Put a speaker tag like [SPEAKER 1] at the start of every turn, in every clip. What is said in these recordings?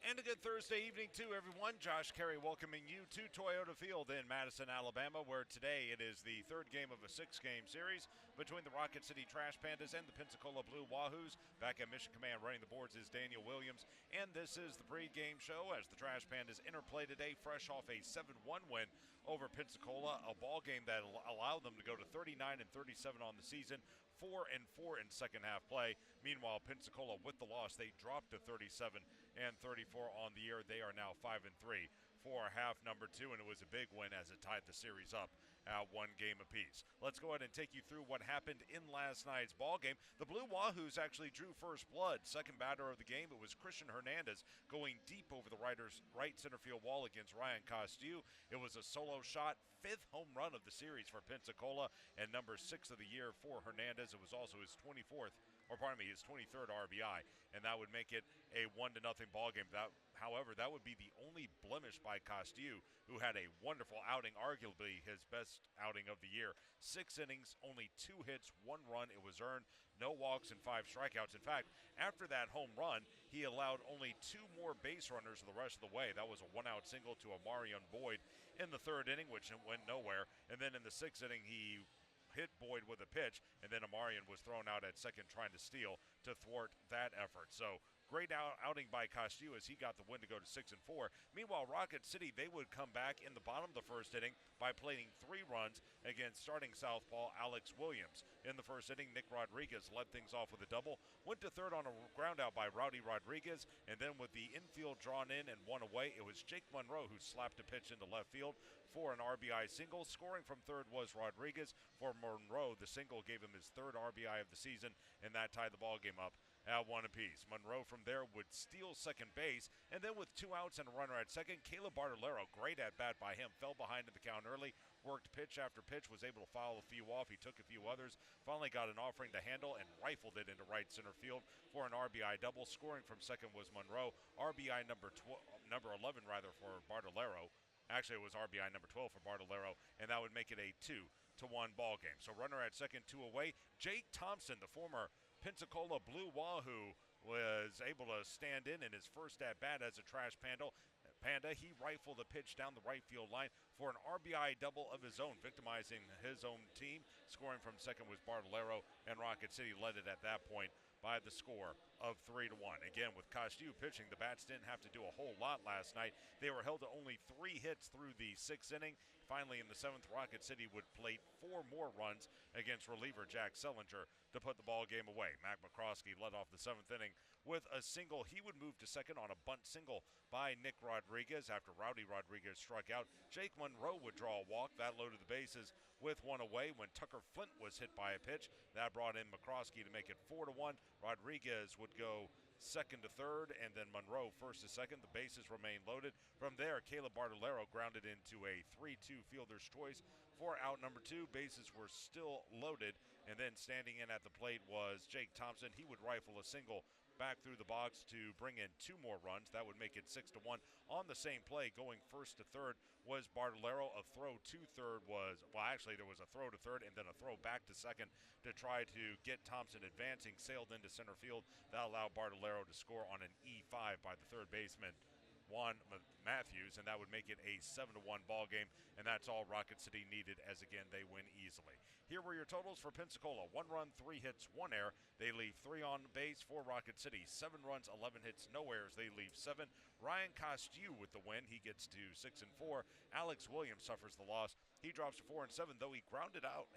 [SPEAKER 1] And a good Thursday evening to everyone. Josh Carey welcoming you to Toyota Field in Madison, Alabama, where today it is the third game of a six-game series between the Rocket City Trash Pandas and the Pensacola Blue Wahoos. Back at Mission Command running the boards is Daniel Williams, and this is the pre-game show as the Trash Pandas interplay today, fresh off a 7-1 win over Pensacola, a ball game that allowed them to go to 39-37 on the season. 4-4 in second half play. Meanwhile, Pensacola with the loss, they dropped to 37-34 on the year. They are now 5-3 for half number two, and it was a big win as it tied the series up at one game apiece. Let's go ahead and take you through what happened in last night's ball game. The Blue Wahoos actually drew first blood. Second batter of the game, it was Christian Hernandez going deep over the right center field wall against Ryan Costu. It was a solo shot, fifth home run of the series for Pensacola, and number 6 of the year for Hernandez. It was also his 23rd RBI, and that would make it a 1-0 ball game. However, that would be the only blemish by Costu, who had a wonderful outing, arguably his best outing of the year. 6 innings, only 2 hits, 1 run. It was earned, no walks, and 5 strikeouts. In fact, after that home run, he allowed only 2 more base runners the rest of the way. That was a 1-out single to Amarion Boyd in the third inning, which went nowhere. And then in the 6th inning, he hit Boyd with a pitch, and then Amarion was thrown out at second trying to steal to thwart that effort. So great outing by Costu as he got the win to go to 6-4. Meanwhile, Rocket City, they would come back in the bottom of the first inning by playing 3 runs against starting southpaw Alex Williams. In the first inning, Nick Rodriguez led things off with a double, went to third on a ground out by Rowdy Rodriguez, and then with the infield drawn in and one away, it was Jake Monroe who slapped a pitch into left field for an RBI single. Scoring from third was Rodriguez. For Monroe, the single gave him his 3rd RBI of the season, and that tied the ball game up at 1 apiece. Monroe from there would steal second base, and then with 2 outs and a runner at second, Caleb Bartolero, great at bat by him, fell behind in the count early, worked pitch after pitch, was able to foul a few off. He took a few others, finally got an offering to handle and rifled it into right center field for an RBI double. Scoring from second was Monroe. RBI number 11 for Bartolero. Actually, it was RBI number 12 for Bartolero, and that would make it a 2-1 ball game. So runner at second, 2 away. Jake Thompson, the former Pensacola Blue Wahoo, was able to stand in his first at-bat as a trash Panda. He rifled a pitch down the right field line for an RBI double of his own, victimizing his own team. Scoring from second was Bartolero, and Rocket City led it at that point by the score of 3-1. Again, with Costu pitching, the Bats didn't have to do a whole lot last night. They were held to only 3 hits through the 6th inning. Finally, in the 7th, Rocket City would plate 4 more runs against reliever Jack Sellinger to put the ball game away. Mac McCroskey led off the 7th inning with a single. He would move to second on a bunt single by Nick Rodriguez after Rowdy Rodriguez struck out. Jake Monroe would draw a walk. That loaded the bases with 1 away when Tucker Flint was hit by a pitch. That brought in McCroskey to make it 4-1. Rodriguez would go second to third, and then Monroe first to second. The bases remain loaded. From there, Caleb Bartolero grounded into a 3-2 fielder's choice for out number 2. Bases were still loaded, and then standing in at the plate was Jake Thompson. He would rifle a single back through the box to bring in 2 more runs. That would make it 6-1. On the same play, going first to third was Bartolero. A throw to third was, well, actually there was a throw to third and then a throw back to second to try to get Thompson advancing, sailed into center field. That allowed Bartolero to score on an E5 by the third baseman, Juan Matthews, and that would make it a 7-1 ball game, and that's all Rocket City needed as, again, they win easily. Here were your totals for Pensacola. 1 run, 3 hits, 1 error. They leave 3 on base for Rocket City. 7 runs, 11 hits, no errors. They leave 7. Ryan Costu with the win. He gets to 6-4. Alex Williams suffers the loss. He drops to 4-7, though he grinded out,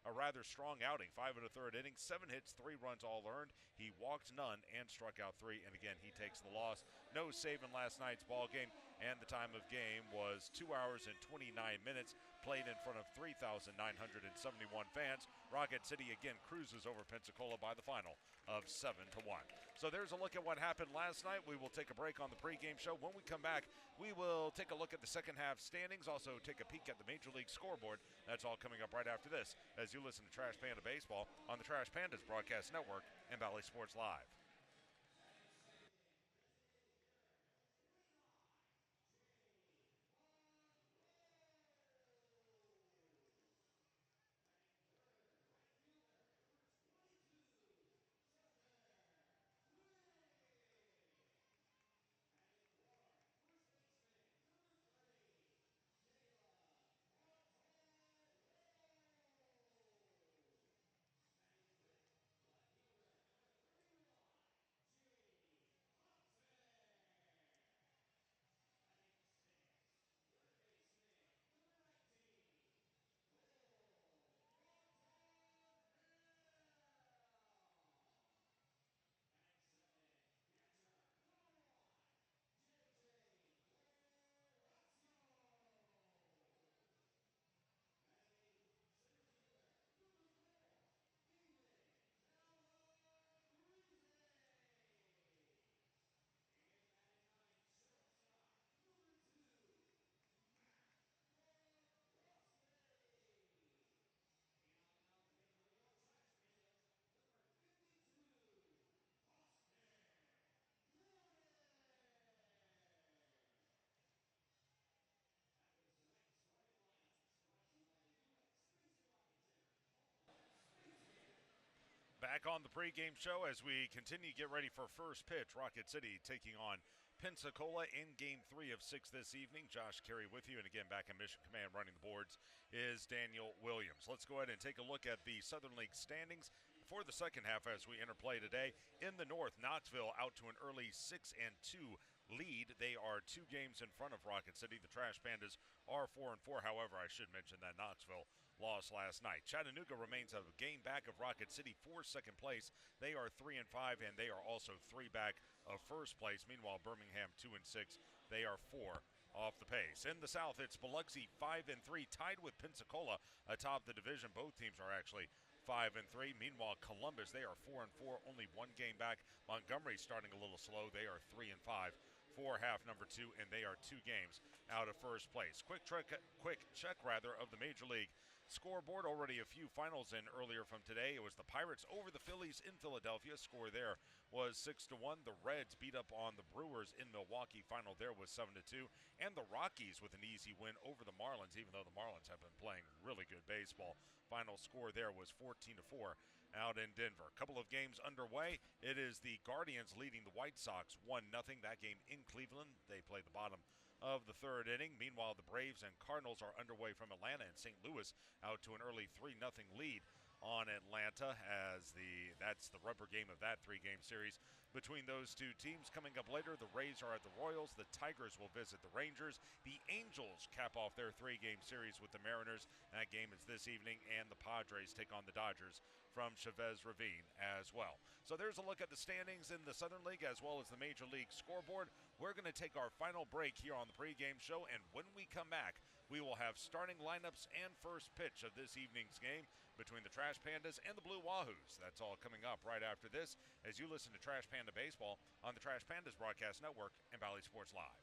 [SPEAKER 1] a rather strong outing. 5 1/3 innings, 7 hits, 3 runs all earned. He walked none and struck out 3, and again, he takes the loss. No save in last night's ball game, and the time of game was 2 hours and 29 minutes, played in front of 3,971 fans. Rocket City again cruises over Pensacola by the final of 7-1. So there's a look at what happened last night. We will take a break on the pregame show. When we come back, we will take a look at the second half standings, also take a peek at the Major League scoreboard. That's all coming up right after this as you listen to Trash Panda Baseball on the Trash Pandas Broadcast Network and Valley Sports Live. Back on the pregame show as we continue to get ready for first pitch. Rocket City taking on Pensacola in Game 3 of 6 this evening. Josh Carey with you, and again back in Mission Command running the boards is Daniel Williams. Let's go ahead and take a look at the Southern League standings for the second half as we interplay today. In the North, Knoxville out to an early 6-2 lead. They are 2 games in front of Rocket City. The Trash Pandas are 4-4. However, I should mention that Knoxville lost last night. Chattanooga remains a game back of Rocket City for second place. They are 3-5, and they are also 3 back of first place. Meanwhile, Birmingham 2-6. They are 4 off the pace. In the South, it's Biloxi 5-3, tied with Pensacola atop the division. Both teams are actually 5-3. Meanwhile, Columbus, they are 4-4, only 1 game back. Montgomery starting a little slow. They are 3-5 for half number 2, and they are 2 games out of first place. Quick check of the Major League scoreboard. Already a few finals in earlier from today. It was the Pirates over the Phillies in Philadelphia. Score there was 6-1. The Reds beat up on the Brewers in Milwaukee. Final there was 7-2. And the Rockies with an easy win over the Marlins, even though the Marlins have been playing really good baseball. Final score there was 14-4 out in Denver. A couple of games underway. It is the Guardians leading the White Sox 1-0. That game in Cleveland. They played the bottom of the third inning. Meanwhile, the Braves and Cardinals are underway from Atlanta, and St. Louis out to an early 3-0 lead on Atlanta, as that's the rubber game of that 3-game series between those 2 teams. Coming up later, the Rays are at the Royals. The Tigers will visit the Rangers. The Angels cap off their 3-game series with the Mariners. That game is this evening, and the Padres take on the Dodgers from Chavez Ravine as well. So there's a look at the standings in the Southern League as well as the Major League scoreboard. We're going to take our final break here on the pregame show, and when we come back, we will have starting lineups and first pitch of this evening's game between the Trash Pandas and the Blue Wahoos. That's all coming up right after this as you listen to Trash Panda Baseball on the Trash Pandas Broadcast Network and Valley Sports Live.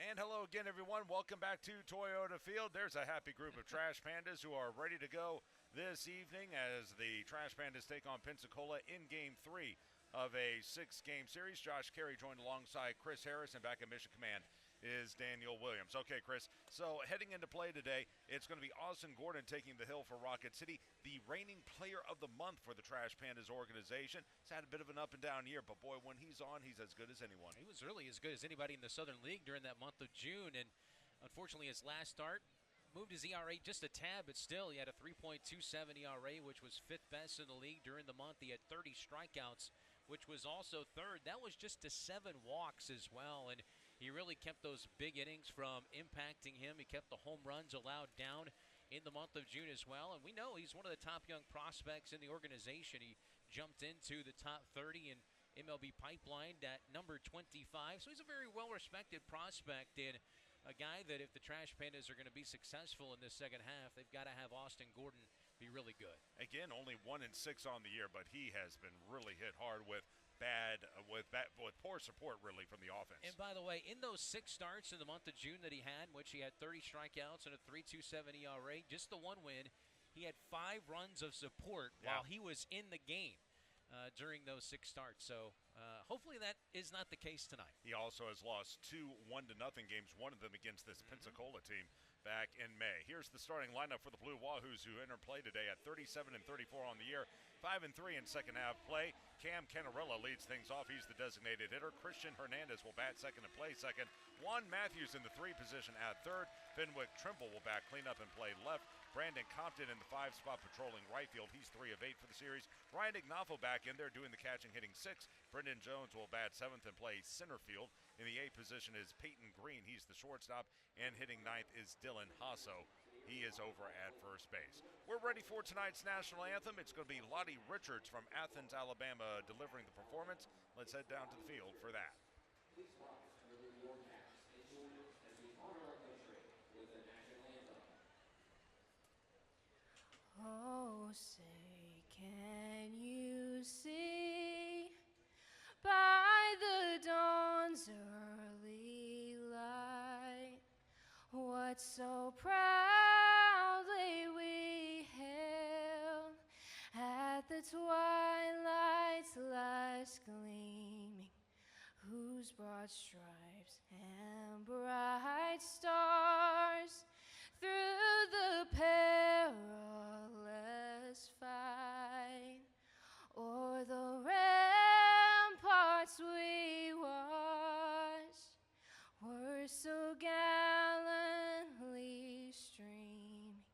[SPEAKER 1] And hello again, everyone. Welcome back to Toyota Field. There's a happy group of Trash Pandas who are ready to go this evening as the Trash Pandas take on Pensacola in Game 3 of a 6-game series. Josh Carey joined alongside Chris Harris, and back in Mission Command is Daniel Williams. Okay, Chris, so heading into play today, it's going to be Austin Gordon taking the hill for Rocket City, the reigning player of the month for the Trash Pandas organization. He's had a bit of an up and down year, but boy, when he's on, he's as good as anyone.
[SPEAKER 2] He was really as good as anybody in the Southern League during that month of June, and unfortunately his last start moved his ERA just a tad, but still he had a 3.27 ERA, which was 5th best in the league during the month. He had 30 strikeouts, which was also 3rd. That was just to 7 walks as well, and he really kept those big innings from impacting him. He kept the home runs allowed down in the month of June as well, and we know he's one of the top young prospects in the organization. He jumped into the top 30 in MLB pipeline at number 25, so he's a very well-respected prospect and a guy that if the Trash Pandas are going to be successful in this second half, they've got to have Austin Gordon be really good.
[SPEAKER 1] Again, only 1-6 on the year, but he has been really hit hard with with poor support really from the offense.
[SPEAKER 2] And by the way, in those 6 starts in the month of June that he had, in which he had 30 strikeouts and a 3.27 ERA, just the one win, he had 5 runs of support while he was in the game during those 6 starts. So hopefully that is not the case tonight.
[SPEAKER 1] He also has lost 2 1-0 games, one of them against this Pensacola team back in May. Here's the starting lineup for the Blue Wahoos, who enter play today at 37-34 on the year, 5-3 in second half play. Cam Canarella leads things off. He's the designated hitter. Christian Hernandez will bat second and play second. Juan Matthews in the 3 position at third. Fenwick Trimble will bat cleanup and play left. Brandon Compton in the 5 spot patrolling right field. He's 3 of 8 for the series. Ryan Ignafo back in there doing the catching, hitting 6. Brendan Jones will bat 7th and play center field. In the 8 position is Peyton Green. He's the shortstop, and hitting 9th is Dylan Hasso. He is over at first base. We're ready for tonight's national anthem. It's going to be Lottie Richards from Athens, Alabama, delivering the performance. Let's head down to the field for that. Please rise and remove your caps and join us as we honor our country with the national anthem.
[SPEAKER 3] Oh, say, can you see by the dawn's early light what so proudly we hailed at the twilight's last gleaming, whose broad stripes and bright stars through the perilous fight o'er the ramparts we watched were so gallantly streaming,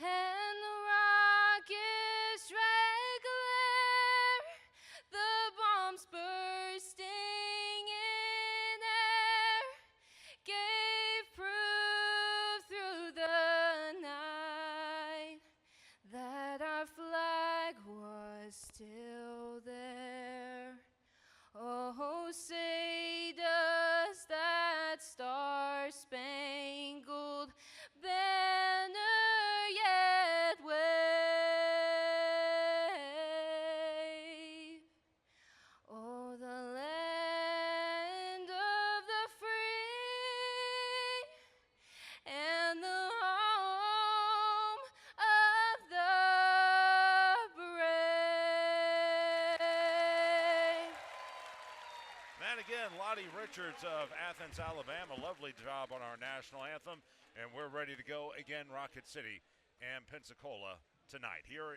[SPEAKER 3] and the rocket's red glare, the bombs bursting in air, gave proof through the night that our flag was still there. Oh, say does that star-spangled banner yet wave? Oh, the land of the free and the home of the brave.
[SPEAKER 1] And again, Lottie Richards of Athens, Alabama. Lovely job on our national anthem. And we're ready to go again, Rocket City and Pensacola tonight. Here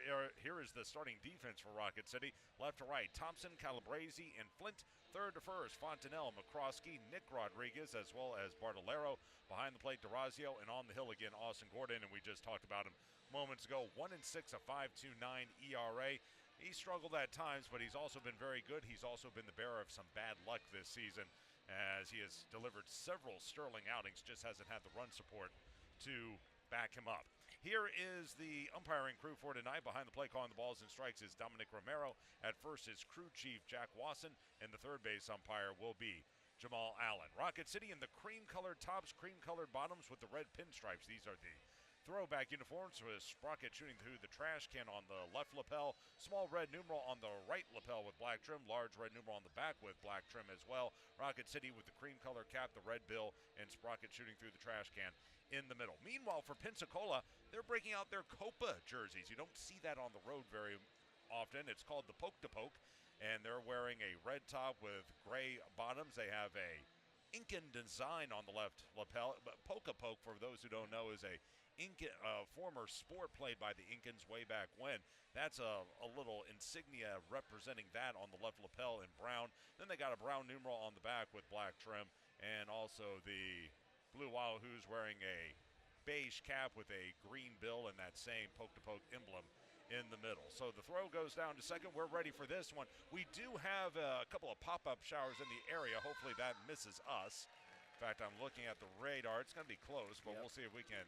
[SPEAKER 1] is the starting defense for Rocket City. Left to right, Thompson, Calabrese, and Flint. Third to first, Fontanelle, McCroskey, Nick Rodriguez, as well as Bartolero. Behind the plate, DeRazio, and on the hill again, Austin Gordon. And we just talked about him moments ago. 1-6, a 5.29 ERA. He struggled at times, but he's also been very good. He's also been the bearer of some bad luck this season, as he has delivered several sterling outings, just hasn't had the run support to back him up. Here is the umpiring crew for tonight. Behind the plate calling the balls and strikes is Dominic Romero. At first is crew chief Jack Wasson, and the third base umpire will be Jamal Allen. Rocket City in the cream-colored tops, cream-colored bottoms with the red pinstripes. These are the throwback uniforms, with Sprocket shooting through the trash can on the left lapel, small red numeral on the right lapel with black trim, large red numeral on the back with black trim as well. Rocket City with the cream color cap, the red bill, and Sprocket shooting through the trash can in the middle. Meanwhile, for Pensacola, they're breaking out their Copa jerseys. You don't see that on the road very often. It's called the Poke to Poke, and they're wearing a red top with gray bottoms. They have a Incan design on the left lapel, but Poke-a-Poke, for those who don't know, is a former sport played by the Incans way back when. That's a little insignia representing that on the left lapel in brown. Then they got a brown numeral on the back with black trim, and also the Blue Wahoos wearing a beige cap with a green bill and that same Poke-to-Poke emblem in the middle. So the throw goes down to second. We're ready for this one. We do have a couple of pop-up showers in the area. Hopefully that misses us. In fact, I'm looking at the radar. It's going to be close, but we'll see if we can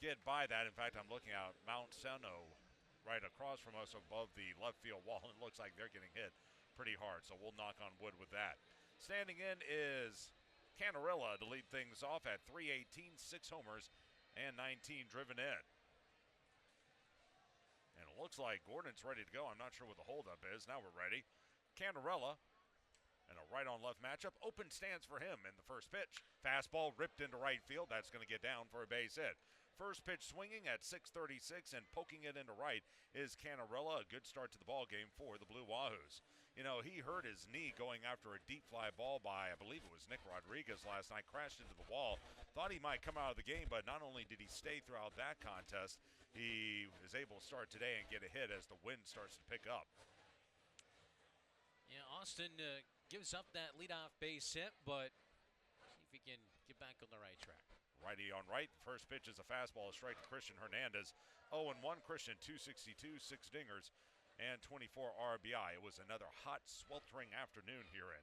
[SPEAKER 1] get by that. In fact, I'm looking at Mount Sano right across from us above the left field wall, and it looks like they're getting hit pretty hard, so we'll knock on wood with that. Standing in is Canarella to lead things off at 318, 6 homers, and 19 driven in. And it looks like Gordon's ready to go. I'm not sure what the holdup is. Now we're ready. Canarella. And a right-on-left matchup. Open stance for him in the first pitch. Fastball ripped into right field. That's going to get down for a base hit. First pitch swinging at 6:36 and poking it into right is Canarella. A good start to the ball game for the Blue Wahoos. You know, he hurt his knee going after a deep fly ball by, I believe it was Nick Rodriguez last night. Crashed into the wall. Thought he might come out of the game, but not only did he stay throughout that contest, he was able to start today and get a hit as the wind starts to pick up.
[SPEAKER 2] Yeah, Austin gives up that leadoff base hit, but see if he can get back on the right track.
[SPEAKER 1] Righty on right. First pitch is a fastball, a strike to Christian Hernandez. 0-1. Christian, 262, 6 dingers, and 24 RBI. It was another hot, sweltering afternoon here in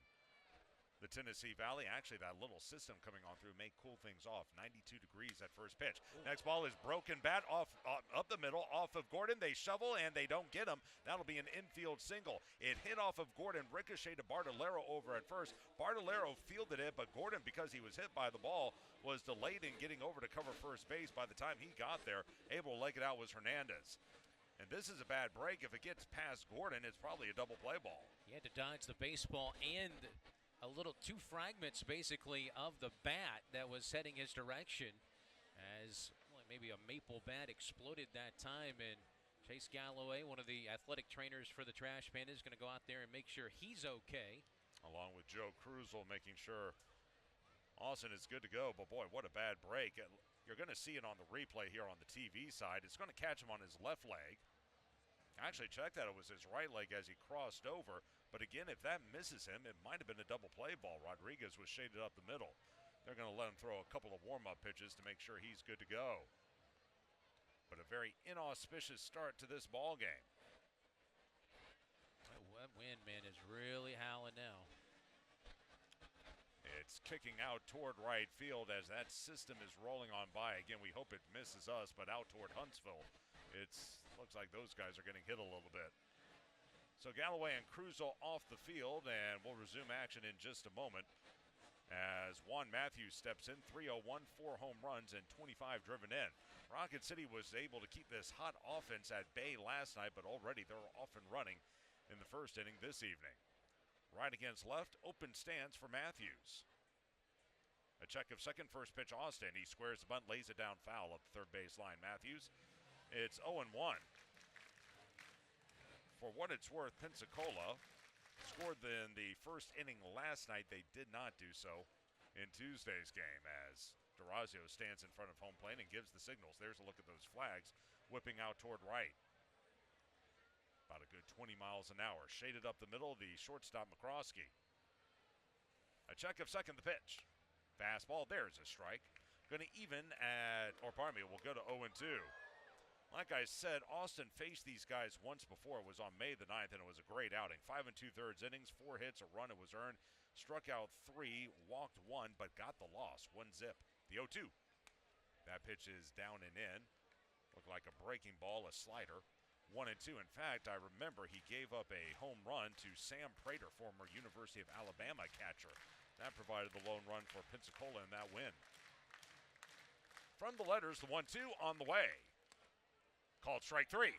[SPEAKER 1] the Tennessee Valley. Actually, that little system coming on through may cool things off. 92 degrees at first pitch. Next ball is broken bat off up the middle, off of Gordon. They shovel, and they don't get him. That'll be an infield single. It hit off of Gordon, ricocheted to Bartolero over at first. Bartolero fielded it, but Gordon, because he was hit by the ball, was delayed in getting over to cover first base. By the time he got there, able to leg it out was Hernandez. And this is a bad break. If it gets past Gordon, it's probably a double play ball.
[SPEAKER 2] He had to dodge the baseball and a little two fragments basically of the bat that was heading his direction as well, maybe a maple bat exploded that time. And Chase Galloway, one of the athletic trainers for the Trash Pandas, is going to go out there and make sure he's okay.
[SPEAKER 1] Along with Joe Cruzel making sure Austin is good to go. But boy, what a bad break. You're going to see it on the replay here on the TV side. It's going to catch him on his left leg. Actually, check that. It was his right leg as he crossed over. But again, if that misses him, it might have been a double play ball. Rodriguez was shaded up the middle. They're going to let him throw a couple of warm-up pitches to make sure he's good to go. But a very inauspicious start to this ball game.
[SPEAKER 2] That wind, man, is really howling now.
[SPEAKER 1] It's kicking out toward right field as that system is rolling on by. Again, we hope it misses us, but out toward Huntsville, looks like those guys are getting hit a little bit. So Galloway and Cruzel off the field, and we'll resume action in just a moment as Juan Matthews steps in. 301, 4 home runs, and 25 driven in. Rocket City was able to keep this hot offense at bay last night, but already they're off and running in the first inning this evening. Right against left, open stance for Matthews. A check of second, first pitch Austin. He squares the bunt, lays it down foul up the third baseline. Matthews, it's 0-1. For what it's worth, Pensacola scored in the first inning last night. They did not do so in Tuesday's game as Durazio stands in front of home plate and gives the signals. There's a look at those flags whipping out toward right. About a good 20 miles an hour. Shaded up the middle, the shortstop McCroskey. A check of second, the pitch. Fastball, there's a strike. Going to even we'll go to 0-2. Like I said, Austin faced these guys once before. It was on May the 9th, and it was a great outing. 5 2/3 innings, 4 hits, a run, it was earned. Struck out 3, walked 1, but got the loss. 1-zip. The 0-2. That pitch is down and in. Looked like a breaking ball, a slider. 1-2. In fact, I remember he gave up a home run to Sam Prater, former University of Alabama catcher. That provided the lone run for Pensacola in that win. From the letters, the 1-2 on the way. Called strike 3.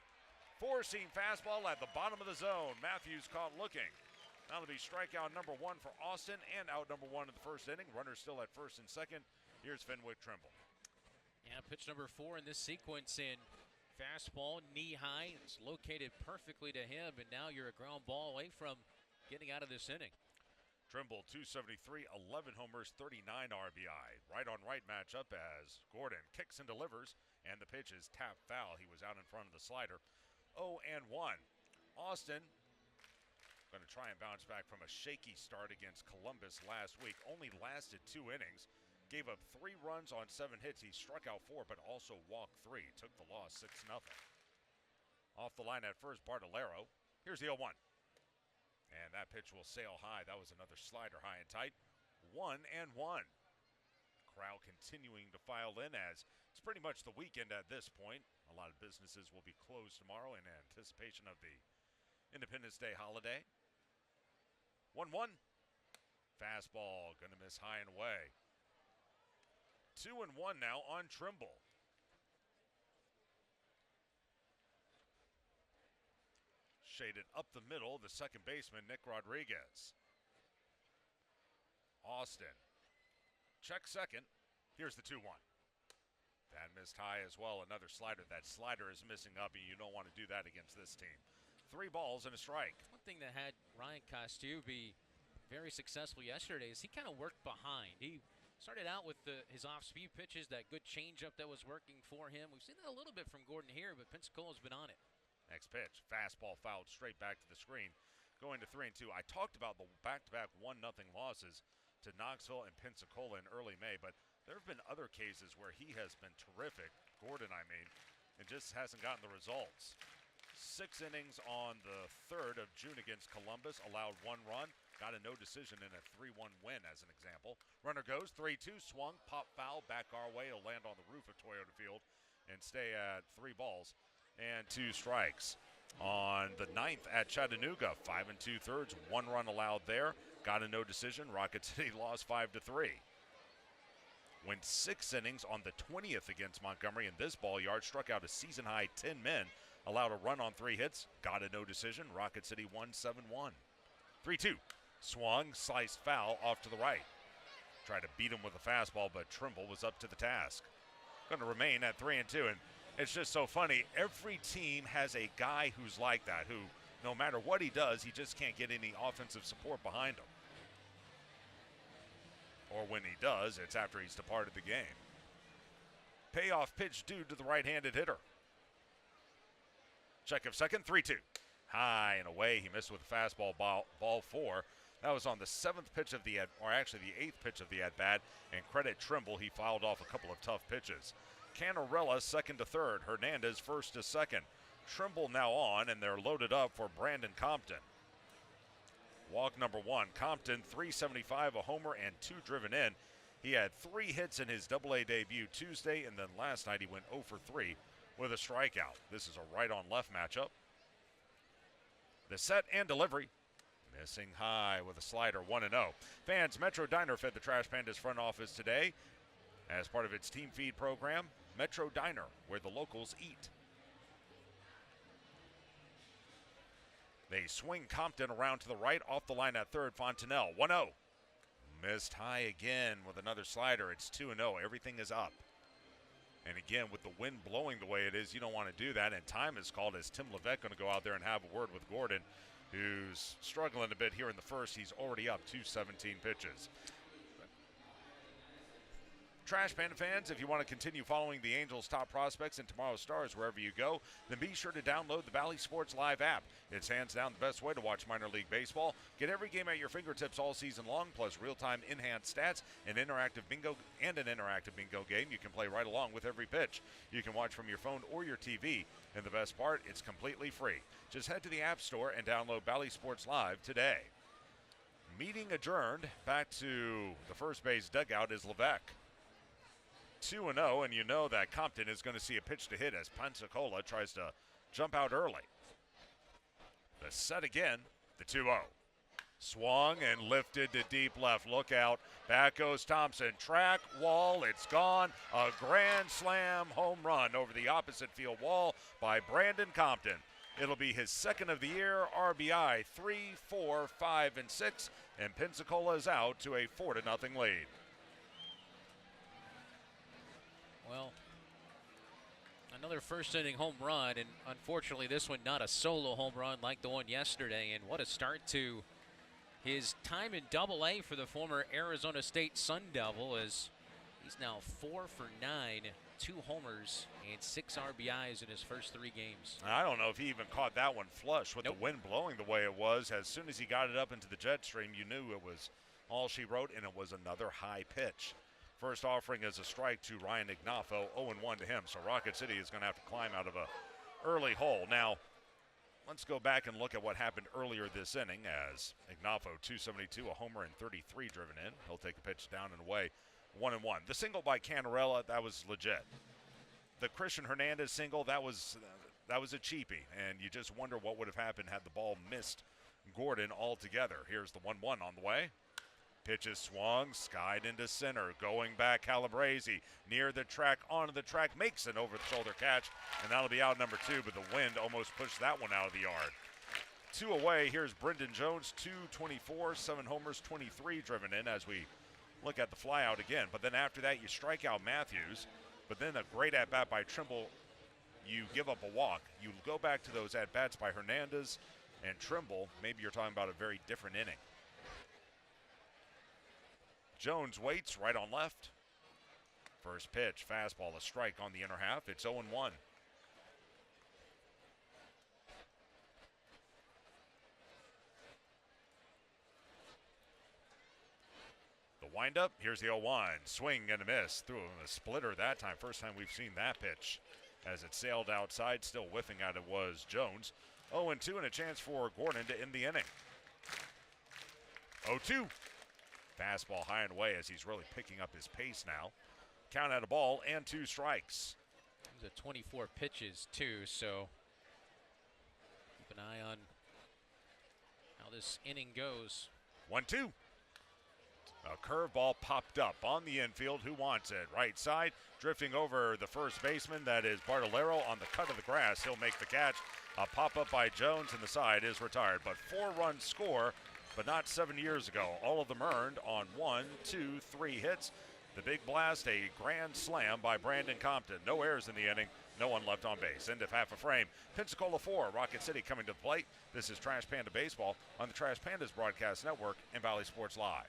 [SPEAKER 1] Four-seam fastball at the bottom of the zone. Matthews caught looking. That'll be strikeout number 1 for Austin and out number 1 in the first inning. Runners still at first and second. Here's Fenwick Trimble.
[SPEAKER 2] Yeah, pitch number 4 in this sequence in fastball, knee high. It's located perfectly to him, and now you're a ground ball away from getting out of this inning.
[SPEAKER 1] Trimble, 273, 11 homers, 39 RBI. Right-on-right matchup as Gordon kicks and delivers, and the pitch is tapped foul. He was out in front of the slider. 0-1. Austin going to try and bounce back from a shaky start against Columbus last week. Only lasted 2 innings. Gave up 3 runs on 7 hits. He struck out 4, but also walked 3. Took the loss 6-0. Off the line at first, Bartolero. Here's the 0-1. And that pitch will sail high. That was another slider high and tight. 1-1. Crowd continuing to file in as it's pretty much the weekend at this point. A lot of businesses will be closed tomorrow in anticipation of the Independence Day holiday. 1-1. Fastball going to miss high and away. 2-1 now on Trimble. Shaded up the middle, the second baseman, Nick Rodriguez. Austin. Check second. Here's the 2-1. That missed high as well. Another slider. That slider is missing up, and you don't want to do that against this team. 3 balls and a strike.
[SPEAKER 2] One thing that had Ryan Costu be very successful yesterday is he kind of worked behind. He started out with his off-speed pitches, that good changeup that was working for him. We've seen that a little bit from Gordon here, but Pensacola's been on it.
[SPEAKER 1] Next pitch, fastball fouled straight back to the screen. Going to 3-2. I talked about the back-to-back 1-0 losses to Knoxville and Pensacola in early May, but there have been other cases where he has been terrific, Gordon I mean, and just hasn't gotten the results. 6 innings on the 3rd of June against Columbus, allowed 1 run, got a no decision in a 3-1 win as an example. Runner goes, 3-2, swung, pop foul, back our way. It'll land on the roof of Toyota Field and stay at 3 balls and 2 strikes. On the 9th at Chattanooga, 5 2/3, 1 run allowed there, got a no decision. Rocket City lost 5-3. Went 6 innings on the 20th against Montgomery in this ball yard, struck out a season-high 10 men, allowed a run on 3 hits, got a no decision. Rocket City won 7-1. 3-2, swung, sliced foul off to the right. Tried to beat him with a fastball, but Trimble was up to the task. Going to remain at 3-2, and it's just so funny. Every team has a guy who's like that, who no matter what he does, he just can't get any offensive support behind him. Or when he does, it's after he's departed the game. Payoff pitch due to the right-handed hitter. Check of second, 3-2. High and away, he missed with a fastball, ball 4. That was on the 7th pitch of the or actually the 8th pitch of the at-bat, and credit Trimble, he fouled off a couple of tough pitches. Canarella 2nd to 3rd, Hernandez 1st to 2nd. Trimble now on, and they're loaded up for Brandon Compton. Walk number 1, Compton, 375, a homer, and 2 driven in. He had 3 hits in his Double-A debut Tuesday, and then last night he went 0 for 3 with a strikeout. This is a right-on-left matchup. The set and delivery. Missing high with a slider, 1-0. Fans, Metro Diner fed the Trash Pandas front office today as part of its team feed program. Metro Diner, where the locals eat. They swing Compton around to the right, off the line at 3rd, Fontenelle, 1-0. Missed high again with another slider. It's 2-0. Everything is up. And again, with the wind blowing the way it is, you don't want to do that. And time is called as Tim Levesque going to go out there and have a word with Gordon, who's struggling a bit here in the first. He's already up 217 pitches. Trash Panda fans, if you want to continue following the Angels' top prospects and tomorrow's stars wherever you go, then be sure to download the Valley Sports Live app. It's hands down the best way to watch minor league baseball. Get every game at your fingertips all season long, plus real-time enhanced stats and an interactive bingo game you can play right along with every pitch. You can watch from your phone or your TV, and the best part, it's completely free. Just head to the App Store and download Valley Sports Live today. Meeting adjourned. Back to the first base dugout is Levesque. 2-0, and you know that Compton is going to see a pitch to hit as Pensacola tries to jump out early. The set again, the 2-0. Swung and lifted to deep left. Look out. Back goes Thompson. Track, wall, it's gone. A grand slam home run over the opposite field wall by Brandon Compton. It'll be his 2nd of the year, RBI 3, 4, 5, and 6, and Pensacola is out to a 4-0 lead.
[SPEAKER 2] Well, another first inning home run, and unfortunately this one not a solo home run like the one yesterday. And what a start to his time in Double-A for the former Arizona State Sun Devil, as he's now 4 for 9, 2 homers, and 6 RBIs in his first 3 games.
[SPEAKER 1] I don't know if he even caught that one flush with the wind blowing the way it was. As soon as he got it up into the jet stream, you knew it was all she wrote, and it was another high pitch. First offering is a strike to Ryan Ignafo, 0-1 to him. So Rocket City is going to have to climb out of a early hole. Now, let's go back and look at what happened earlier this inning as Ignafo, 272, a homer and 33 driven in. He'll take a pitch down and away, 1-1. The single by Canarella, that was legit. The Christian Hernandez single, that was a cheapie, and you just wonder what would have happened had the ball missed Gordon altogether. Here's the 1-1 on the way. Pitch is swung, skied into center, going back Calabrese, near the track, onto the track, makes an over-the-shoulder catch, and that'll be out number 2, but the wind almost pushed that one out of the yard. 2 away. Here's Brendan Jones, 224, 7 homers, 23 driven in as we look at the flyout again. But then after that, you strike out Matthews. But then a great at-bat by Trimble. You give up a walk. You go back to those at-bats by Hernandez and Trimble. Maybe you're talking about a very different inning. Jones waits right on left. First pitch, fastball, a strike on the inner half. It's 0-1. The windup, here's the 0-1. Swing and a miss. Threw a splitter that time. First time we've seen that pitch. As it sailed outside, still whiffing at it was Jones. 0-2 and a chance for Gordon to end the inning. 0-2. Fastball high and away as he's really picking up his pace now. Count at a ball and 2 strikes.
[SPEAKER 2] These are 24 pitches too, so keep an eye on how this inning goes.
[SPEAKER 1] 1-2. A curveball popped up on the infield. Who wants it? Right side, drifting over the first baseman. That is Bartolero on the cut of the grass. He'll make the catch. A pop-up by Jones, and the side is retired. But 4-run score, but not 7 years ago. All of them earned on 1, 2, 3 hits. The big blast, a grand slam by Brandon Compton. No errors in the inning. No one left on base. End of half a frame. Pensacola 4, Rocket City coming to the plate. This is Trash Panda Baseball on the Trash Pandas Broadcast Network and Valley Sports Live.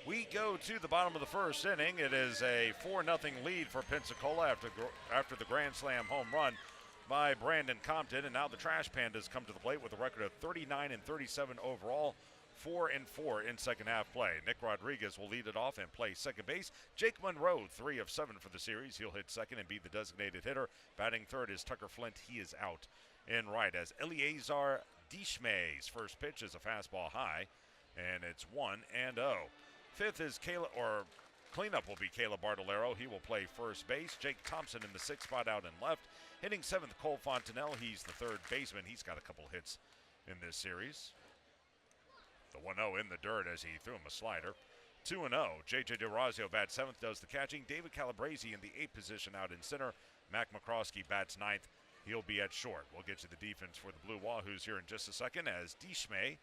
[SPEAKER 1] We go to the bottom of the first inning. It is a 4-0 lead for Pensacola after the grand slam home run by Brandon Compton. And now the Trash Pandas come to the plate with a record of 39-37 overall, 4-4 in second half play. Nick Rodriguez will lead it off and play second base. Jake Monroe, 3 of 7 for the series. He'll hit second and be the designated hitter. Batting third is Tucker Flint. He is out in right as Eliezer Dishmay's first pitch is a fastball high, and it's 1-0. Fifth is cleanup will be Caleb Bartolero. He will play first base. Jake Thompson in the 6th spot out and left. Hitting 7th, Cole Fontanelle. He's the third baseman. He's got a couple hits in this series. The 1-0 in the dirt as he threw him a slider. 2-0. J.J. DeRazio bats 7th, does the catching. David Calabrese in the 8th position out in center. Mac McCroskey bats 9th. He'll be at short. We'll get to the defense for the Blue Wahoos here in just a second as Dishmay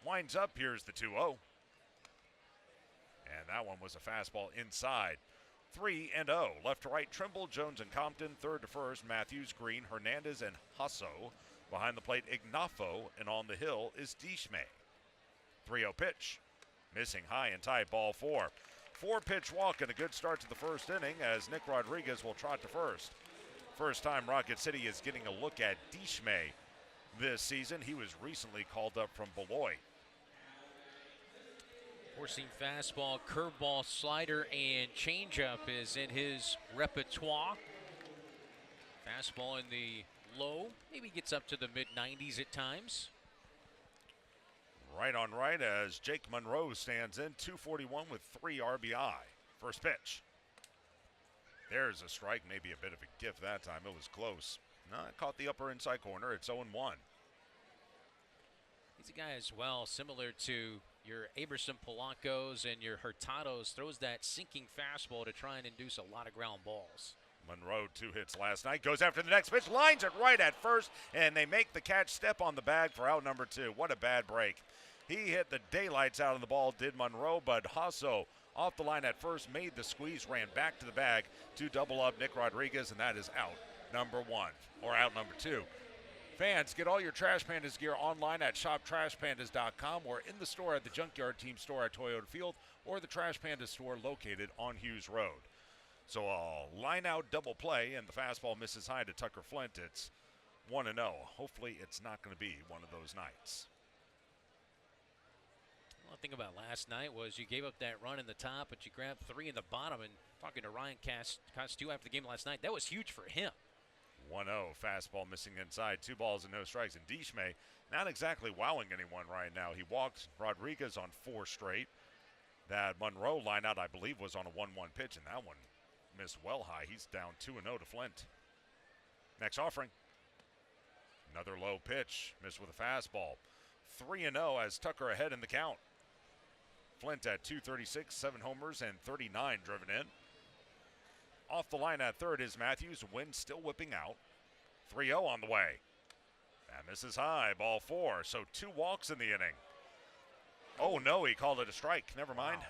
[SPEAKER 1] winds up. Here's the 2-0. And that one was a fastball inside. 3-0. Left to right, Trimble, Jones, and Compton. Third to first, Matthews, Green, Hernandez, and Husso. Behind the plate, Ignafo, and on the hill is Dishmay. 3-0 pitch. Missing high and tight, ball 4. 4-pitch walk and a good start to the first inning as Nick Rodriguez will trot to first. First time Rocket City is getting a look at Dishmay this season. He was recently called up from Beloit.
[SPEAKER 2] Four-seam fastball, curveball, slider, and changeup is in his repertoire. Fastball in the low, maybe gets up to the mid-90s at times.
[SPEAKER 1] Right on right as Jake Monroe stands in, 241 with 3 RBI. First pitch. There's a strike, maybe a bit of a gift that time. It was close. No, it caught the upper inside corner. It's 0-1.
[SPEAKER 2] He's a guy as well, similar to your Aberson Polancos and your Hurtados, throws that sinking fastball to try and induce a lot of ground balls.
[SPEAKER 1] Monroe, 2 hits last night, goes after the next pitch, lines it right at first, and they make the catch, step on the bag for out number 2. What a bad break. He hit the daylights out of the ball, did Monroe, but Hasso off the line at first, made the squeeze, ran back to the bag to double up Nick Rodriguez, and that is out number 1, or out number 2. Fans, get all your Trash Pandas gear online at shoptrashpandas.com or in the store at the Junkyard Team store at Toyota Field or the Trash Panda store located on Hughes Road. So a line-out double play, and the fastball misses high to Tucker Flint. It's 1-0. Hopefully it's not going to be one of those nights.
[SPEAKER 2] One thing about last night was you gave up that run in the top, but you grabbed 3 in the bottom. And talking to Ryan Costu after the game last night, that was huge for him.
[SPEAKER 1] 1-0, fastball missing inside, 2 balls and no strikes. And Dishme not exactly wowing anyone right now. He walked Rodriguez on 4 straight. That Monroe lineout, I believe, was on a 1-1 pitch, and that one missed well high. He's down 2-0 to Flint. Next offering. Another low pitch, missed with a fastball. 3-0 as Tucker ahead in the count. Flint at 236, 7 homers and 39 driven in. Off the line at third is Matthews. Wind still whipping out. 3-0 on the way. That misses high, ball 4. So 2 walks in the inning. Oh no, he called it a strike. Never mind.
[SPEAKER 2] Wow.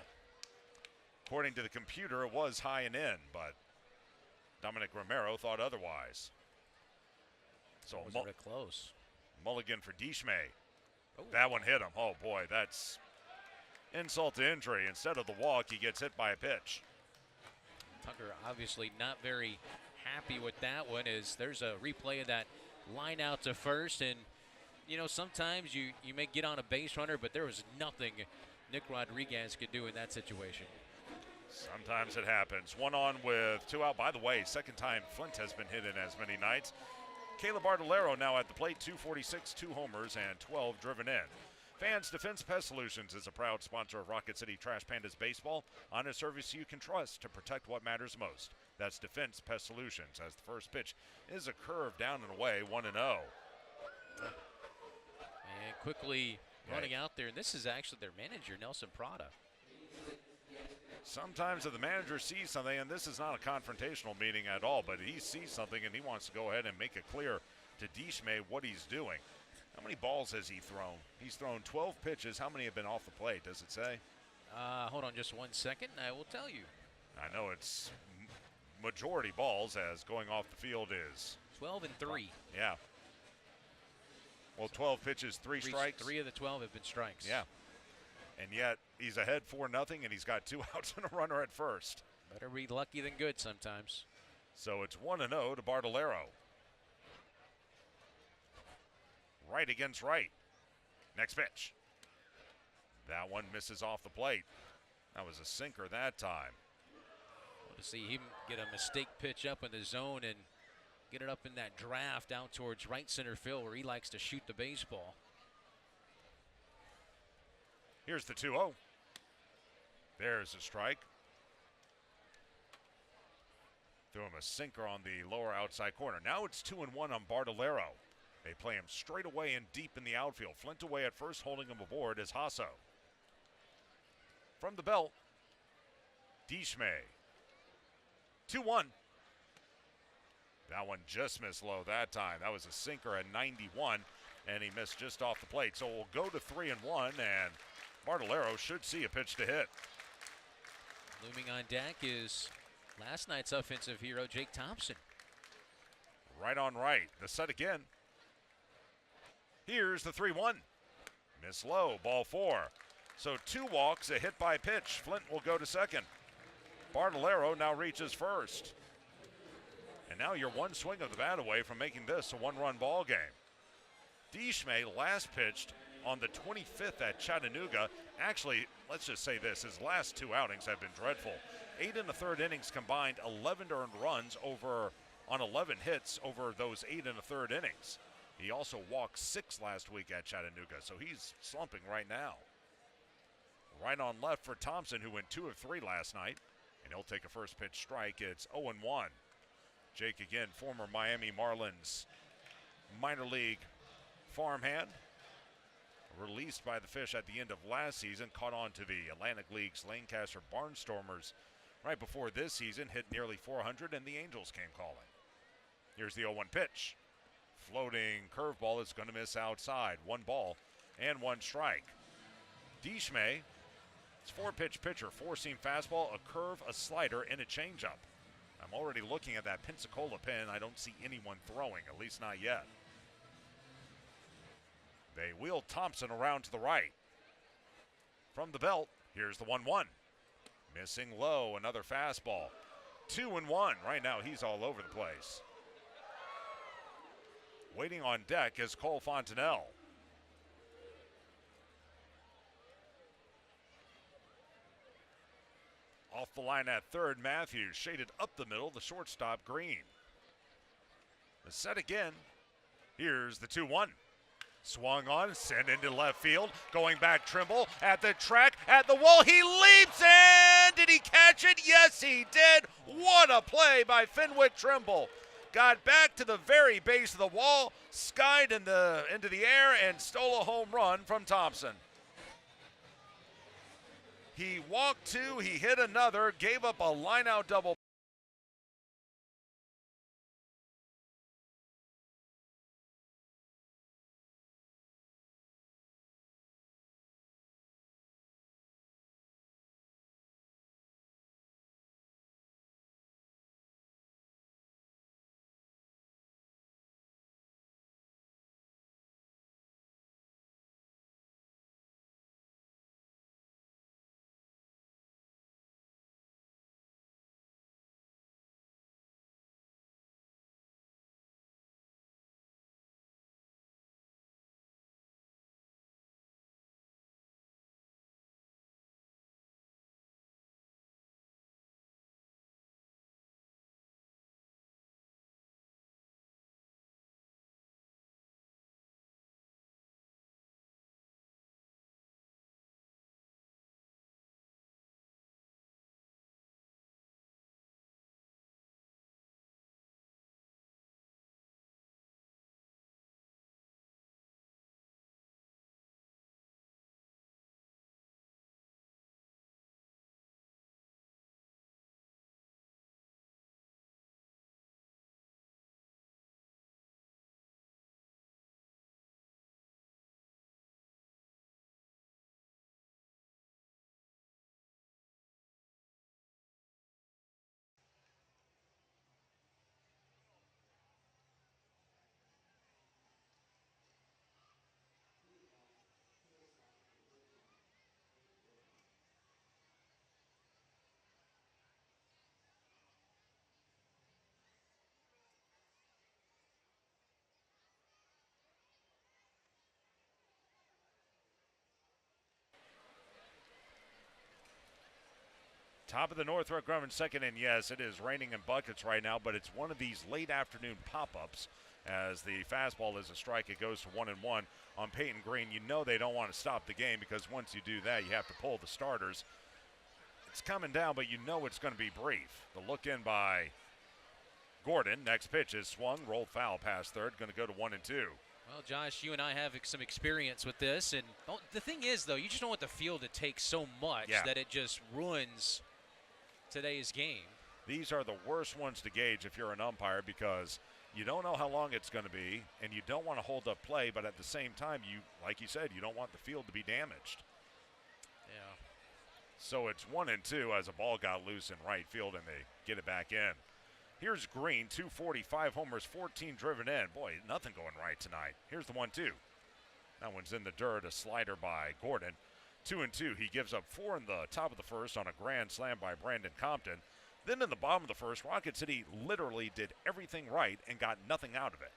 [SPEAKER 1] According to the computer, it was high and in, but Dominic Romero thought otherwise. So
[SPEAKER 2] was very close.
[SPEAKER 1] Mulligan for Dishme.
[SPEAKER 2] Oh.
[SPEAKER 1] That one hit him. Oh boy, that's insult to injury. Instead of the walk, he gets hit by a pitch.
[SPEAKER 2] Tucker obviously not very happy with that one, as there's a replay of that line out to first, and you know, sometimes you may get on a base runner, but there was nothing Nick Rodriguez could do in that situation.
[SPEAKER 1] Sometimes it happens. 1 on with 2 out. By the way, second time Flint has been hit in as many nights. Caleb Artolero now at the plate, 246, 2 homers, and 12 driven in. Fans, Defense Pest Solutions is a proud sponsor of Rocket City Trash Pandas baseball. On a service you can trust to protect what matters most. That's Defense Pest Solutions, as the first pitch is a curve down and away, 1-0.
[SPEAKER 2] And quickly running out there, and this is actually their manager, Nelson Prada.
[SPEAKER 1] Sometimes if the manager sees something, and this is not a confrontational meeting at all, but he sees something and he wants to go ahead and make it clear to Dishme what he's doing. How many balls has he thrown? He's thrown 12 pitches. How many have been off the plate, does it say?
[SPEAKER 2] Hold on just 1 second, I will tell you.
[SPEAKER 1] I know it's majority balls, as going off the field is
[SPEAKER 2] 12 and 3.
[SPEAKER 1] Yeah. Well, 12 pitches, 3 strikes.
[SPEAKER 2] 3 of the 12 have been strikes.
[SPEAKER 1] Yeah. And yet he's ahead 4-0, and he's got 2 outs and a runner at first.
[SPEAKER 2] Better be lucky than good sometimes.
[SPEAKER 1] So it's 1-0 to Bartolero. Right against right. Next pitch. That one misses off the plate. That was a sinker that time.
[SPEAKER 2] Well, to see him get a mistake pitch up in the zone and get it up in that draft out towards right center field where he likes to shoot the baseball.
[SPEAKER 1] Here's the 2-0. There's a strike. Threw him a sinker on the lower outside corner. Now it's 2-1 on Bartolero. They play him straight away and deep in the outfield. Flint away at first, holding him aboard is Hasso. From the belt, Dishme. 2-1. That one just missed low that time. That was a sinker at 91, and he missed just off the plate. So we'll go to 3-1, and Bartolero should see a pitch to hit.
[SPEAKER 2] Looming on deck is last night's offensive hero, Jake Thompson.
[SPEAKER 1] Right on right. The set again. Here's the 3-1. Miss low, ball 4. So 2 walks, a hit by pitch. Flint will go to second. Bartolero now reaches first. And now you're 1 swing of the bat away from making this a 1-run ball game. Dishme last pitched on the 25th at Chattanooga. Actually, let's just say this, his last 2 outings have been dreadful. 8 1/3 innings combined, 11 earned runs on 11 hits over those 8 1/3 innings. He also walked 6 last week at Chattanooga, so he's slumping right now. Right on left for Thompson, who went 2 of 3 last night, and He'll take a first pitch strike. It's 0-1. Jake again, former Miami Marlins minor league farmhand. Released by the Fish at the end of last season, caught on to the Atlantic League's Lancaster Barnstormers right before this season, hit nearly 400, and the Angels came calling. Here's the 0-1 pitch. Floating curveball is going to miss outside. 1 ball and 1 strike. Deschme, it's 4-pitch pitcher, 4-seam fastball, a curve, a slider, and a changeup. I'm already looking at that Pensacola pen. I don't see anyone throwing, at least not yet. They wheel Thompson around to the right. From the belt, here's the 1-1. Missing low, another fastball. 2-1. Right now, he's all over the place. Waiting on deck is Cole Fontenelle. Off the line at third, Matthews shaded up the middle, the shortstop Green. The set again. Here's the 2-1. Swung on, sent into left field. Going back, Trimble at the track, at the wall. He leaps in. Did he catch it? Yes, he did. What a play by Fenwick Trimble. Got back to the very base of the wall, skied into the air, and stole a home run from Thompson. He walked 2, he hit another, gave up a line-out double. Top of the Northrop Grumman second, and yes, it is raining in buckets right now, but it's one of these late afternoon pop-ups. As the fastball is a strike, it goes to 1-1 on Peyton Green. You know they don't want to stop the game because once you do that, you have to pull the starters. It's coming down, but you know it's going to be brief. The look in by Gordon. Next pitch is swung, rolled foul past third, going to go to 1-2.
[SPEAKER 2] Well, Josh, you and I have some experience with this, and the thing is, though, you just don't want the field to take so much that it just ruins today's game.
[SPEAKER 1] These are the worst ones to gauge if you're an umpire because you don't know how long it's going to be, and you don't want to hold up play, but at the same time, like you said, you don't want the field to be damaged.
[SPEAKER 2] Yeah.
[SPEAKER 1] So it's 1-2 as a ball got loose in right field, and they get it back in. Here's Green, 245 homers, 14 driven in. Boy, nothing going right tonight. Here's the 1-2. That one's in the dirt, a slider by Gordon. 2-2, he gives up 4 in the top of the first on a grand slam by Brandon Compton. Then in the bottom of the first, Rocket City literally did everything right and got nothing out of it.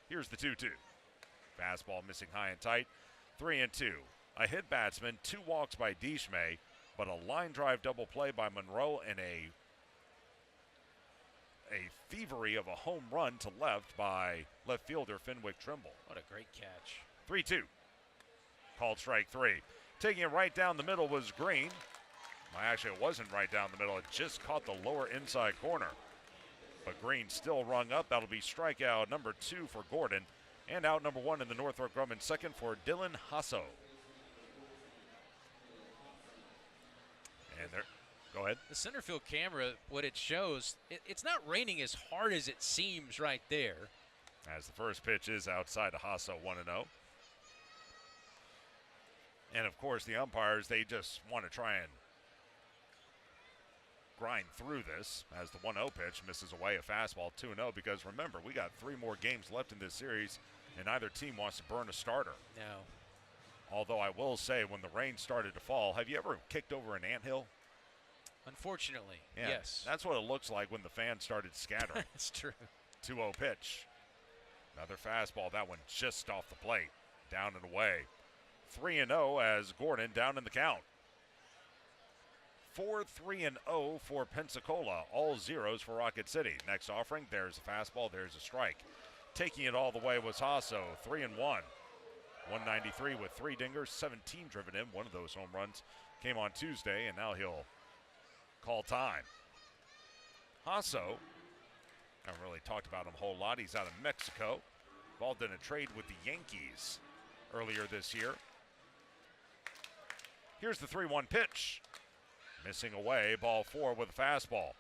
[SPEAKER 1] Here's the 2-2. Fastball missing high and tight. 3-2. A hit batsman, 2 walks by Deschme, but a line drive double play by Monroe and a thievery of a home run to left by left fielder Fenwick Trimble.
[SPEAKER 2] What a great catch.
[SPEAKER 1] 3-2. Called strike 3. Taking it right down the middle was Green. Well, actually, it wasn't right down the middle. It just caught the lower inside corner. But Green still rung up. That'll be strikeout number 2 for Gordon. And out number 1 in the Northrop Grumman second for Dylan Hasso. And there, go ahead.
[SPEAKER 2] The center field camera, what it shows, it's not raining as hard as it seems right there.
[SPEAKER 1] As the first pitch is outside of Hasso, 1-0. And of course, the umpires, they just want to try and grind through this as the 1-0 pitch misses away a fastball, 2-0, because remember, we got 3 more games left in this series, and neither team wants to burn a starter.
[SPEAKER 2] No.
[SPEAKER 1] Although I will say, when the rain started to fall, have you ever kicked over an anthill?
[SPEAKER 2] Unfortunately,
[SPEAKER 1] yeah,
[SPEAKER 2] yes.
[SPEAKER 1] That's what it looks like when the fans started scattering.
[SPEAKER 2] That's true.
[SPEAKER 1] 2-0 pitch. Another fastball, that one just off the plate, down and away. 3-0 as Gordon down in the count. 4-3-0 for Pensacola, all zeros for Rocket City. Next offering, there's a fastball, there's a strike. Taking it all the way was Hasso, 3-1. 193 with 3 dingers, 17 driven in. One of those home runs came on Tuesday, and now he'll call time. Hasso, I haven't really talked about him a whole lot. He's out of Mexico, involved in a trade with the Yankees earlier this year. Here's the 3-1 pitch. Missing away, ball 4 with a fastball.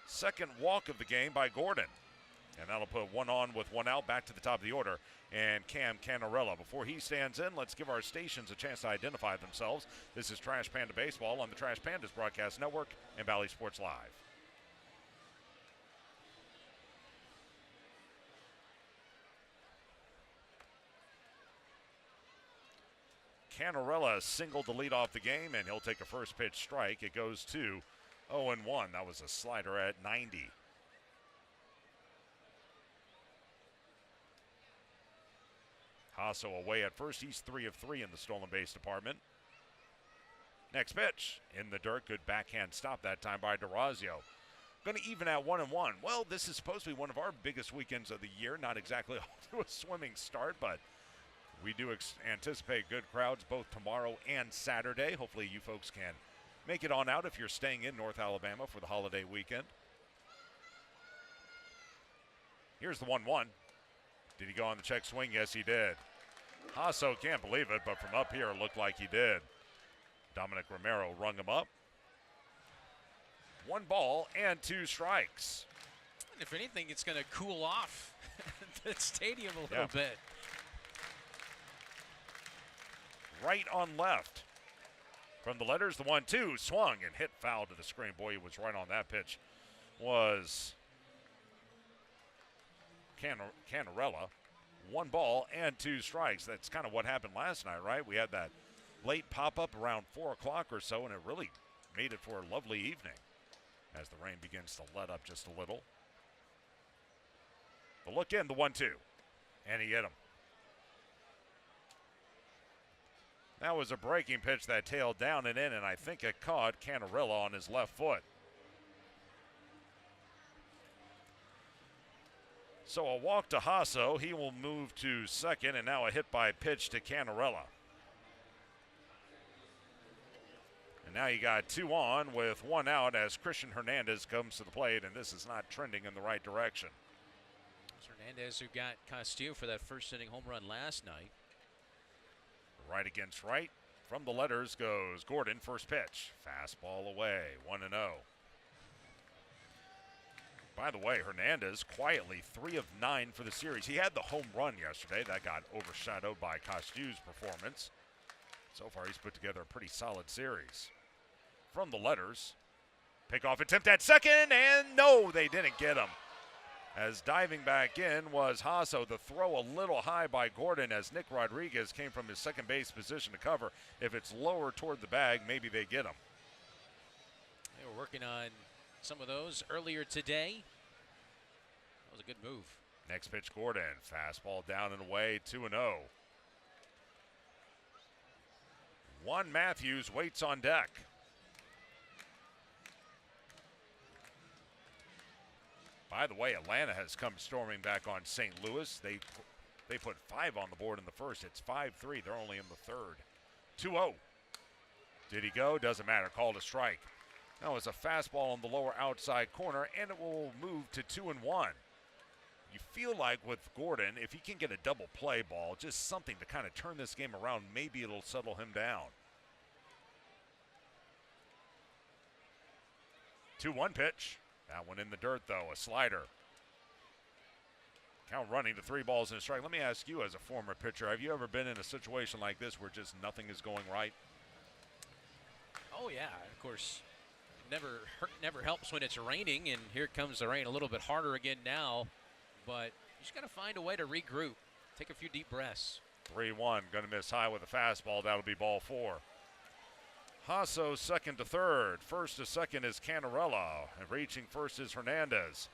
[SPEAKER 1] Second walk of the game by Gordon. And that'll put 1 on with 1 out, back to the top of the order. And Cam Canarella. Before he stands in, let's give our stations a chance to identify themselves. This is Trash Panda Baseball on the Trash Pandas Broadcast Network and Valley Sports Live. Canarella singled to lead off the game, and he'll take a first pitch strike. It goes to 0-1. That was a slider at 90. Hasso away at first. He's 3 of 3 in the stolen base department. Next pitch in the dirt. Good backhand stop that time by DeRazio. Going to even at 1-1. Well, this is supposed to be one of our biggest weekends of the year. Not exactly off to a swimming start, but we do anticipate good crowds both tomorrow and Saturday. Hopefully you folks can make it on out if you're staying in North Alabama for the holiday weekend. Here's the 1-1. Did he go on the check swing? Yes, he did. Hasso can't believe it, but from up here it looked like he did. Dominic Romero rung him up. 1 ball and 2 strikes.
[SPEAKER 2] And if anything, it's going to cool off the stadium a little bit.
[SPEAKER 1] Right on left. From the letters, the 1-2 swung and hit foul to the screen. Boy, he was right on that pitch. Was Canarella. 1 ball and 2 strikes. That's kind of what happened last night, right? We had that late pop-up around 4 o'clock or so, and it really made it for a lovely evening as the rain begins to let up just a little. The look in, the 1-2, and he hit him. That was a breaking pitch that tailed down and in, and I think it caught Canarella on his left foot. So a walk to Hasso. He will move to second, and now a hit by pitch to Canarella. And now you got 2 on with 1 out as Christian Hernandez comes to the plate, and this is not trending in the right direction.
[SPEAKER 2] It's Hernandez who got Castillo for that first inning home run last night.
[SPEAKER 1] Right against right. From the letters goes Gordon, first pitch. Fastball away, 1-0. By the way, Hernandez quietly 3 of 9 for the series. He had the home run yesterday. That got overshadowed by Castillo's performance. So far, he's put together a pretty solid series. From the letters, pickoff attempt at second, and no, they didn't get him. As diving back in was Hasso. The throw a little high by Gordon as Nick Rodriguez came from his second base position to cover. If it's lower toward the bag, maybe they get him.
[SPEAKER 2] They were working on some of those earlier today. That was a good move.
[SPEAKER 1] Next pitch, Gordon. Fastball down and away, 2-0. Juan Matthews waits on deck. By the way, Atlanta has come storming back on St. Louis. They put 5 on the board in the first. It's 5-3. They're only in the third. 2-0. Did he go? Doesn't matter. Called a strike. Now it's a fastball on the lower outside corner, and it will move to 2-1. You feel like with Gordon, if he can get a double play ball, just something to kind of turn this game around, maybe it'll settle him down. 2-1 pitch. That one in the dirt, though, a slider. Count running to 3 balls and a strike. Let me ask you, as a former pitcher, have you ever been in a situation like this where just nothing is going right?
[SPEAKER 2] Oh, yeah, of course. Never helps when it's raining, and here comes the rain a little bit harder again now. But you just got to find a way to regroup. Take a few deep breaths.
[SPEAKER 1] 3-1, going to miss high with a fastball. That'll be ball 4. Hasso second to third. First to second is Canarella. And reaching first is Hernandez.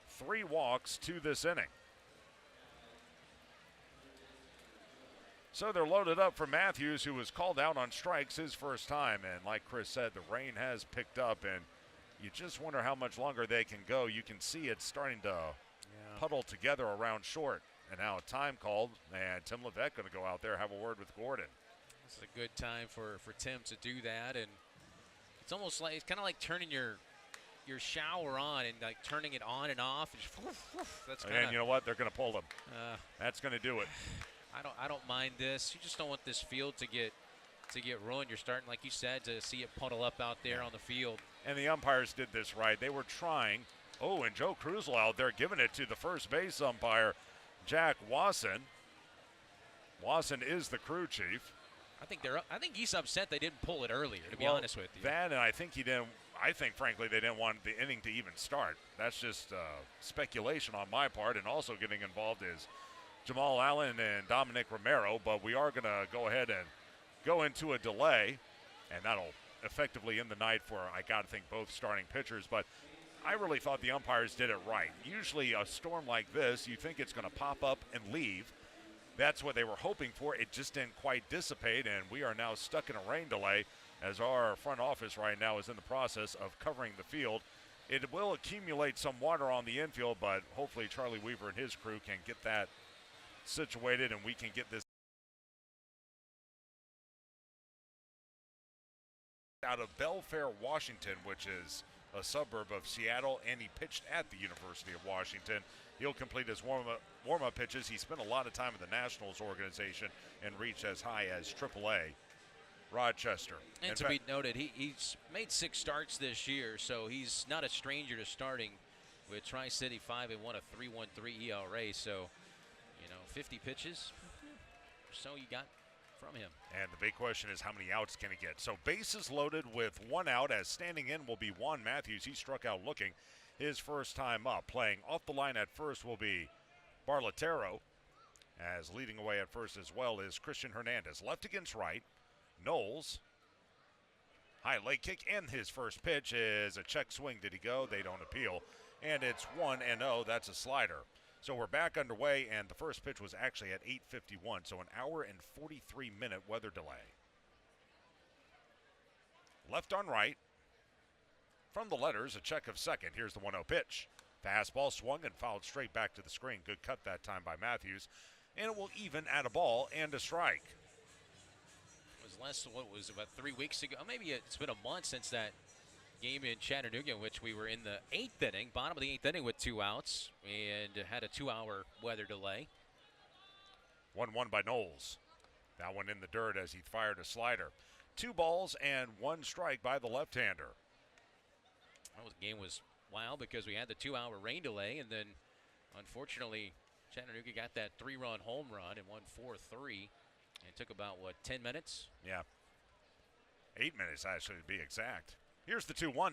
[SPEAKER 1] 3 walks to this inning. So they're loaded up for Matthews, who was called out on strikes his first time. And like Chris said, the rain has picked up, and you just wonder how much longer they can go. You can see it's starting to puddle together around short. And now a time called, and Tim Levesque going to go out there, have a word with Gordon.
[SPEAKER 2] This is a good time for Tim to do that, and it's almost like, it's kind of like turning your shower on and like turning it on and off. And just, woof, woof. That's kind of,
[SPEAKER 1] and you know what? They're going to pull them. That's going to do it.
[SPEAKER 2] I don't mind this. You just don't want this field to get ruined. You're starting, like you said, to see it puddle up out there on the field.
[SPEAKER 1] And the umpires did this right. They were trying. Oh, and Joe Krusel out there giving it to the first base umpire, Jack Wasson. Wasson is the crew chief.
[SPEAKER 2] I think he's upset they didn't pull it earlier, to be honest with you.
[SPEAKER 1] That, and I think frankly, they didn't want the inning to even start. That's just speculation on my part. And also getting involved is Jamal Allen and Dominic Romero. But we are going to go ahead and go into a delay, and that'll effectively end the night for, I got to think, both starting pitchers. But I really thought the umpires did it right. Usually a storm like this, you think it's going to pop up and leave. That's what they were hoping for. It just didn't quite dissipate, and we are now stuck in a rain delay as our front office right now is in the process of covering the field. It will accumulate some water on the infield, but hopefully Charlie Weaver and his crew can get that situated, and we can get this out of Belfair, Washington, which is a suburb of Seattle, and he pitched at the University of Washington. He'll complete his warm-up pitches. He spent a lot of time in the Nationals organization and reached as high as AAA Rochester.
[SPEAKER 2] And to be noted, he's made 6 starts this year, so he's not a stranger to starting with Tri-City 5 and 1, a 3.13 ERA. So, 50 pitches or so you got from him.
[SPEAKER 1] And the big question is, how many outs can he get? So bases loaded with 1 out, as standing in will be Juan Matthews. He struck out looking his first time up. Playing off the line at first will be Barlatero, as leading away at first as well is Christian Hernandez. Left against right. Knowles, high leg kick, and his first pitch is a check swing. Did he go? They don't appeal. And it's 1-0. That's a slider. So we're back underway, and the first pitch was actually at 8:51, so an hour and 43-minute weather delay. Left on right. From the letters, a check of second. Here's the 1-0 pitch. Fastball swung and fouled straight back to the screen. Good cut that time by Matthews. And it will even at a ball and a strike.
[SPEAKER 2] It was less than what was about 3 weeks ago. Maybe it's been a month since that game in Chattanooga, in which we were in the 8th inning, bottom of the 8th inning with 2 outs, and had a 2-hour weather delay.
[SPEAKER 1] 1-1 by Knowles. That one in the dirt as he fired a slider. 2 balls and 1 strike by the left-hander.
[SPEAKER 2] Well, the game was wild because we had the 2-hour rain delay, and then unfortunately Chattanooga got that 3-run home run and won 4-3. And it took about, 10 minutes?
[SPEAKER 1] Yeah. 8 minutes, actually, to be exact. Here's the 2-1.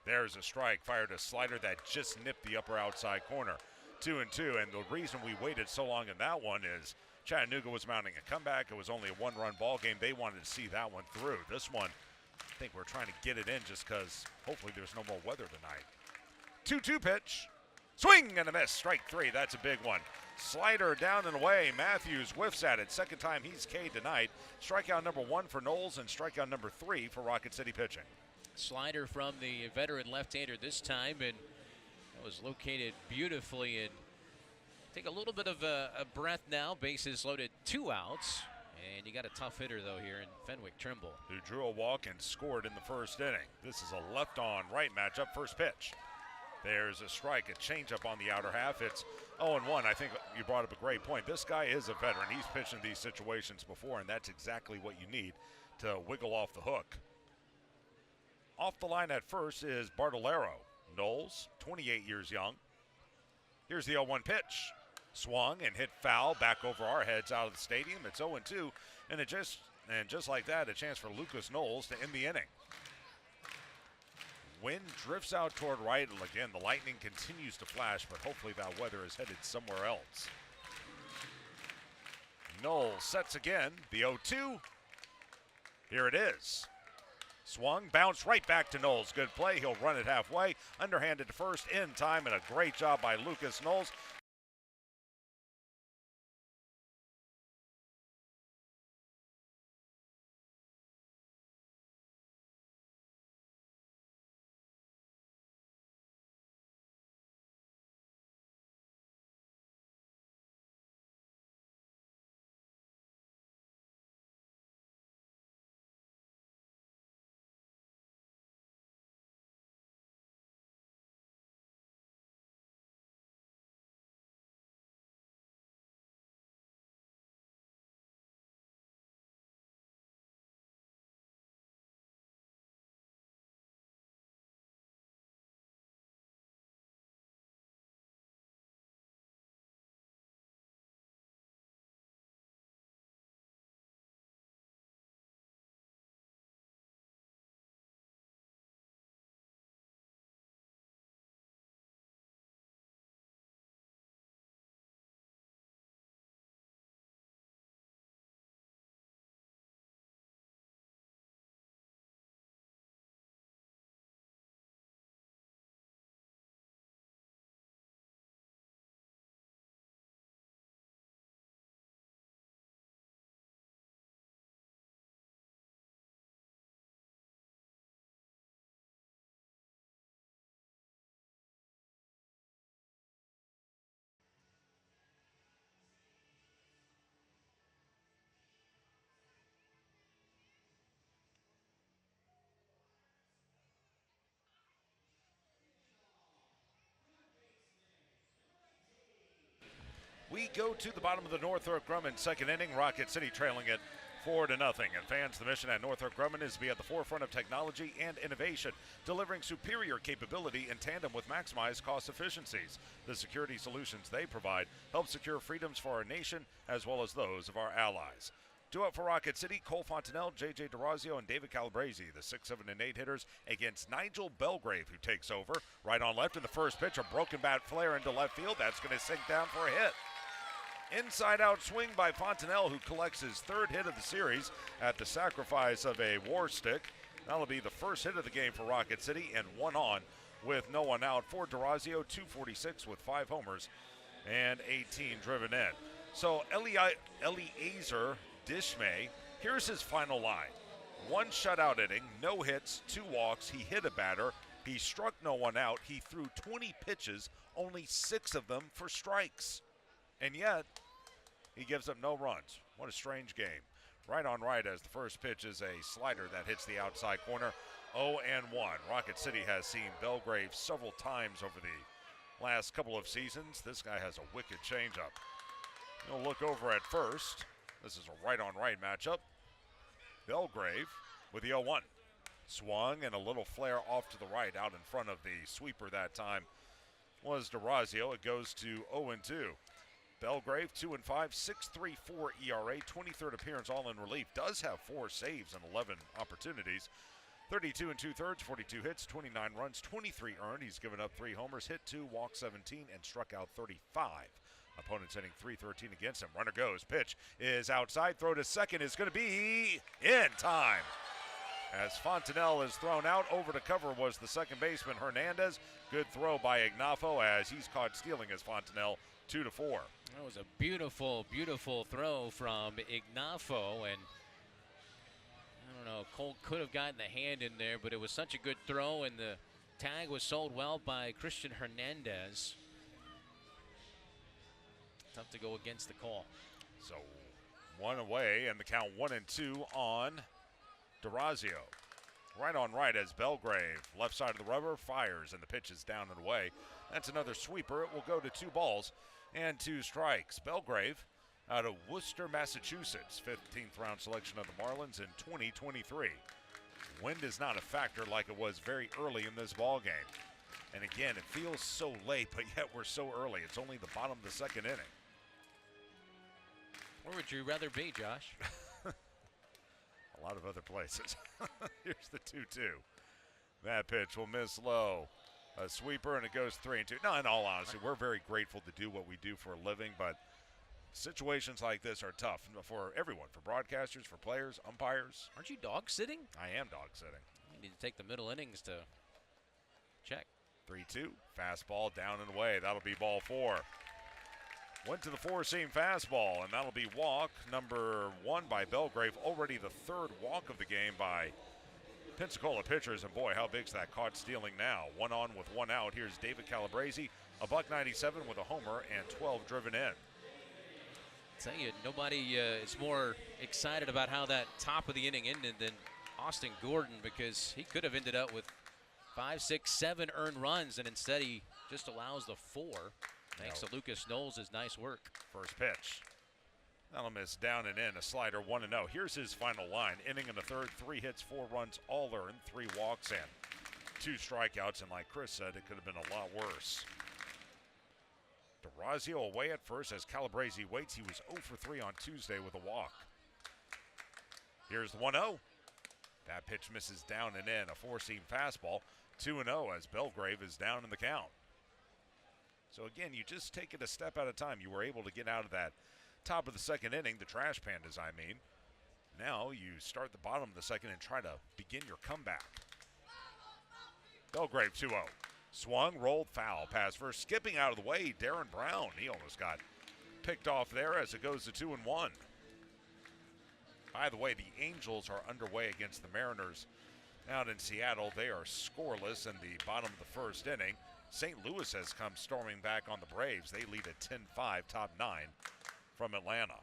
[SPEAKER 1] There's a strike. Fired a slider that just nipped the upper outside corner. 2-2. And the reason we waited so long in that one is Chattanooga was mounting a comeback. It was only a 1-run ball game. They wanted to see that one through. This one, I think we're trying to get it in just because hopefully there's no more weather tonight. 2-2 pitch. Swing and a miss. Strike 3. That's a big one. Slider down and away. Matthews whiffs at it. Second time he's K'd tonight. Strikeout number 1 for Knowles and strikeout number 3 for Rocket City pitching.
[SPEAKER 2] Slider from the veteran left-hander this time, and that was located beautifully. And take a little bit of a breath now. Bases loaded, 2 outs. And you got a tough hitter, though, here in Fenwick, Trimble.
[SPEAKER 1] Who drew a walk and scored in the first inning. This is a left-on-right matchup, first pitch. There's a strike, a changeup on the outer half. It's 0-1. I think you brought up a great point. This guy is a veteran. He's pitched in these situations before, and that's exactly what you need to wiggle off the hook. Off the line at first is Bartolero. Knowles, 28 years young. Here's the 0-1 pitch. Swung and hit foul back over our heads out of the stadium. It's 0-2, and just like that, a chance for Lucas Knowles to end the inning. Wind drifts out toward right, and again, the lightning continues to flash, but hopefully that weather is headed somewhere else. Knowles sets again, the 0-2. Here it is. Swung, bounced right back to Knowles. Good play, he'll run it halfway. Underhanded to first in time, and a great job by Lucas Knowles. We go to the bottom of the Northrop Grumman second inning. Rocket City trailing it 4-0. And fans, the mission at Northrop Grumman is to be at the forefront of technology and innovation, delivering superior capability in tandem with maximized cost efficiencies. The security solutions they provide help secure freedoms for our nation as well as those of our allies. Due up for Rocket City, Cole Fontanelle, J.J. DeRazio, and David Calabrese, the 6, 7, and 8 hitters, against Nigel Belgrave, who takes over. Right on left in the first pitch, a broken bat flare into left field. That's going to sink down for a hit. Inside-out swing by Fontanelle, who collects his third hit of the series at the sacrifice of a war stick. That'll be the first hit of the game for Rocket City, and one on with no one out for DeRazio, 246 with 5 homers and 18 driven in. So Eliezer Dishmay, here's his final line. 1 shutout inning, no hits, 2 walks. He hit a batter. He struck no one out. He threw 20 pitches, only 6 of them for strikes. And yet, he gives up no runs. What a strange game. Right on right as the first pitch is a slider that hits the outside corner. 0-1. Rocket City has seen Belgrave several times over the last couple of seasons. This guy has a wicked changeup. He'll look over at first. This is a right on right matchup. Belgrave with the 0-1. Swung and a little flare off to the right out in front of the sweeper that time was DeRazio. It goes to 0-2. Belgrave, 2-5, 6.34 ERA, 23rd appearance all in relief. Does have 4 saves and 11 opportunities. 32 2/3, 42 hits, 29 runs, 23 earned. He's given up 3 homers, hit 2, walked 17, and struck out 35. Opponents hitting .313 against him. Runner goes. Pitch is outside. Throw to second is going to be in time. As Fontanelle is thrown out, over to cover was the second baseman Hernandez. Good throw by Ignafo as he's caught stealing as Fontanelle. 2-4.
[SPEAKER 2] That was a beautiful, beautiful throw from Ignafo, and I don't know, Cole could have gotten the hand in there, but it was such a good throw, and the tag was sold well by Christian Hernandez. Tough to go against the call.
[SPEAKER 1] So One away, and the count 1-2 on DeRazio. Right on right as Belgrave, left side of the rubber, fires, and the pitch is down and away. That's another sweeper. It will go to 2 balls and 2 strikes. Belgrave out of Worcester, Massachusetts, 15th round selection of the Marlins in 2023. Wind is not a factor like it was very early in this ball game. And again, it feels so late, but yet we're so early. It's only the bottom of the 2nd inning.
[SPEAKER 2] Where would you rather be, Josh?
[SPEAKER 1] A lot of other places. Here's the 2-2. That pitch will miss low. A sweeper, and it goes 3-2. No, in all honesty, we're very grateful to do what we do for a living, but situations like this are tough for everyone, for broadcasters, for players, umpires.
[SPEAKER 2] Aren't you dog sitting?
[SPEAKER 1] I am dog sitting.
[SPEAKER 2] You need to take the middle innings to check.
[SPEAKER 1] 3-2. Fastball down and away. That'll be ball 4. Went to the 4-seam fastball, and that'll be walk number 1 by Belgrave. Already the 3rd walk of the game by Pensacola pitchers, and boy, how big's that caught stealing now. 1 on with 1 out. Here's David Calabrese, a $197 with a homer and 12 driven in.
[SPEAKER 2] Tell you, nobody is more excited about how that top of the inning ended than Austin Gordon, because he could have ended up with 5, 6, 7 earned runs, and instead he just allows the 4. Thanks to Lucas Knowles, his nice work.
[SPEAKER 1] First pitch. That'll miss down and in. A slider 1-0. Here's his final line. Inning in the 3rd, 3 hits, 4 runs, all earned, 3 walks in. 2 strikeouts, and like Chris said, it could have been a lot worse. DeRazio away at first as Calabrese waits. He was 0 for 3 on Tuesday with a walk. Here's the 1-0. That pitch misses down and in. A 4-seam fastball. 2-0 as Belgrave is down in the count. So again, you just take it a step at a time. You were able to get out of that top of the 2nd inning, the Trash Pandas, I mean. Now you start the bottom of the 2nd and try to begin your comeback. Belgrave 2-0. Swung, rolled, foul. Pass first, skipping out of the way, Darren Brown. He almost got picked off there as it goes to 2-1. By the way, the Angels are underway against the Mariners out in Seattle. They are scoreless in the bottom of the 1st inning. St. Louis has come storming back on the Braves. They lead at 10-5, top 9 from Atlanta.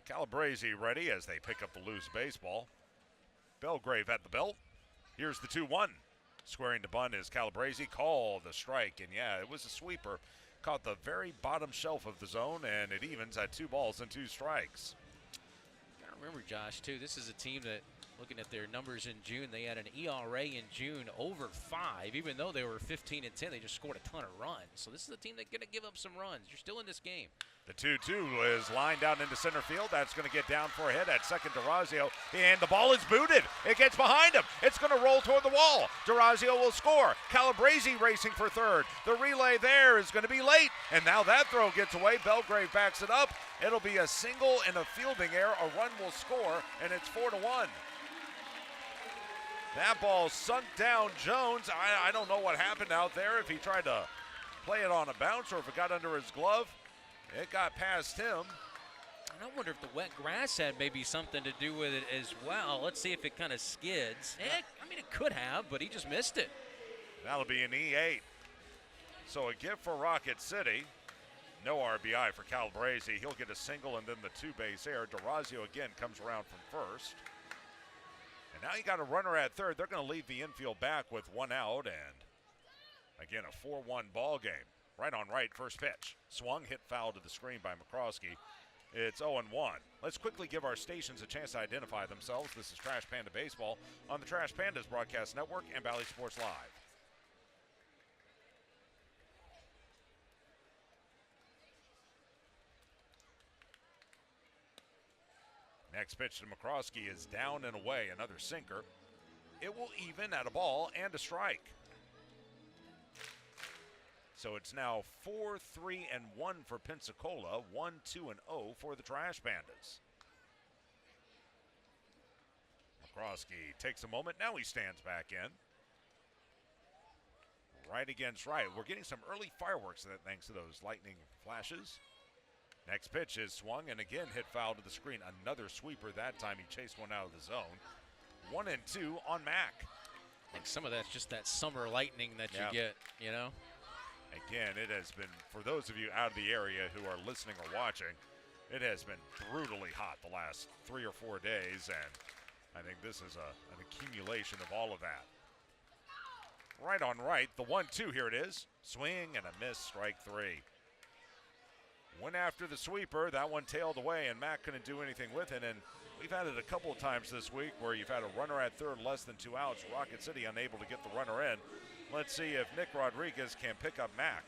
[SPEAKER 1] Calabrese ready as they pick up the loose baseball. Belgrave at the belt. Here's the 2-1. Squaring to bunt is Calabrese. Called the strike, and yeah, it was a sweeper. Caught the very bottom shelf of the zone, and it evens at 2 balls and 2 strikes.
[SPEAKER 2] Remember, Josh, too, this is a team that, looking at their numbers in June, they had an ERA in June over 5. Even though they were 15-10, they just scored a ton of runs. So this is a team that's going to give up some runs. You're still in this game.
[SPEAKER 1] The 2-2 is lined down into center field. That's going to get down for a hit at second, DeRazio. And the ball is booted. It gets behind him. It's going to roll toward the wall. DeRazio will score. Calabrese racing for 3rd. The relay there is going to be late. And now that throw gets away. Belgrave backs it up. It'll be a single and a fielding error. A run will score, and it's 4-1. That ball sunk down Jones. I don't know what happened out there, if he tried to play it on a bounce or if it got under his glove. It got past him.
[SPEAKER 2] And I wonder if the wet grass had maybe something to do with it as well. Let's see if it kind of skids. I mean, it could have, but he just missed it.
[SPEAKER 1] That'll be an E8. So a gift for Rocket City. No RBI for Calabrese. He'll get a single and then the 2-base error. DeRazio again comes around from 1st. And now you got a runner at 3rd. They're going to leave the infield back with 1 out, and again a 4-1 ball game. Right on right, first pitch. Swung, hit foul to the screen by McCroskey. It's 0-1. Let's quickly give our stations a chance to identify themselves. This is Trash Panda Baseball on the Trash Pandas Broadcast Network and Valley Sports Live. Next pitch to McCroskey is down and away, another sinker. It will even at a ball and a strike. So it's now 4-3-1 for Pensacola, 1-2-0 for the Trash Pandas. McCroskey takes a moment, now he stands back in. Right against right. We're getting some early fireworks thanks to those lightning flashes. Next pitch is swung and again hit foul to the screen. Another sweeper that time. He chased one out of the zone. 1-2 on Mack.
[SPEAKER 2] I think some of that's just that summer lightning that you get, you know.
[SPEAKER 1] Again, it has been, for those of you out of the area who are listening or watching, it has been brutally hot the last 3 or 4 days, and I think this is an accumulation of all of that. Right on right, the 1-2, here it is. Swing and a miss, strike 3. Went after the sweeper, that one tailed away, and Matt couldn't do anything with it, and we've had it a couple of times this week where you've had a runner at third, less than 2 outs, Rocket City unable to get the runner in. Let's see if Nick Rodriguez can pick up Mac.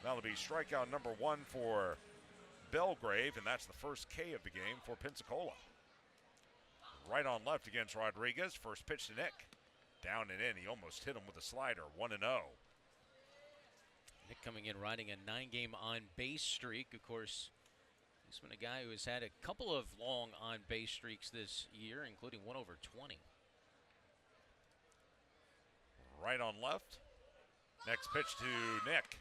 [SPEAKER 1] That'll be strikeout number 1 for Belgrave, and that's the first K of the game for Pensacola. Right on left against Rodriguez. First pitch to Nick. Down and in. He almost hit him with a slider. 1-0.
[SPEAKER 2] Nick coming in riding a 9-game on-base streak. Of course, he's been a guy who has had a couple of long on-base streaks this year, including one over 20.
[SPEAKER 1] Right on left. Next pitch to Nick.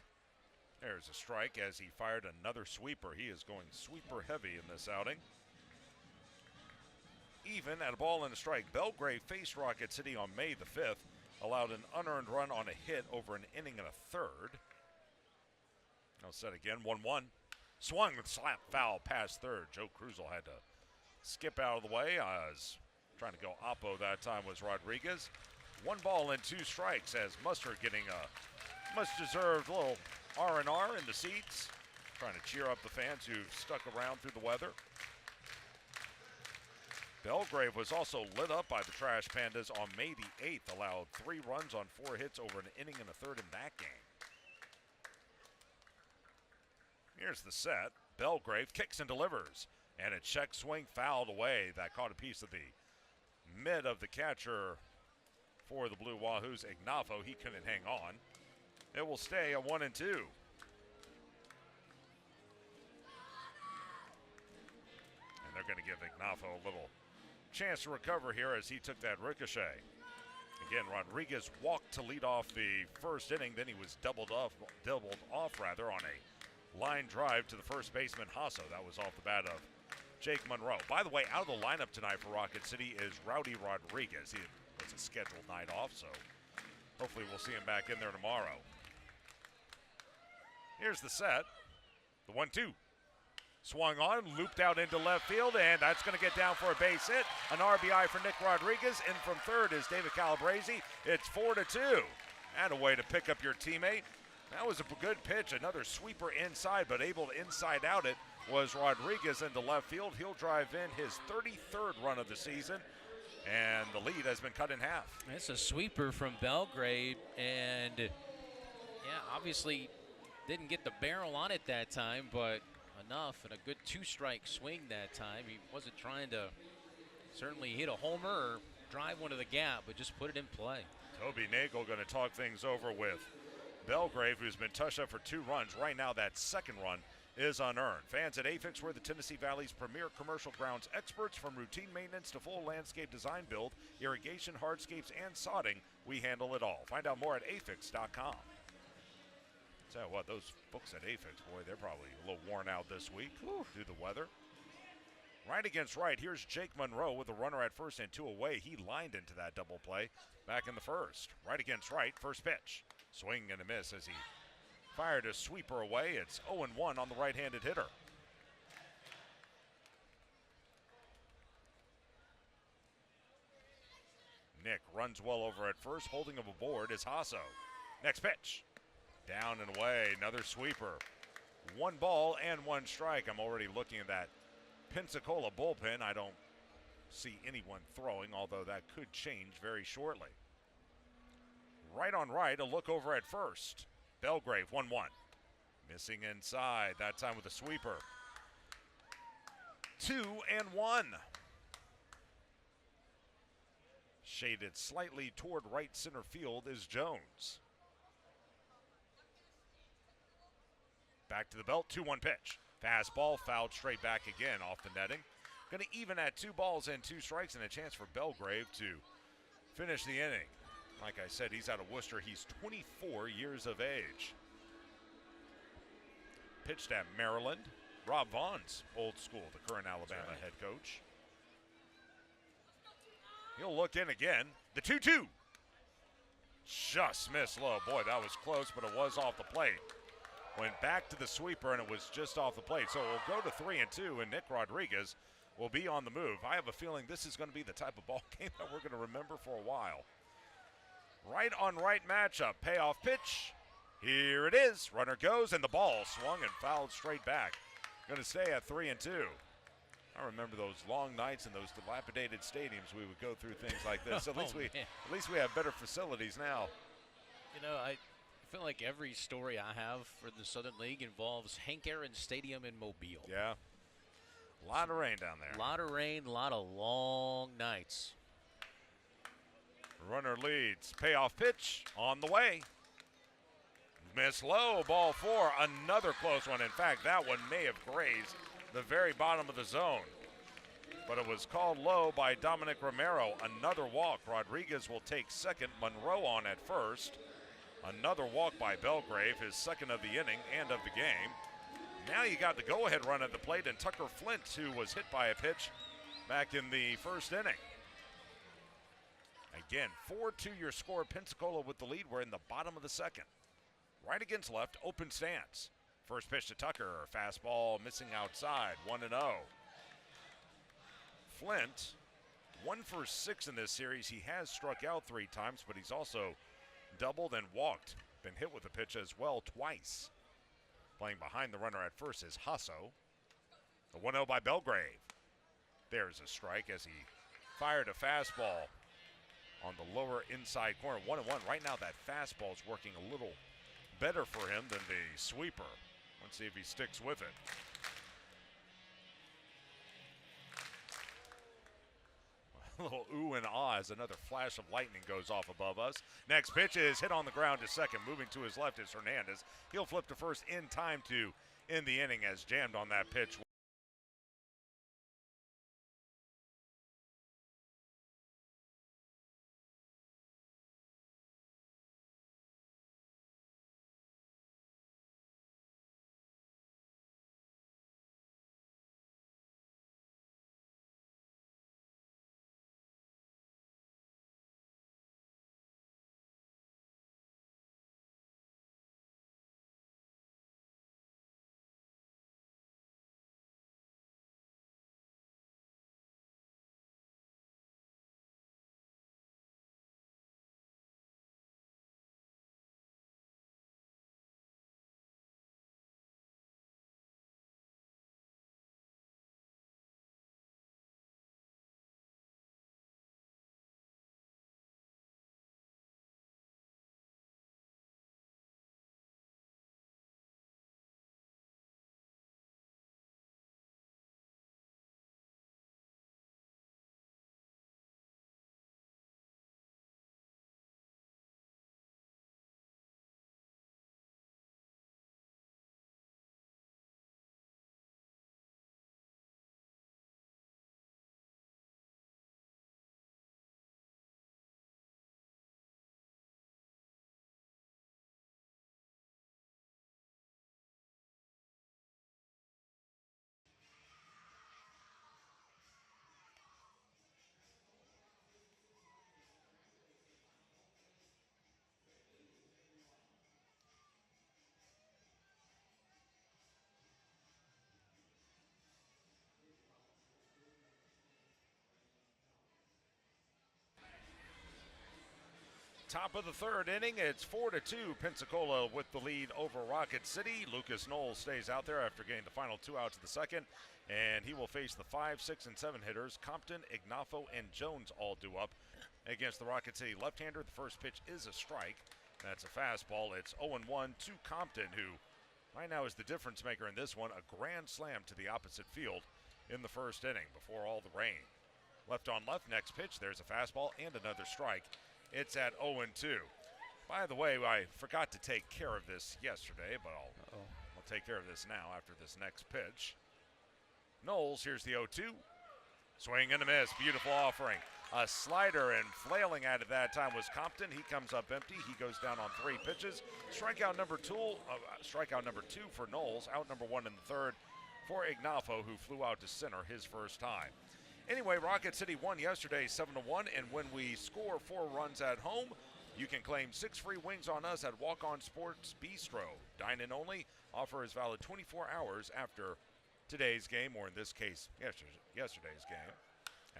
[SPEAKER 1] There's a strike as he fired another sweeper. He is going sweeper heavy in this outing. Even at a ball and a strike. Belgrave faced Rocket City on May the 5th. Allowed an unearned run on a hit over an inning and a third. I'll set again, 1-1. Swung with slap foul past third. Joe Cruzel had to skip out of the way. As trying to go oppo that time was Rodriguez. 1 ball and 2 strikes as Mustard getting a much-deserved little R&R in the seats. Trying to cheer up the fans who've stuck around through the weather. Belgrave was also lit up by the Trash Pandas on May the 8th. Allowed 3 runs on 4 hits over an inning and a third in that game. Here's the set. Belgrave kicks and delivers. And a check swing fouled away. That caught a piece of the mid of the catcher for the Blue Wahoos, Ignafo. He couldn't hang on. It will stay a 1-2. And they're going to give Ignafo a little chance to recover here as he took that ricochet. Again, Rodriguez walked to lead off the first inning. Then he was doubled off on a line drive to the first baseman, Hasso. That was off the bat of Jake Monroe. By the way, out of the lineup tonight for Rocket City is Rowdy Rodriguez. It's a scheduled night off, so hopefully we'll see him back in there tomorrow. Here's the set. The 1-2. Swung on, looped out into left field, and that's going to get down for a base hit. An RBI for Nick Rodriguez. In from third is David Calabrese. It's 4-2. And a way to pick up your teammate. That was a good pitch. Another sweeper inside, but able to inside out it was Rodriguez into left field. He'll drive in his 33rd run of the season, and the lead has been cut in half.
[SPEAKER 2] It's a sweeper from Belgrade, and yeah, obviously didn't get the barrel on it that time, but enough, and a good 2-strike swing that time. He wasn't trying to certainly hit a homer or drive one to the gap, but just put it in play.
[SPEAKER 1] Toby Nagel going to talk things over with Belgrave, who's been touched up for 2 runs. Right now, that second run is unearned. Fans at Afix, we're the Tennessee Valley's premier commercial grounds experts. From routine maintenance to full landscape design build, irrigation, hardscapes, and sodding, we handle it all. Find out more at afix.com. Tell you what, those folks at Afix, boy, they're probably a little worn out this week due to the weather. Right against right, here's Jake Monroe with a runner at first and 2 away. He lined into that double play back in the first. Right against right, first pitch. Swing and a miss as he fired a sweeper away. It's 0-1 on the right-handed hitter. Nick runs well over at first. Holding him aboard is Hasso. Next pitch. Down and away, another sweeper. 1 ball and 1 strike. I'm already looking at that Pensacola bullpen. I don't see anyone throwing, although that could change very shortly. Right on right, a look over at first. Belgrave, 1-1. Missing inside, that time with a sweeper. 2-1. Shaded slightly toward right center field is Jones. Back to the belt, 2-1 pitch. Fastball fouled straight back again off the netting. Going to even at 2 balls and 2 strikes and a chance for Belgrave to finish the inning. Like I said, he's out of Worcester. He's 24 years of age. Pitched at Maryland. Rob Vaughn's old school, the current Alabama head coach. He'll look in again. The 2-2. just missed low. Boy, that was close, but it was off the plate. Went back to the sweeper, and it was just off the plate. So we'll go to 3-2, and Nick Rodriguez will be on the move. I have a feeling this is going to be the type of ball game that we're going to remember for a while. Right on right matchup. Payoff pitch. Here it is. Runner goes, and the ball swung and fouled straight back. Going to stay at 3-2. I remember those long nights in those dilapidated stadiums. We would go through things like this. At least we have better facilities now.
[SPEAKER 2] You know, I feel like every story I have for the Southern League involves Hank Aaron Stadium in Mobile.
[SPEAKER 1] Yeah. A lot of rain down there.
[SPEAKER 2] A lot of rain, a lot of long nights.
[SPEAKER 1] Runner leads. Payoff pitch on the way. Miss low, ball 4. Another close one. In fact, that one may have grazed the very bottom of the zone. But it was called low by Dominic Romero. Another walk. Rodriguez will take second. Monroe on at first. Another walk by Belgrave, his second of the inning and of the game. Now you got the go-ahead run at the plate, and Tucker Flint, who was hit by a pitch back in the first inning. Again, 4-2 your score. Pensacola with the lead. We're in the bottom of the second. Right against left, open stance. First pitch to Tucker, fastball missing outside, 1-0. Flint, 1 for 6 in this series. He has struck out 3 times, but he's also doubled and walked. Been hit with a pitch as well twice. Playing behind the runner at first is Hasso. The 1-0 by Belgrave. There's a strike as he fired a fastball on the lower inside corner. 1-1. Right now that fastball is working a little better for him than the sweeper. Let's see if he sticks with it. A little ooh and ah as another flash of lightning goes off above us. Next pitch is hit on the ground to second. Moving to his left is Hernandez. He'll flip to first in time to end the inning as jammed on that pitch. Top of the third inning, it's 4-2. Pensacola with the lead over Rocket City. Lucas Knowles stays out there after getting the final 2 outs of the second, and he will face the 5, 6, and 7 hitters. Compton, Ignafo, and Jones all due up against the Rocket City left-hander. The first pitch is a strike. That's a fastball. It's 0-1 to Compton, who right now is the difference maker in this one. A grand slam to the opposite field in the first inning before all the rain. Left on left, next pitch, there's a fastball and another strike. It's at 0-2. By the way, I forgot to take care of this yesterday, but I'll take care of this now after this next pitch. Knowles, here's the 0-2. Swing and a miss, beautiful offering. A slider, and flailing at it that time was Compton. He comes up empty. He goes down on 3 pitches. Strikeout number 2 for Knowles. Out number 1 in the third for Ignafo, who flew out to center his first time. Anyway, Rocket City won yesterday 7-1, and when we score 4 runs at home, You can claim 6 free wings on us at Walk On Sports Bistro. Dine-in only. Offer is valid 24 hours after today's game, or in this case, yesterday's game.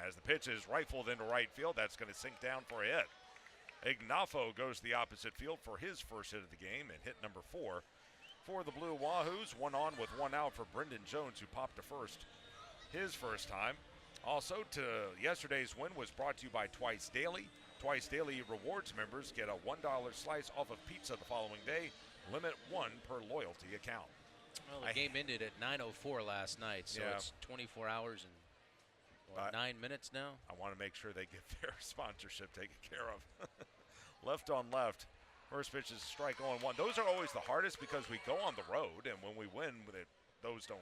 [SPEAKER 1] As the pitch is rifled into right field, that's going to sink down for a hit. Ignafo goes to the opposite field for his first hit of the game and hit number 4 for the Blue Wahoos. 1 on with 1 out for Brendan Jones, who popped to first his first time. Also, to yesterday's win was brought to you by Twice Daily. Twice Daily Rewards members get a $1 slice off of pizza the following day. Limit 1 per loyalty account.
[SPEAKER 2] Well, the game ended at 9:04 last night, so it's 24 hours and 9 minutes now.
[SPEAKER 1] I want to make sure they get their sponsorship taken care of. Left on left. First pitch is a strike 0-1. Those are always the hardest because we go on the road, and when we win, those don't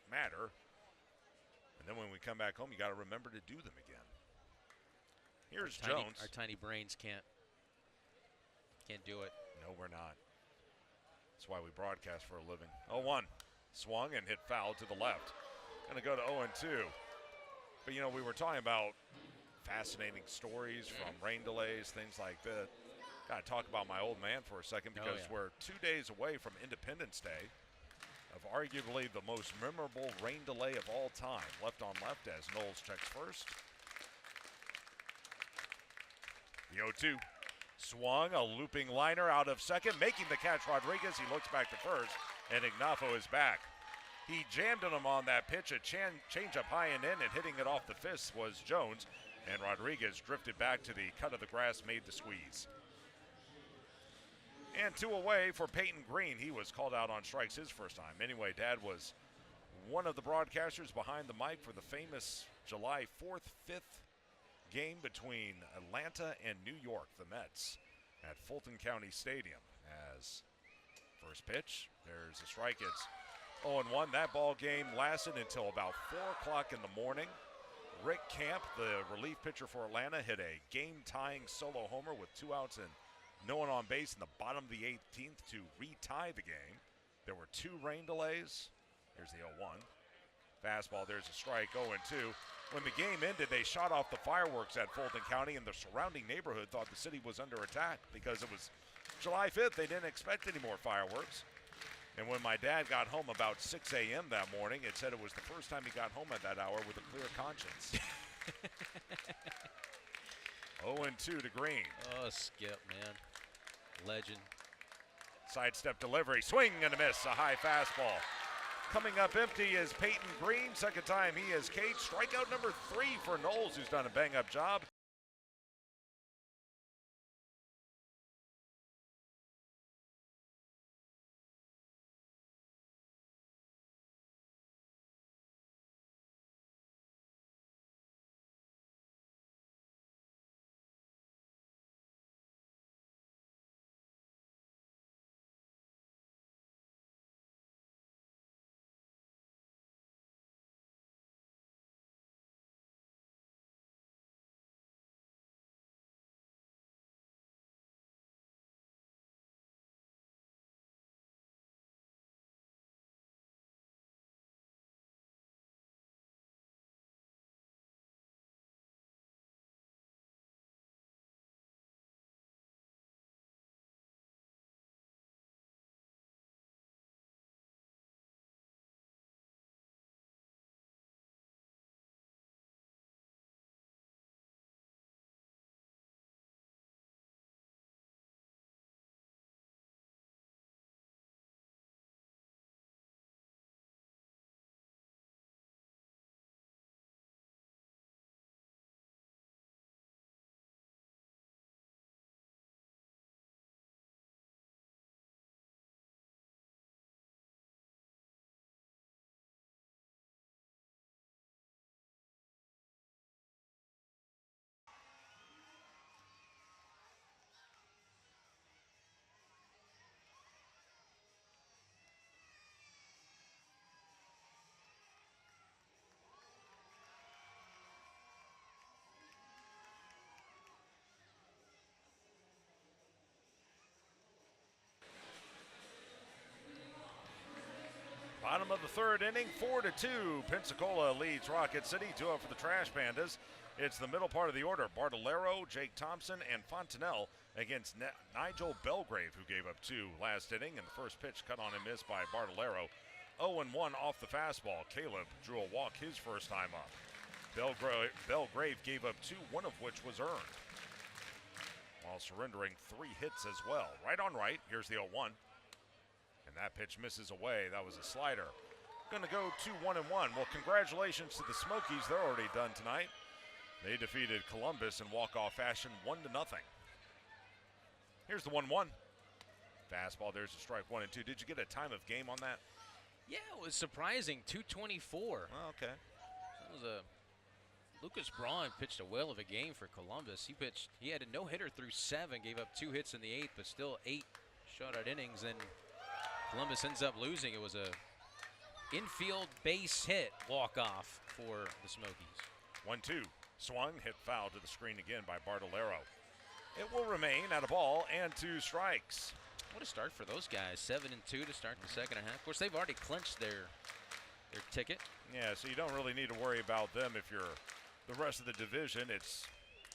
[SPEAKER 1] matter. And then when we come back home, you got to remember to do them again. Here's Jones.
[SPEAKER 2] Our tiny brains can't do it.
[SPEAKER 1] No, we're not. That's why we broadcast for a living. 0-1. Swung and hit foul to the left. Going to go to 0-2. But, we were talking about fascinating stories from rain delays, things like that. Got to talk about my old man for a second because we're 2 days away from Independence Day, of arguably the most memorable rain delay of all time. Left on left as Knowles checks first. The 0-2. Swung, a looping liner out of second, making the catch Rodriguez. He looks back to first, and Ignafo is back. He jammed him on that pitch, a change-up high and in, and hitting it off the fist was Jones, and Rodriguez drifted back to the cut of the grass, made the squeeze. And 2 away for Peyton Green. He was called out on strikes his first time. Anyway, Dad was one of the broadcasters behind the mic for the famous July 4th, 5th game between Atlanta and New York, the Mets, at Fulton County Stadium. As first pitch, there's a strike. It's 0-1. That ball game lasted until about 4 o'clock in the morning. Rick Camp, the relief pitcher for Atlanta, hit a game-tying solo homer with 2 outs and no one on base in the bottom of the 18th to retie the game. There were 2 rain delays. Here's the 0-1. Fastball, there's a strike, 0-2. When the game ended, they shot off the fireworks at Fulton County, and the surrounding neighborhood thought the city was under attack because it was July 5th. They didn't expect any more fireworks. And when my dad got home about 6 a.m. that morning, it said it was the first time he got home at that hour with a clear conscience. 0-2 to Green.
[SPEAKER 2] Oh, Skip, man. Legend.
[SPEAKER 1] Sidestep delivery, swing and a miss, a high fastball. Coming up empty is Peyton Green. Second time he has caged. Strikeout number 3 for Knowles, who's done a bang-up job. Bottom of the third inning, 4-2. Pensacola leads Rocket City, 2-0 for the Trash Pandas. It's the middle part of the order. Bartolero, Jake Thompson, and Fontanelle against Nigel Belgrave, who gave up 2 last inning, and the first pitch cut on and missed by Bartolero. 0-1 off the fastball. Caleb drew a walk his first time up. Belgrave gave up 2, one of which was earned, while surrendering 3 hits as well. Right on right, here's the 0-1. And that pitch misses away. That was a slider. Going to go 2-1-1. Well, congratulations to the Smokies. They're already done tonight. They defeated Columbus in walk-off fashion 1-0. Here's the 1-1. Fastball, there's a strike 1 and 2. Did you get a time of game on that?
[SPEAKER 2] Yeah, it was surprising. 224.
[SPEAKER 1] Oh, okay.
[SPEAKER 2] That was Lucas Braun pitched a whale of a game for Columbus. He had a no-hitter through 7, gave up 2 hits in the 8th, but still 8 shutout innings, and Columbus ends up losing. It was a infield base hit walk-off for the Smokies.
[SPEAKER 1] 1-2. Swung, hit foul to the screen again by Bartolero. It will remain at a ball and 2 strikes.
[SPEAKER 2] What a start for those guys. 7-2 to start the second half. Of course, they've already clinched their ticket.
[SPEAKER 1] Yeah, so you don't really need to worry about them if you're the rest of the division.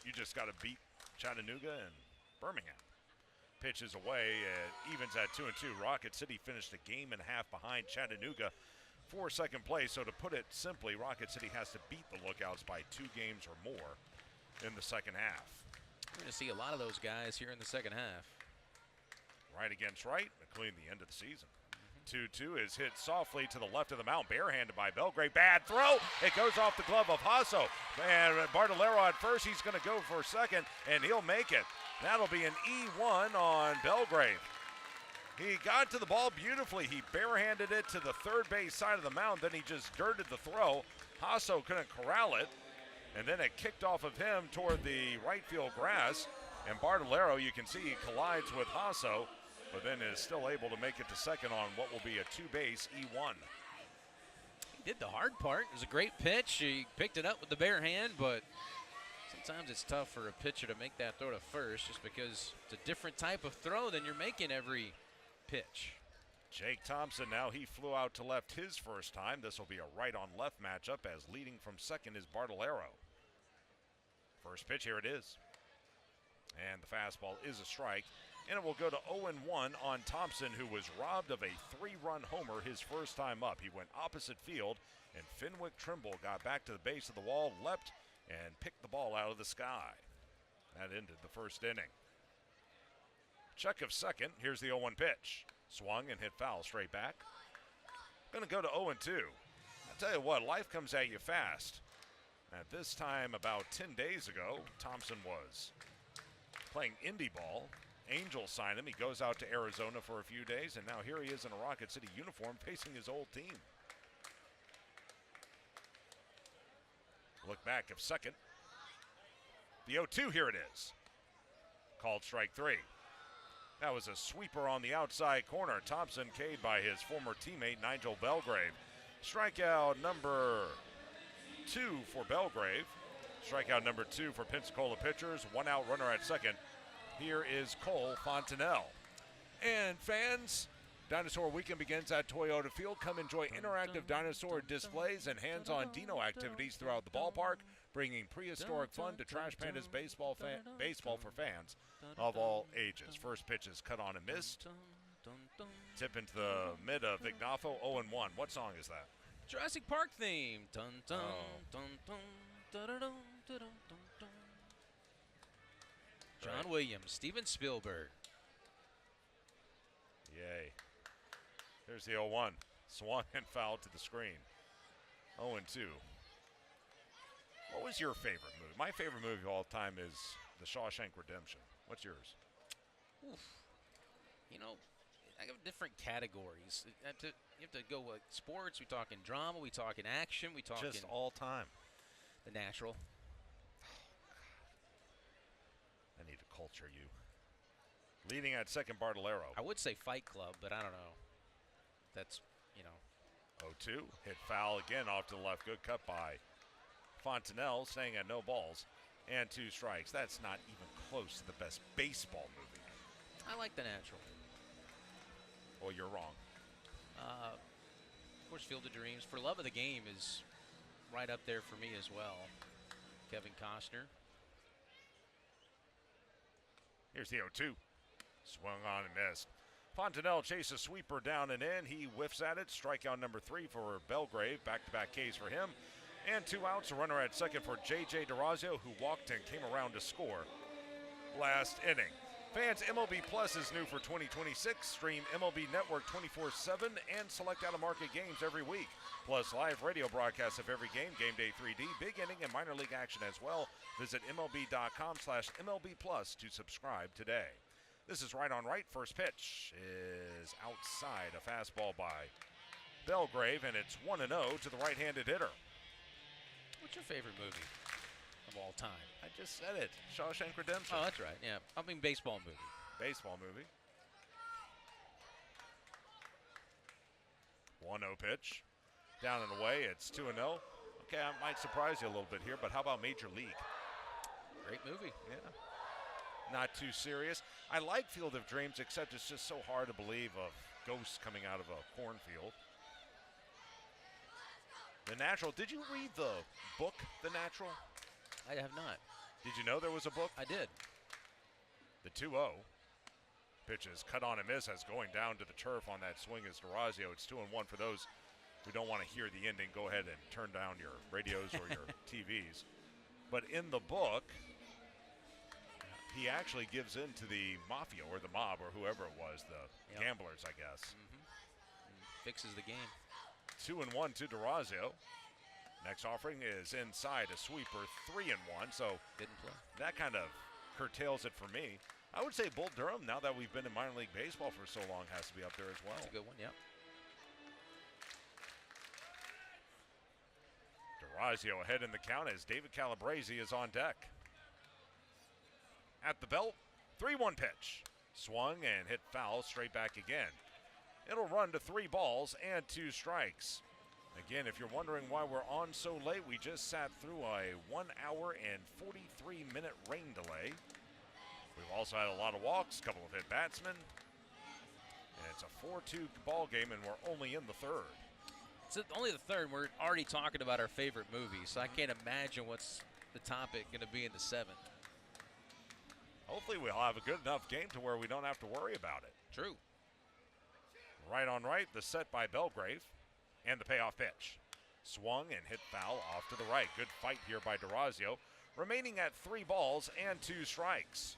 [SPEAKER 1] You just got to beat Chattanooga and Birmingham. Pitches away, evens at 2-2. Rocket City finished a game and a half behind Chattanooga for second place. So to put it simply, Rocket City has to beat the Lookouts by 2 games or more in the second half.
[SPEAKER 2] We're going to see a lot of those guys here in the second half.
[SPEAKER 1] Right against right, including the end of the season. 2-2 is hit softly to the left of the mound, barehanded by Belgrave. Bad throw. It goes off the glove of Hasso. And Bartolero at first, he's going to go for second, and he'll make it. That'll be an E1 on Belgrave. He got to the ball beautifully. He barehanded it to the third base side of the mound. Then he just dirted the throw. Hasso couldn't corral it. And then it kicked off of him toward the right field grass. And Bartolero, you can see, he collides with Hasso, but then is still able to make it to second on what will be a 2-base E1.
[SPEAKER 2] He did the hard part. It was a great pitch. He picked it up with the bare hand, but sometimes it's tough for a pitcher to make that throw to first just because it's a different type of throw than you're making every pitch.
[SPEAKER 1] Jake Thompson, now he flew out to left his first time. This will be a right-on-left matchup as leading from second is Bartolero. First pitch, here it is. And the fastball is a strike. And it will go to 0-1 on Thompson, who was robbed of a 3-run homer his first time up. He went opposite field, and Fenwick Trimble got back to the base of the wall, leapt, and picked the ball out of the sky. That ended the first inning. Check of second. Here's the 0-1 pitch. Swung and hit foul straight back. Going to go to 0-2. I tell you what, life comes at you fast. At this time, about 10 days ago, Thompson was playing indie ball. Angels signed him. He goes out to Arizona for a few days, and now here he is in a Rocket City uniform facing his old team. Look back of second. The 0-2, here it is. Called strike 3. That was a sweeper on the outside corner. Thompson K'd by his former teammate, Nigel Belgrave. Strikeout number 2 for Belgrave. Strikeout number 2 for Pensacola pitchers. 1 out runner at second. Here is Cole Fontenelle. And fans, Dinosaur Weekend begins at Toyota Field. Come enjoy interactive dinosaur displays and hands-on dino activities throughout the ballpark, bringing prehistoric fun to Trash Pandas baseball for fans of all ages. First pitch is cut on and missed. Tip into the mid of Vignafo, 0-1. What song is that?
[SPEAKER 2] Jurassic Park theme. Dun, dun, dun, dun, dun, dun, dun, dun, dun, dun. John Williams, Steven Spielberg.
[SPEAKER 1] Yay. There's the 0-1. Swung and fouled to the screen. 0-2. What was your favorite movie? My favorite movie of all time is The Shawshank Redemption. What's yours?
[SPEAKER 2] Oof. You know, I have different categories. You have to go with sports. We talking drama. We talking action. We talking
[SPEAKER 1] just all time.
[SPEAKER 2] The Natural.
[SPEAKER 1] I need to culture you. Leading at second, Bartolero.
[SPEAKER 2] I would say Fight Club, but I don't know. That's,
[SPEAKER 1] 0-2. Hit foul again off to the left. Good cut by Fontenelle, staying at no balls. And 2 strikes. That's not even close to the best baseball movie.
[SPEAKER 2] I like The Natural.
[SPEAKER 1] Well, you're wrong.
[SPEAKER 2] Of course, Field of Dreams. For Love of the Game is right up there for me as well. Kevin Costner.
[SPEAKER 1] Here's the 0-2. Swung on and missed. Fontenelle chases a sweeper down and in. He whiffs at it. Strikeout number 3 for Belgrave. Back-to-back Ks for him. And 2 outs. A runner at second for J.J. DeRazio, who walked and came around to score last inning. Fans, MLB Plus is new for 2026. Stream MLB Network 24/7 and select out-of-market games every week. Plus live radio broadcasts of every game, Game Day 3D, big inning, and minor league action as well. Visit MLB.com/MLB Plus to subscribe today. This is Right on Right. First pitch is outside. A fastball by Belgrave, and it's 1-0 to the right-handed hitter.
[SPEAKER 2] What's your favorite movie of all time?
[SPEAKER 1] I just said it. Shawshank Redemption.
[SPEAKER 2] Oh, that's right. Yeah, I mean baseball movie.
[SPEAKER 1] Baseball movie. 1-0 pitch. Down and away. It's 2-0. Okay, I might surprise you a little bit here, but how about Major League?
[SPEAKER 2] Great movie.
[SPEAKER 1] Yeah. Not too serious. I like Field of Dreams, except it's just so hard to believe of ghosts coming out of a cornfield. The Natural. Did you read the book, The Natural?
[SPEAKER 2] I have not.
[SPEAKER 1] Did you know there was a book?
[SPEAKER 2] I did.
[SPEAKER 1] The 2-0. Pitch is cut on and miss as going down to the turf on that swing is DeRazio. It's 2-1 for those who don't want to hear the ending. Go ahead and turn down your radios or your TVs. But in the book, he actually gives in to the mafia or the mob or whoever it was, the gamblers, I guess.
[SPEAKER 2] Fixes the game.
[SPEAKER 1] 2-1 to DeRazio. Next offering is inside a sweeper, 3-1. So
[SPEAKER 2] didn't play.
[SPEAKER 1] That kind of curtails it for me. I would say Bull Durham, now that we've been in minor league baseball for so long, has to be up there as well.
[SPEAKER 2] That's a good one, yep.
[SPEAKER 1] DeRazio ahead in the count as David Calabrese is on deck. At the belt, 3-1 pitch. Swung and hit foul, straight back again. It'll run to 3 balls and 2 strikes. Again, if you're wondering why we're on so late, we just sat through a 1 hour and 43-minute rain delay. We've also had a lot of walks, a couple of hit batsmen. And it's a 4-2 ball game, and we're only in the third.
[SPEAKER 2] It's only the third. We're already talking about our favorite movie, so I can't imagine what's the topic going to be in the 7th.
[SPEAKER 1] Hopefully we'll have a good enough game to where we don't have to worry about it.
[SPEAKER 2] True.
[SPEAKER 1] Right on right, the set by Belgrave, and the payoff pitch. Swung and hit foul off to the right. Good fight here by DeRazio. Remaining at 3 balls and 2 strikes.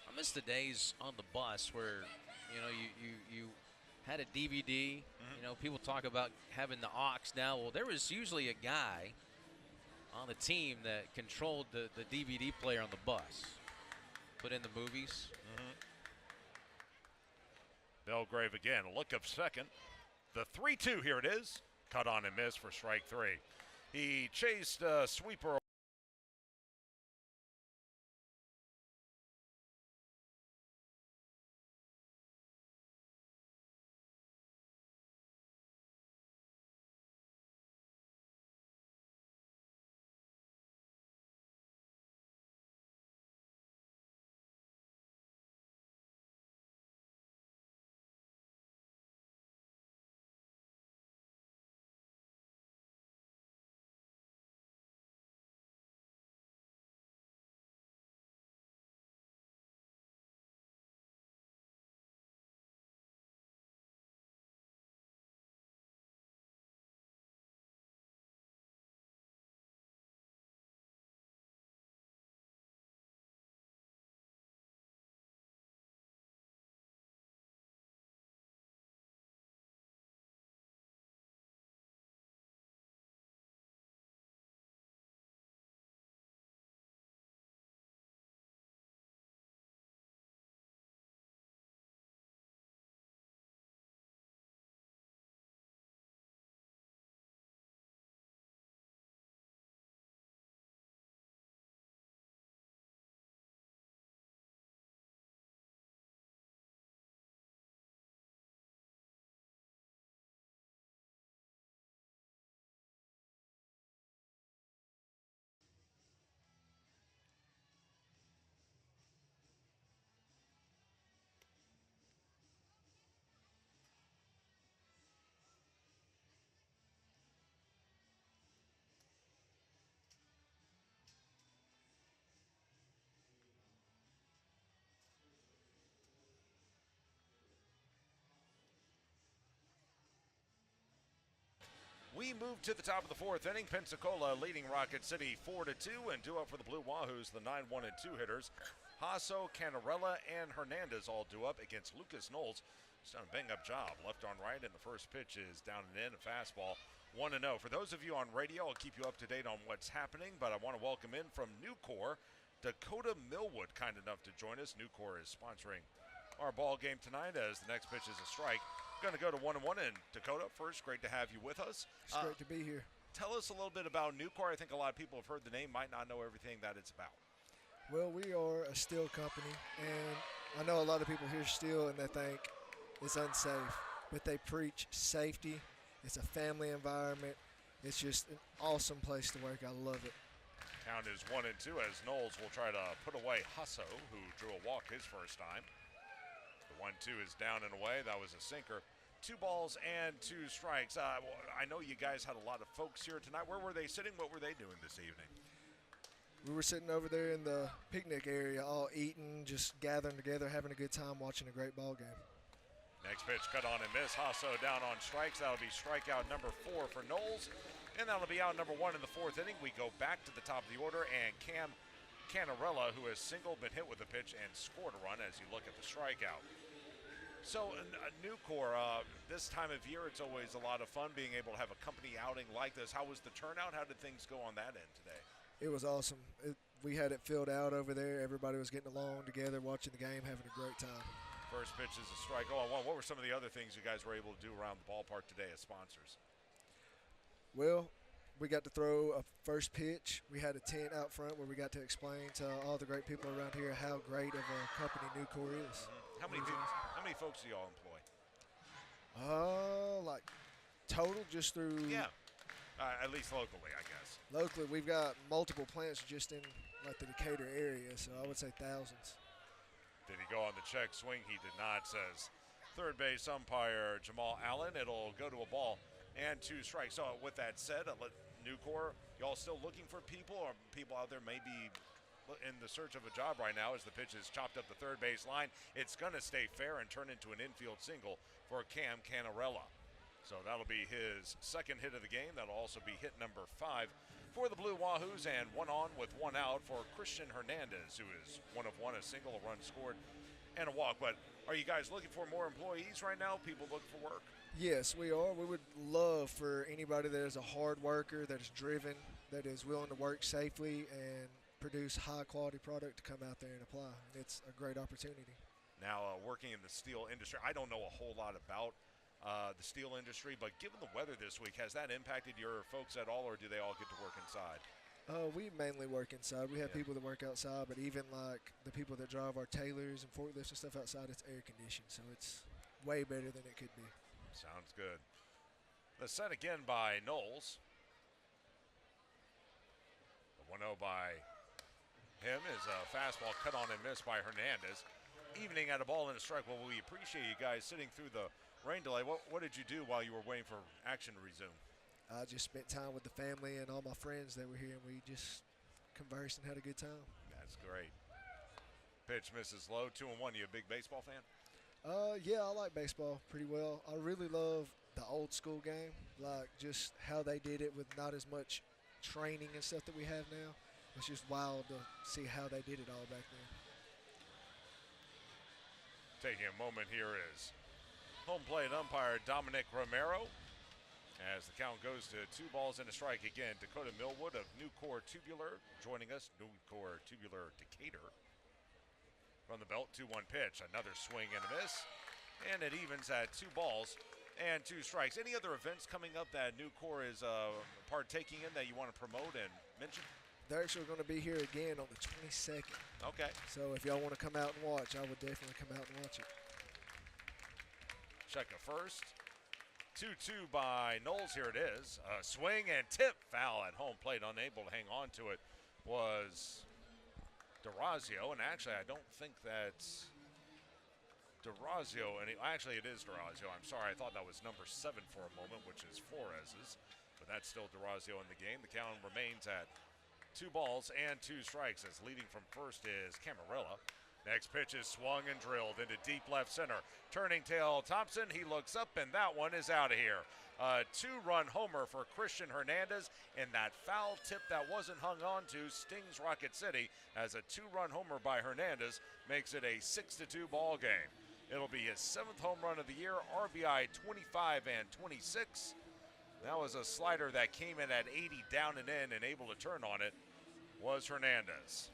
[SPEAKER 2] I miss the days on the bus where, you know, you had a DVD. You know, people talk about having the aux now. Well, there was usually a guy on the team that controlled the DVD player on the bus. Put in the movies.
[SPEAKER 1] Belgrave again, a look of second. The 3-2, here it is. Cut on and miss for strike 3. He chased a sweeper We move to the top of the fourth inning. Pensacola leading Rocket City 4-2, and due up for the Blue Wahoos, the 9-1 and 2 hitters. Hasso, Canarella, and Hernandez all due up against Lucas Knowles. He's done a bang-up job. Left on right, and the first pitch is down and in, a fastball. 1-0. For those of you on radio, I'll keep you up to date on what's happening, but I want to welcome in from Nucor, Dakota Millwood, kind enough to join us. Nucor is sponsoring our ball game tonight as the next pitch is a strike. Going to go to 1-1, and Dakota, first, great to have you with us.
[SPEAKER 4] It's great to be here.
[SPEAKER 1] Tell us a little bit about Nucor. I think a lot of people have heard the name, might not know everything that it's about.
[SPEAKER 4] Well, we are a steel company, and I know a lot of people hear steel and they think it's unsafe, but they preach safety. It's a family environment. It's just an awesome place to work. I love it.
[SPEAKER 1] Count is 1-2 as Knowles will try to put away Hasso, who drew a walk his first time. The 1-2 is down and away. That was a sinker. 2 balls and 2 strikes. I know you guys had a lot of folks here tonight. Where were they sitting? What were they doing this evening?
[SPEAKER 4] We were sitting over there in the picnic area, all eating, just gathering together, having a good time, watching a great ball game.
[SPEAKER 1] Next pitch cut on and miss. Hasso down on strikes. That'll be strikeout number 4 for Knowles. And that'll be out number 1 in the fourth inning. We go back to the top of the order, and Cam Canarella, who has singled, been hit with a pitch, and scored a run as you look at the strikeout. So, Nucor, this time of year, it's always a lot of fun being able to have a company outing like this. How was the turnout? How did things go on that end today?
[SPEAKER 4] It was awesome. We had it filled out over there. Everybody was getting along together, watching the game, having a great time.
[SPEAKER 1] First pitch is a strike. 0-1. What were some of the other things you guys were able to do around the ballpark today as sponsors?
[SPEAKER 4] Well, we got to throw a first pitch. We had a tent out front where we got to explain to all the great people around here how great of a company Nucor is.
[SPEAKER 1] How many folks do y'all employ?
[SPEAKER 4] Like total just through.
[SPEAKER 1] Yeah, at least locally, I guess.
[SPEAKER 4] Locally, we've got multiple plants just in like the Decatur area, so I would say thousands.
[SPEAKER 1] Did he go on the check swing? He did not, says third base umpire Jamal Allen. It'll go to a ball and 2 strikes. So with that said, Nucor, y'all still looking for people, or people out there maybe in the search of a job right now as the pitch is chopped up the third base line? It's going to stay fair and turn into an infield single for Cam Canarella. So that'll be his second hit of the game. That'll also be hit number 5 for the Blue Wahoos, and 1 on with 1 out for Christian Hernandez, who is 1 of 1, a single, a run scored, and a walk. But are you guys looking for more employees right now? People looking for work?
[SPEAKER 4] Yes, we are. We would love for anybody that is a hard worker, that is driven, that is willing to work safely and produce high-quality product to come out there and apply. And it's a great opportunity.
[SPEAKER 1] Now, working in the steel industry, I don't know a whole lot about the steel industry, but given the weather this week, has that impacted your folks at all, or do they all get to work inside?
[SPEAKER 4] We mainly work inside. We have people that work outside, but even like the people that drive our tailors and forklifts and stuff outside, it's air conditioned, so it's way better than it could be.
[SPEAKER 1] Sounds good. The set again by Knowles. The 1-0 by him is a fastball cut on and missed by Hernandez. Evening at a ball and a strike. Well, we appreciate you guys sitting through the rain delay. What did you do while you were waiting for action to resume? I
[SPEAKER 4] just spent time with the family and all my friends that were here, and we just conversed and had a good time.
[SPEAKER 1] That's great. Pitch misses low, 2-1. You a big baseball fan?
[SPEAKER 4] Yeah, I like baseball pretty well. I really love the old school game, like just how they did it with not as much training and stuff that we have now. It's just wild to see how they did it all back then.
[SPEAKER 1] Taking a moment here is home plate umpire Dominic Romero. As the count goes to 2 balls and a strike again, Dakota Millwood of Nucor Tubular joining us, Nucor Tubular Decatur. From the belt, 2-1 pitch, another swing and a miss, and it evens at 2 balls and 2 strikes. Any other events coming up that Nucor is partaking in that you want to promote and mention?
[SPEAKER 4] They're actually going to be here again on the 22nd.
[SPEAKER 1] Okay.
[SPEAKER 4] So if y'all want to come out and watch, I would definitely come out and watch it.
[SPEAKER 1] Check a first. 2-2 by Knowles. Here it is. A swing and tip, foul at home plate. Unable to hang on to it was DeRazio. And actually, I don't think that's DeRazio. Actually, it is DeRazio. I'm sorry. I thought that was number 7 for a moment, which is Flores'. But that's still DeRazio in the game. The count remains at 2 balls and 2 strikes, as leading from first is Camarella. Next pitch is swung and drilled into deep left center. Turning tail Thompson, he looks up, and that one is out of here. A 2-run homer for Christian Hernandez, and that foul tip that wasn't hung on to stings Rocket City, as a 2-run homer by Hernandez makes it a 6-2 ball game. It'll be his 7th home run of the year, RBI 25 and 26. That was a slider that came in at 80 down and in, and able to turn on it was Hernandez.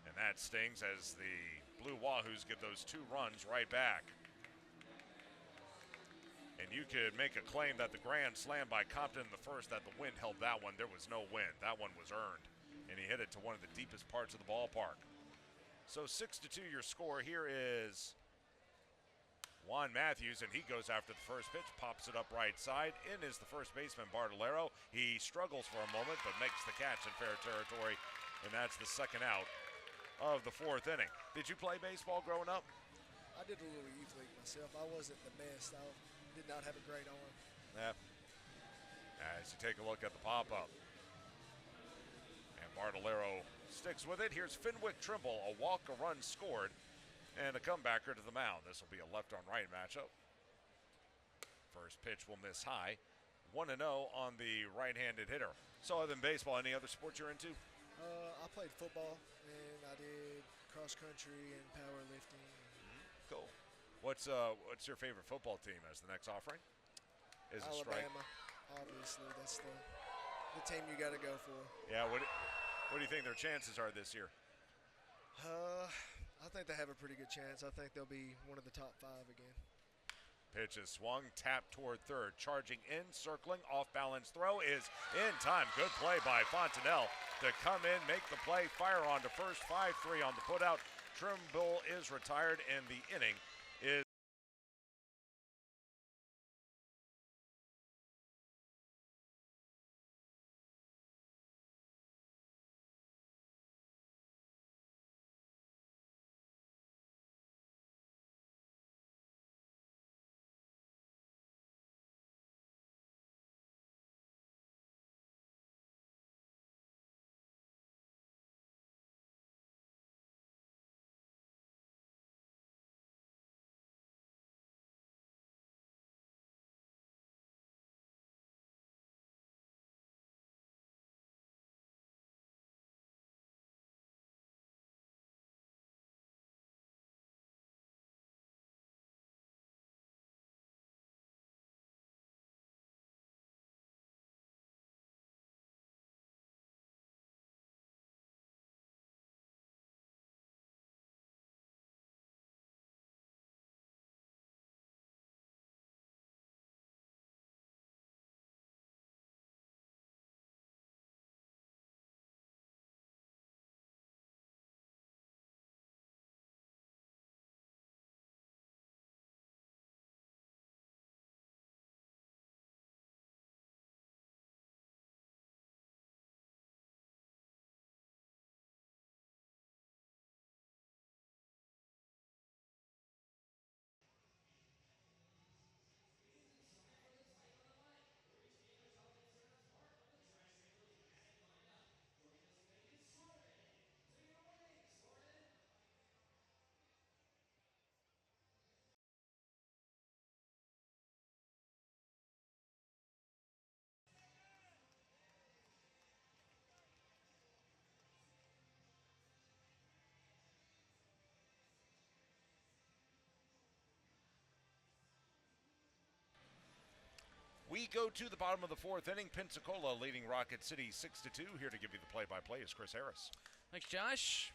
[SPEAKER 1] And that stings as the Blue Wahoos get those 2 runs right back. And you could make a claim that the grand slam by Compton in the first, that the wind held that one. There was no wind. That one was earned. And he hit it to one of the deepest parts of the ballpark. So 6-2 your score. Here is Juan Matthews, and he goes after the first pitch, pops it up right side. In is the first baseman, Bartolero. He struggles for a moment, but makes the catch in fair territory. And that's the second out of the 4th inning. Did you play baseball growing up?
[SPEAKER 4] I did a little youth league myself. I wasn't the best. I did not have a great arm.
[SPEAKER 1] Yeah. As you take a look at the pop-up. And Bartolero sticks with it. Here's Fenwick Trimble, a walk, a run scored, and a comebacker to the mound. This will be a left-on-right matchup. First pitch will miss high. 1-0 on the right-handed hitter. So other than baseball, any other sports you're into?
[SPEAKER 4] I played football, and I did cross-country and powerlifting.
[SPEAKER 1] Cool. What's your favorite football team as the next offering? Is it
[SPEAKER 4] Alabama, obviously. That's the team you got to go for.
[SPEAKER 1] Yeah, what do you think their chances are this year?
[SPEAKER 4] I think they have a pretty good chance. I think they'll be one of the top 5 again.
[SPEAKER 1] Pitch is swung, tapped toward third, charging in, circling, off-balance throw is in time. Good play by Fontenelle to come in, make the play, fire on to first, 5-3 on the putout. Trimble is retired, and the inning is we go to the bottom of the 4th inning. Pensacola leading Rocket City 6-2. Here to give you the play-by-play is Chris Harris.
[SPEAKER 2] Thanks, Josh.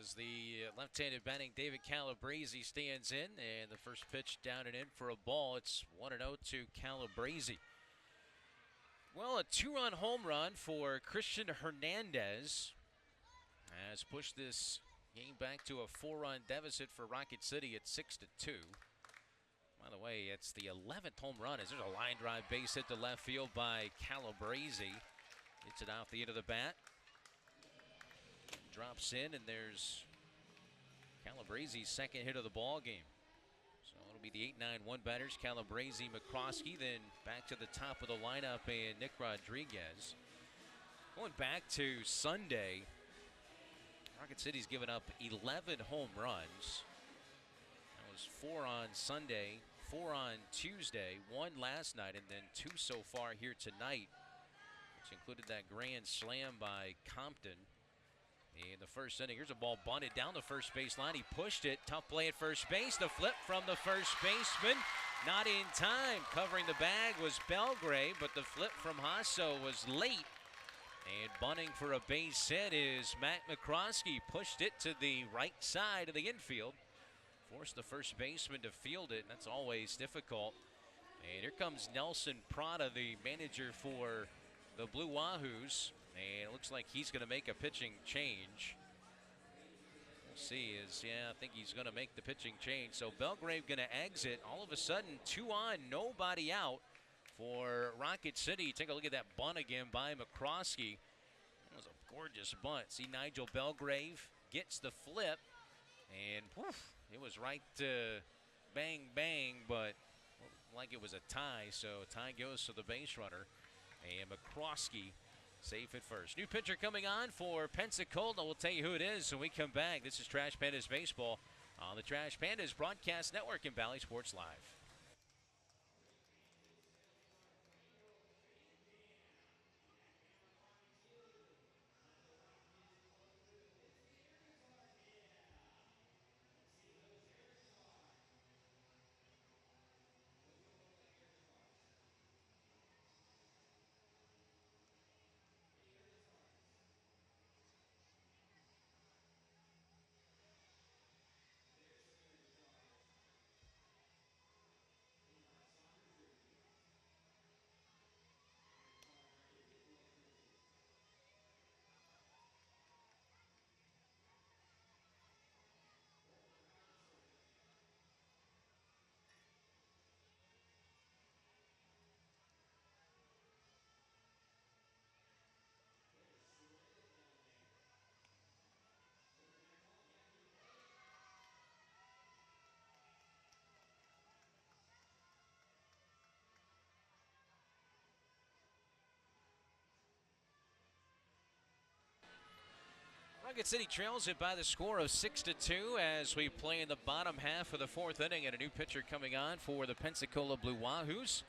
[SPEAKER 2] As the left-handed batting David Calabrese stands in, and the first pitch down and in for a ball. It's 1-0 to Calabrese. Well, a 2-run home run for Christian Hernandez has pushed this game back to a 4-run deficit for Rocket City at 6-2. By the way, it's the 11th home run as there's a line drive base hit to left field by Calabrese. Hits it out the end of the bat. Drops in, and there's Calabrese's second hit of the ball game. So it'll be the 8-9-1 batters, Calabrese, McCroskey, then back to the top of the lineup, and Nick Rodriguez. Going back to Sunday, Rocket City's given up 11 home runs. That was 4 on Sunday, 4 on Tuesday, 1 last night, and then 2 so far here tonight, which included that grand slam by Compton in the first inning. Here's a ball bunted down the first base line. He pushed it. Tough play at first base. The flip from the first baseman. Not in time. Covering the bag was Belgrave, but the flip from Hasso was late. And bunting for a base hit is Matt McCroskey. Pushed it to the right side of the infield. Forced the first baseman to field it, and that's always difficult. And here comes Nelson Prada, the manager for the Blue Wahoos. And it looks like he's going to make a pitching change. We'll see. I think he's going to make the pitching change. So Belgrave going to exit. All of a sudden, 2 on, nobody out for Rocket City. Take a look at that bunt again by McCroskey. That was a gorgeous bunt. See Nigel Belgrave gets the flip. And poof, it was right bang, bang, but like it was a tie. So tie goes to the base runner. And McCroskey safe at first. New pitcher coming on for Pensacola. We'll tell you who it is when we come back. This is Trash Pandas Baseball on the Trash Pandas Broadcast Network and Valley Sports Live. Rocket City trails it by the score of 6-2 as we play in the bottom half of the 4th inning, and a new pitcher coming on for the Pensacola Blue Wahoos.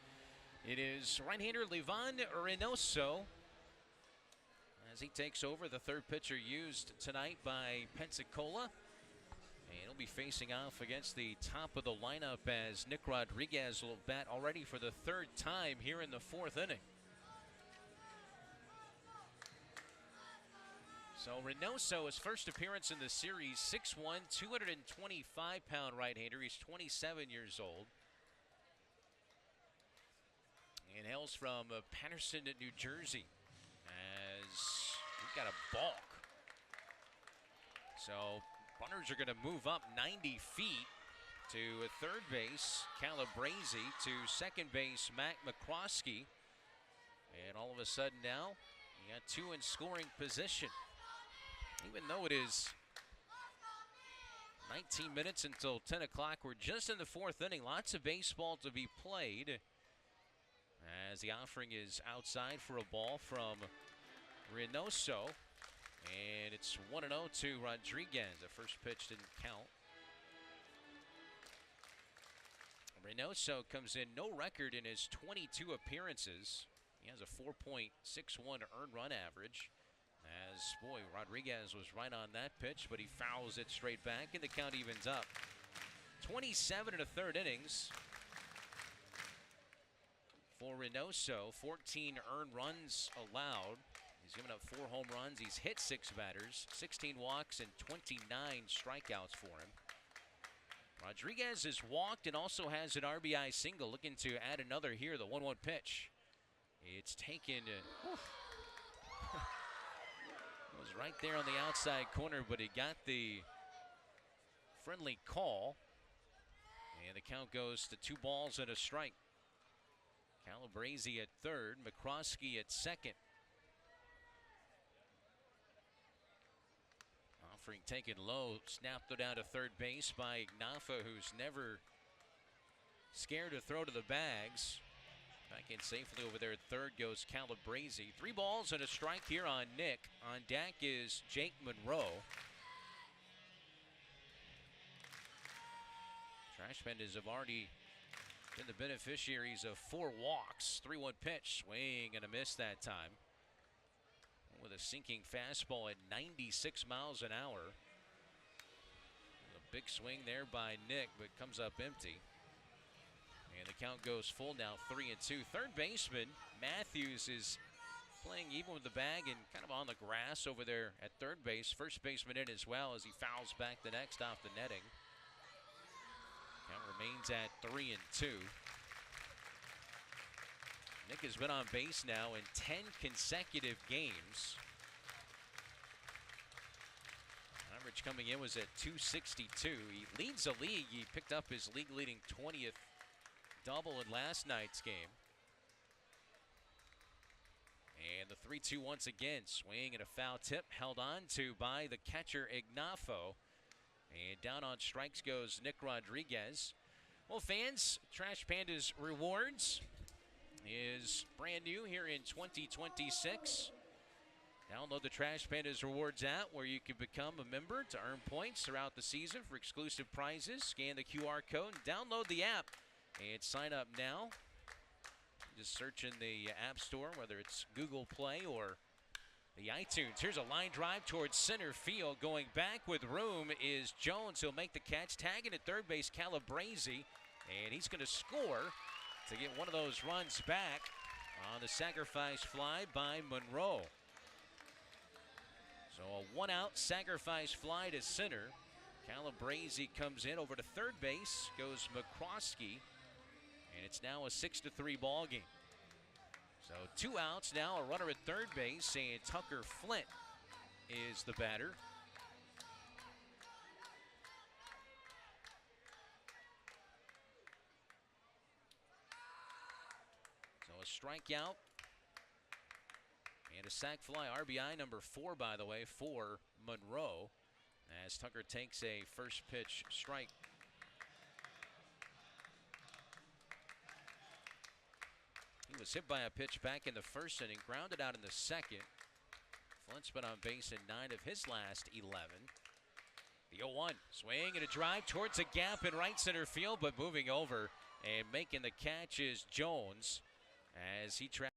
[SPEAKER 2] It is right-hander Levan Reynoso as he takes over, the 3rd pitcher used tonight by Pensacola. And he'll be facing off against the top of the lineup as Nick Rodriguez will bat already for the 3rd time here in the 4th inning. So Reynoso, his first appearance in the series, 6'1", 225-pound right-hander. He's 27 years old. And hails from Patterson, New Jersey, as we've got a balk. So runners are going to move up 90 feet to third base, Calabrese, to second base, Matt McCroskey. And all of a sudden now, you got 2 in scoring position. Even though it is 19 minutes until 10 o'clock, we're just in the 4th inning. Lots of baseball to be played as the offering is outside for a ball from Reynoso. And it's 1-0 to Rodriguez. The first pitch didn't count. Reynoso comes in no record in his 22 appearances. He has a 4.61 earned run average. As, boy, Rodriguez was right on that pitch, but he fouls it straight back, and the count evens up. 27 1/3 innings for Reynoso. 14 earned runs allowed. He's given up 4 home runs. He's hit 6 batters, 16 walks, and 29 strikeouts for him. Rodriguez has walked and also has an RBI single. Looking to add another here, the 1-1 pitch. It's taken... was right there on the outside corner, but he got the friendly call. And the count goes to 2 balls and a strike. Calabrese at third, McCroskey at second. Offering taken low, snapped it down to third base by Ignafa, who's never scared to throw to the bags. Back in safely over there at third goes Calabrese. 3 balls and a strike here on Nick. On deck is Jake Monroe. Trash Pandas have already been the beneficiaries of 4 walks. 3-1 pitch, swing and a miss that time. With a sinking fastball at 96 miles an hour. A big swing there by Nick, but comes up empty. And the count goes full now, 3-2. Third baseman Matthews is playing even with the bag and kind of on the grass over there at third base. First baseman in as well as he fouls back the next off the netting. Count remains at 3-2. Nick has been on base now in 10 consecutive games. Average coming in was at 262. He leads the league. He picked up his league-leading 20th double in last night's game. And the 3-2 once again. Swing and a foul tip held on to by the catcher Ignafo. And down on strikes goes Nick Rodriguez. Well, fans, Trash Pandas Rewards is brand new here in 2026. Download the Trash Pandas Rewards app where you can become a member to earn points throughout the season for exclusive prizes. Scan the QR code and download the app and sign up now. Just search in the App Store, whether it's Google Play or the iTunes. Here's a line drive towards center field. Going back with room is Jones. He'll make the catch. Tagging at third base, Calabrese. And he's going to score to get one of those runs back on the sacrifice fly by Monroe. So a one-out sacrifice fly to center. Calabrese comes in over to third base. Goes McCroskey. And it's now a 6-3 ball game. So 2 outs now, a runner at third base, and Tucker Flint is the batter. So a strikeout and a sac fly. RBI number 4, by the way, for Monroe, as Tucker takes a first pitch strike. He was hit by a pitch back in the first inning, grounded out in the second. Flint's been on base in 9 of his last 11. The 0-1, swing and a drive towards a gap in right center field, but moving over and making the catch is Jones as he tracks.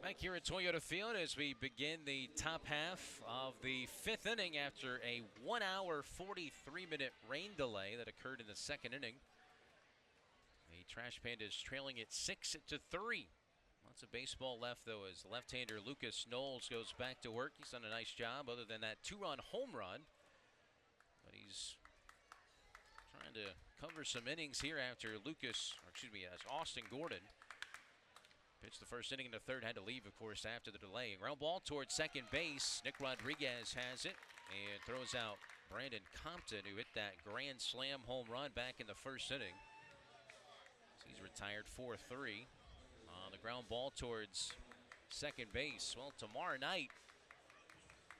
[SPEAKER 2] Back here at Toyota Field as we begin the top half of the 5th inning after a 1-hour, 43-minute rain delay that occurred in the second inning. The Trash Pandas trailing it 6-3. Lots of baseball left, though, as left-hander Lucas Knowles goes back to work. He's done a nice job other than that 2-run home run. But he's trying to cover some innings here after as Austin Gordon pitched the first inning in the third, had to leave, of course, after the delay. Ground ball towards second base. Nick Rodriguez has it and throws out Brandon Compton, who hit that grand slam home run back in the first inning. So he's retired 4-3 on the ground ball towards second base. Well, tomorrow night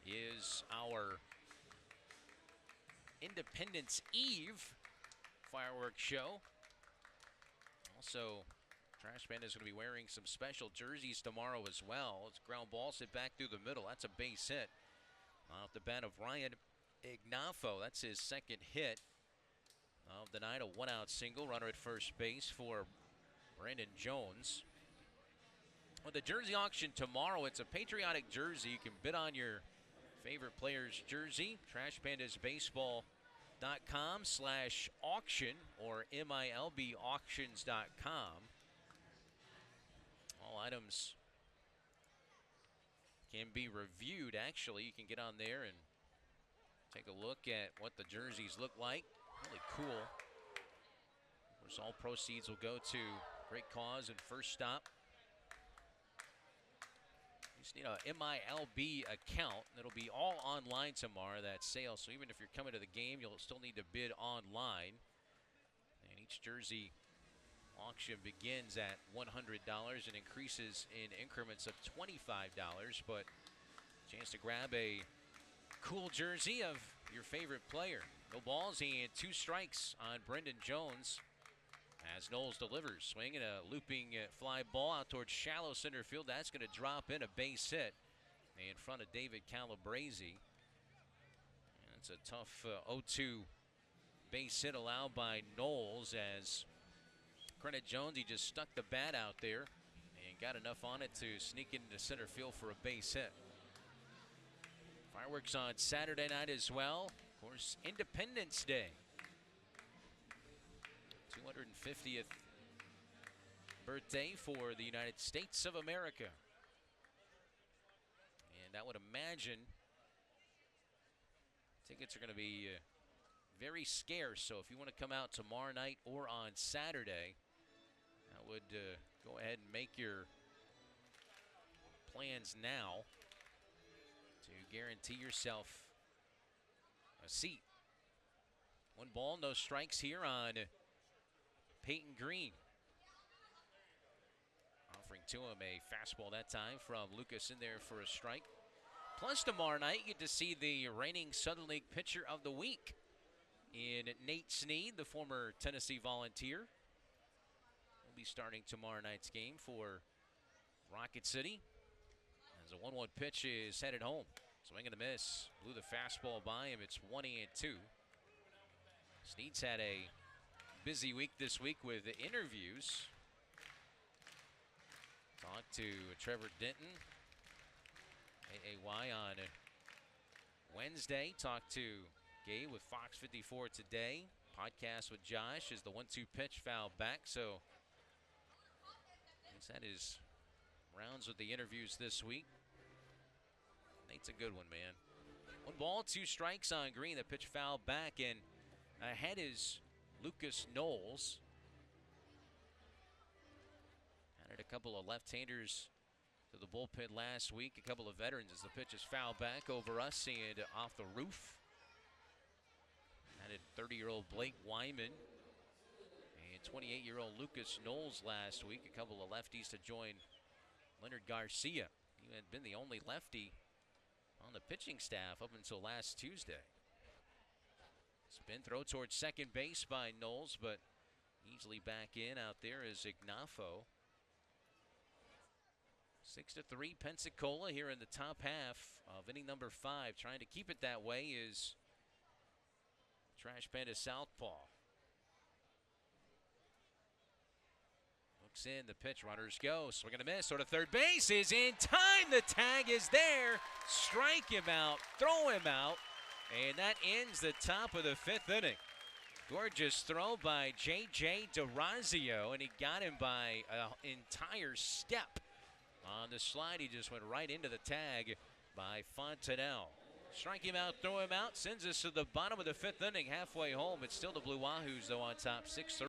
[SPEAKER 2] is our Independence Eve fireworks show. Also, Trash Pandas is going to be wearing some special jerseys tomorrow as well. It's ground ball hit back through the middle. That's a base hit off the bat of Ryan Ignafo. That's his second hit of the night. A one-out single. Runner at first base for Brandon Jones. Well, the jersey auction tomorrow, it's a patriotic jersey. You can bid on your favorite player's jersey. TrashPandasBaseball.com/auction or MILBauctions.com. All items can be reviewed. Actually, you can get on there and take a look at what the jerseys look like. Really cool. Of course, all proceeds will go to great cause and First Stop. You just need a MILB account. It'll be all online tomorrow, that sale. So even if you're coming to the game, you'll still need to bid online. And each jersey auction begins at $100 and increases in increments of $25. But chance to grab a cool jersey of your favorite player. No balls and 2 strikes on Brendan Jones as Knowles delivers. Swinging a looping fly ball out towards shallow center field. That's going to drop in, a base hit in front of David Calabrese. It's a tough 0-2 base hit allowed by Knowles. As credit Jones, he just stuck the bat out there and got enough on it to sneak into center field for a base hit. Fireworks on Saturday night as well. Of course, Independence Day. 250th birthday for the United States of America. And I would imagine tickets are going to be very scarce. So if you want to come out tomorrow night or on Saturday, I would go ahead and make your plans now to guarantee yourself a seat. 1 ball, no strikes here on Peyton Green. Offering to him a fastball that time from Lucas in there for a strike. Plus tomorrow night you get to see the reigning Southern League Pitcher of the Week in Nate Snead, the former Tennessee Volunteer. Will be starting tomorrow night's game for Rocket City. As a 1-1 pitch is headed home. Swing and a miss. Blew the fastball by him. It's 1-2. Snead's had a busy week this week with interviews. Talked to Trevor Denton, AAY, on Wednesday. Talked to Gabe with Fox 54 today. Podcast with Josh as the 1-2 pitch fouled back. So he's had his rounds with the interviews this week. Nate's a good one, man. 1 ball, 2 strikes on Green. The pitch fouled back, and ahead is Lucas Knowles. Added a couple of left-handers to the bullpen last week. A couple of veterans as the pitch is fouled back over us and off the roof. Added 30-year-old Blake Wyman and 28-year-old Lucas Knowles last week. A couple of lefties to join Leonard Garcia. He had been the only lefty on the pitching staff up until last Tuesday. Spin throw towards second base by Knowles, but easily back in. Out there is Ignafo. 6-3 Pensacola here in the top half of inning number 5. Trying to keep it that way is Trash Panda southpaw. Looks in, the pitch, runners go. Swing and a miss, sort of third base is in time. The tag is there. Strike him out, throw him out, and that ends the top of the 5th inning. Gorgeous throw by J.J. DeRazio, and he got him by an entire step. On the slide, he just went right into the tag by Fontenelle. Strike him out, throw him out, sends us to the bottom of the 5th inning, halfway home. It's still the Blue Wahoos, though, on top, 6-3.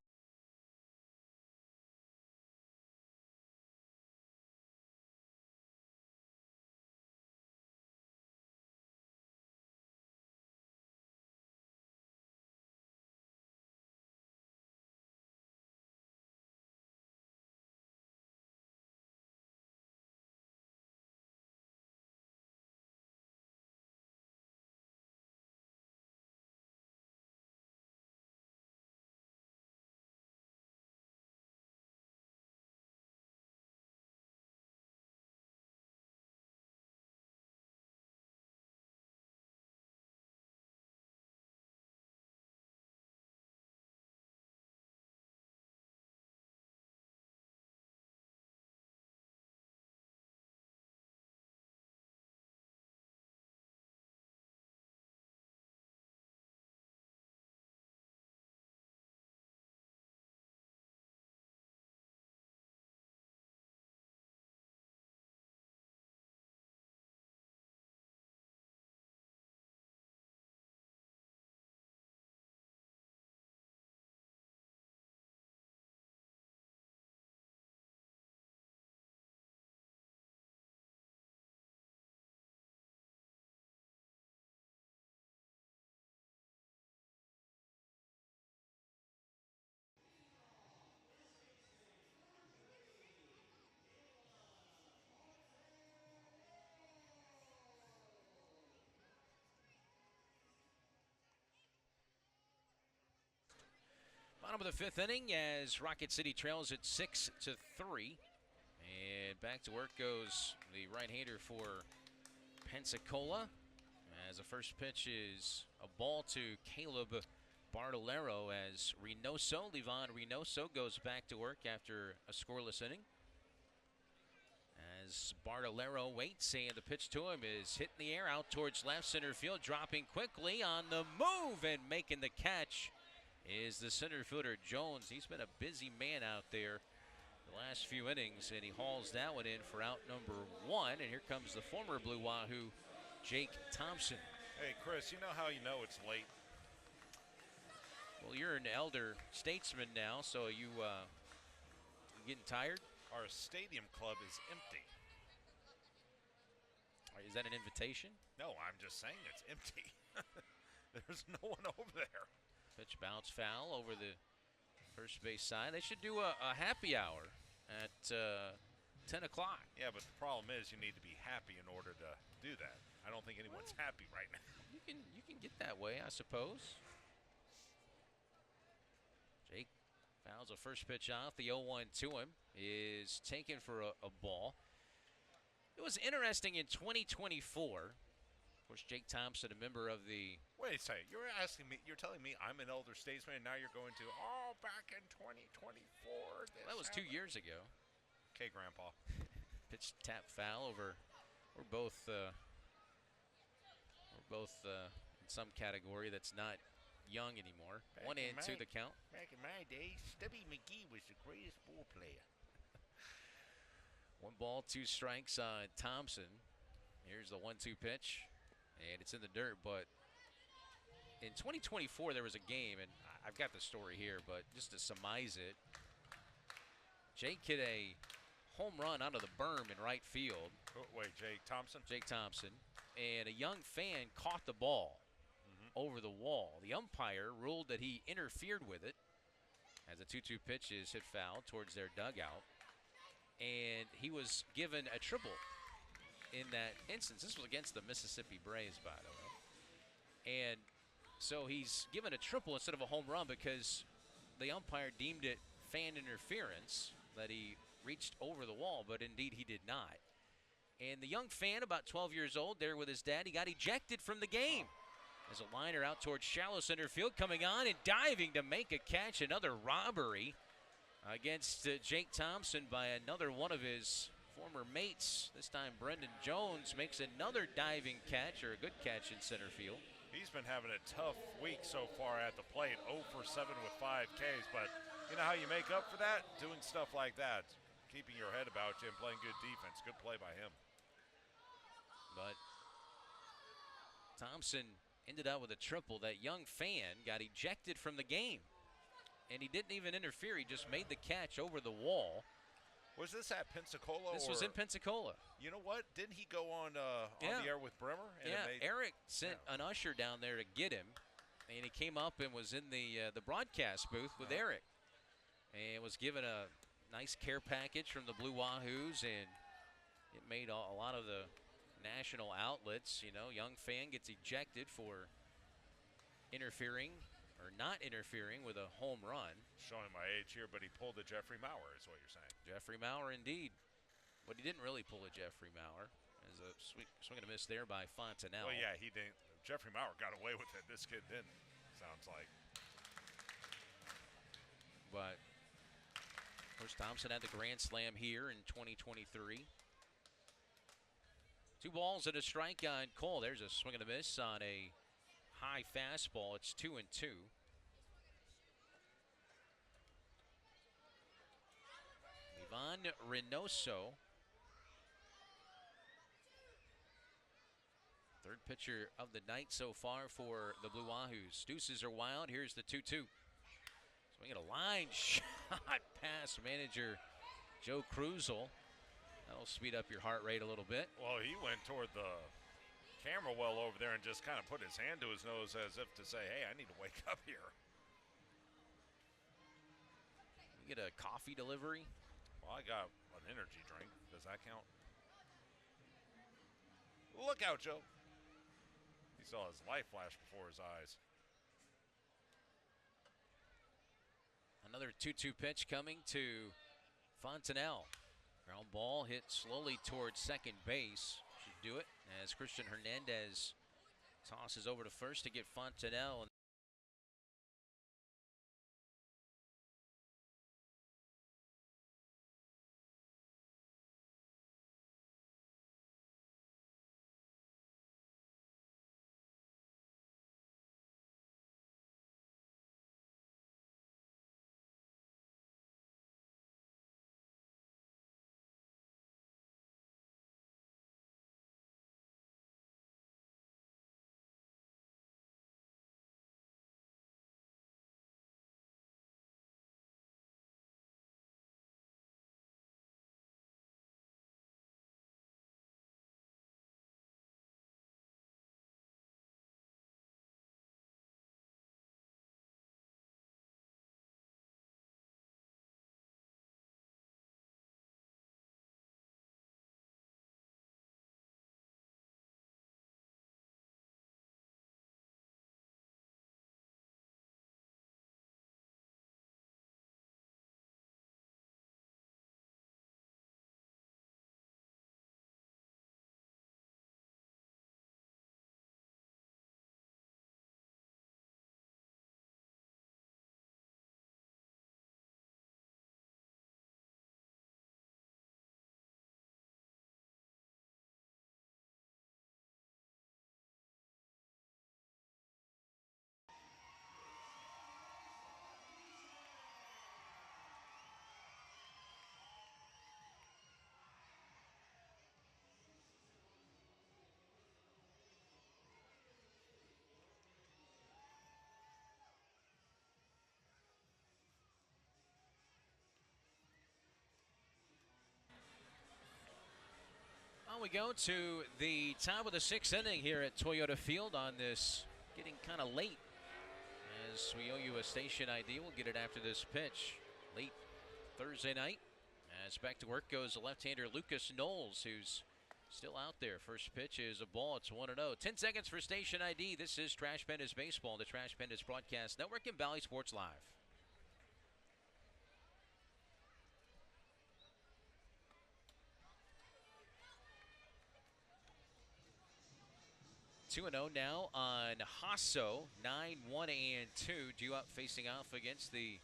[SPEAKER 2] Bottom of the 5th inning as Rocket City trails at 6-3. And back to work goes the right-hander for Pensacola. As the first pitch is a ball to Caleb Bartolero as Levon Reynoso goes back to work after a scoreless inning. As Bartolero waits, and the pitch to him is hit in the air out towards left center field, dropping quickly on the move and making the catch is the center fielder Jones. He's been a busy man out there the last few innings, and he hauls that one in for out number 1. And here comes the former Blue Wahoo, Jake Thompson.
[SPEAKER 1] Hey, Chris, you know how you know it's late?
[SPEAKER 2] Well, you're an elder statesman now, so you getting tired?
[SPEAKER 1] Our stadium club is empty.
[SPEAKER 2] Is that an invitation?
[SPEAKER 1] No, I'm just saying it's empty. There's no one over there.
[SPEAKER 2] Pitch bounce foul over the first base side. They should do a happy hour at 10 o'clock.
[SPEAKER 1] Yeah, but the problem is you need to be happy in order to do that. I don't think anyone's happy right now.
[SPEAKER 2] You can get that way, I suppose. Jake fouls a first pitch off. The 0-1 to him is taken for a ball. It was interesting in 2024. Of course, Jake Thompson, a member of the...
[SPEAKER 1] Wait a second. You're telling me I'm an elder statesman, and now you're going to, back in 2024.
[SPEAKER 2] That was 2 years ago.
[SPEAKER 1] Okay, Grandpa.
[SPEAKER 2] Pitch tap foul over. We're both in some category that's not young anymore. 1-2 the count.
[SPEAKER 1] Back in my day, Stubby McGee was the greatest ball player.
[SPEAKER 2] 1 ball, 2 strikes on Thompson. Here's the 1-2 pitch, and it's in the dirt. But in 2024, there was a game, and I've got the story here, but just to surmise it, Jake hit a home run out of the berm in right field.
[SPEAKER 1] Oh, wait, Jake Thompson?
[SPEAKER 2] Jake Thompson. And a young fan caught the ball over the wall. The umpire ruled that he interfered with it as a 2-2 pitch is hit foul towards their dugout. And he was given a triple in that instance. This was against the Mississippi Braves, by the way. And so he's given a triple instead of a home run because the umpire deemed it fan interference, that he reached over the wall, but indeed he did not. And the young fan, about 12 years old, there with his dad, he got ejected from the game. As a liner out towards shallow center field, coming on and diving to make a catch. Another robbery against Jake Thompson by another one of his former mates. This time Brendan Jones makes another diving catch, or a good catch in center field.
[SPEAKER 1] He's been having a tough week so far at the plate, 0 for 7 with 5 Ks. But you know how you make up for that? Doing stuff like that, keeping your head about you and playing good defense. Good play by him.
[SPEAKER 2] But Thompson ended up with a triple. That young fan got ejected from the game. And he didn't even interfere. He just made the catch over the wall.
[SPEAKER 1] Was this at Pensacola?
[SPEAKER 2] This was in Pensacola.
[SPEAKER 1] You know what? Didn't he go on the air with Bremer? And
[SPEAKER 2] Eric sent an usher down there to get him. And he came up and was in the broadcast booth with Eric. And was given a nice care package from the Blue Wahoos. And it made a lot of the national outlets, young fan gets ejected for interfering or not interfering with a home run.
[SPEAKER 1] Showing my age here, but he pulled a Jeffrey Maurer is what you're saying.
[SPEAKER 2] Jeffrey Maurer indeed. But he didn't really pull a Jeffrey Maurer. There's a swing and a miss there by Fontenelle.
[SPEAKER 1] Well, yeah, he didn't. Jeffrey Maurer got away with it. This kid didn't, sounds like.
[SPEAKER 2] But, of course, Thompson had the grand slam here in 2023. 2 balls and a strike on Cole. There's a swing and a miss on a high fastball. It's 2-2. Ivan Reynoso. Third pitcher of the night so far for the Blue Wahoos. Deuces are wild. Here's the 2-2. Swinging a line shot past manager Joe Krusel. That'll speed up your heart rate a little bit.
[SPEAKER 1] Well, he went toward the camera well over there and just kind of put his hand to his nose as if to say, hey, I need to wake up here.
[SPEAKER 2] You get a coffee delivery?
[SPEAKER 1] Well, I got an energy drink. Does that count? Look out, Joe. He saw his life flash before his eyes.
[SPEAKER 2] Another 2-2 pitch coming to Fontenelle. Ground ball hit slowly towards second base. Should do it as Christian Hernandez tosses over to first to get Fontenelle. On we go to the top of the 6th inning here at Toyota Field on this getting kind of late. As we owe you a station ID, we'll get it after this pitch. Late Thursday night. As back to work goes the left-hander Lucas Knowles, who's still out there. First pitch is a ball. It's 1-0. 10 seconds for station ID. This is Trash Pandas Baseball, the Trash Pandas Broadcast Network and Valley Sports Live. 2-0 now on Hasso, 9-1-2. Due up facing off against the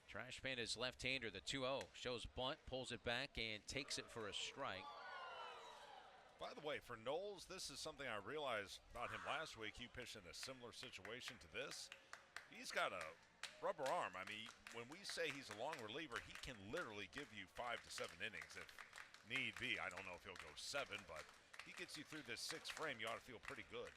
[SPEAKER 2] Trash Pandas left-hander. The 2-0 shows bunt, pulls it back, and takes it for a strike.
[SPEAKER 1] By the way, for Knowles, this is something I realized about him last week. He pitched in a similar situation to this. He's got a rubber arm. I mean, when we say he's a long reliever, he can literally give you 5 to 7 innings if need be. I don't know if he'll go 7, but he gets you through this 6th frame. You ought to feel pretty good.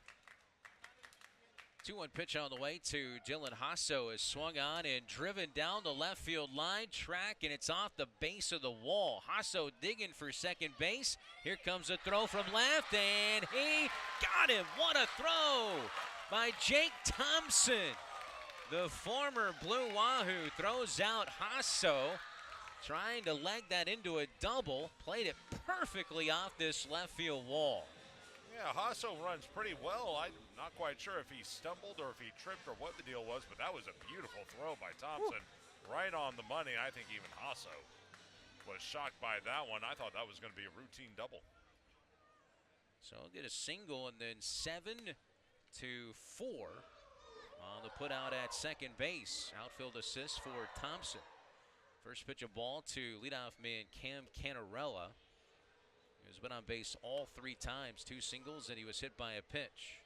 [SPEAKER 2] 2-1 pitch on the way to Dylan Hasso is swung on and driven down the left field line track, and it's off the base of the wall. Hasso digging for second base. Here comes a throw from left, and he got him. What a throw by Jake Thompson. The former Blue Wahoo throws out Hasso, trying to leg that into a double. Played it perfectly off this left field wall.
[SPEAKER 1] Yeah, Hasso runs pretty well. I'm not quite sure if he stumbled or if he tripped or what the deal was, but that was a beautiful throw by Thompson. Woo. Right on the money. I think even Hasso was shocked by that one. I thought that was going to be a routine double.
[SPEAKER 2] So he'll get a single and then 7-4 on the put out at second base. Outfield assist for Thompson. First pitch of ball to leadoff man Cam Canarella. He's been on base all 3 times, 2 singles, and he was hit by a pitch.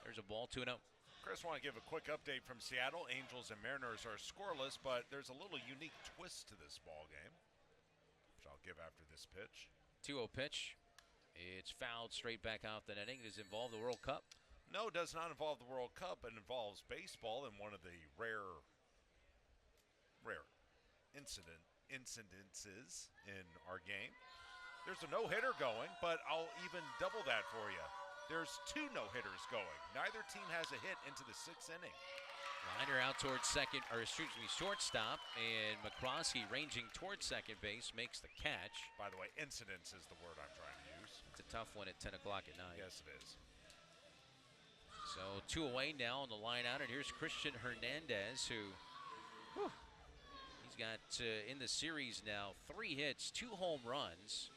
[SPEAKER 2] There's a ball, 2-0.
[SPEAKER 1] Chris, want to give a quick update from Seattle. Angels and Mariners are scoreless, but there's a little unique twist to this ball game, which I'll give after this pitch.
[SPEAKER 2] 2-0 pitch. It's fouled straight back out the netting. Does it involve the World Cup?
[SPEAKER 1] No, it does not involve the World Cup. It involves baseball in one of the rare incidences in our game. There's a no-hitter going, but I'll even double that for you. There's 2 no-hitters going. Neither team has a hit into the 6th inning.
[SPEAKER 2] Liner out towards shortstop, and McCroskey ranging towards second base makes the catch.
[SPEAKER 1] By the way, incidents is the word I'm trying to use.
[SPEAKER 2] It's a tough one at 10 o'clock at night.
[SPEAKER 1] Yes, it is.
[SPEAKER 2] So 2 away now on the line out, and here's Christian Hernandez, who he's got in the series now 3 hits, 2 home runs.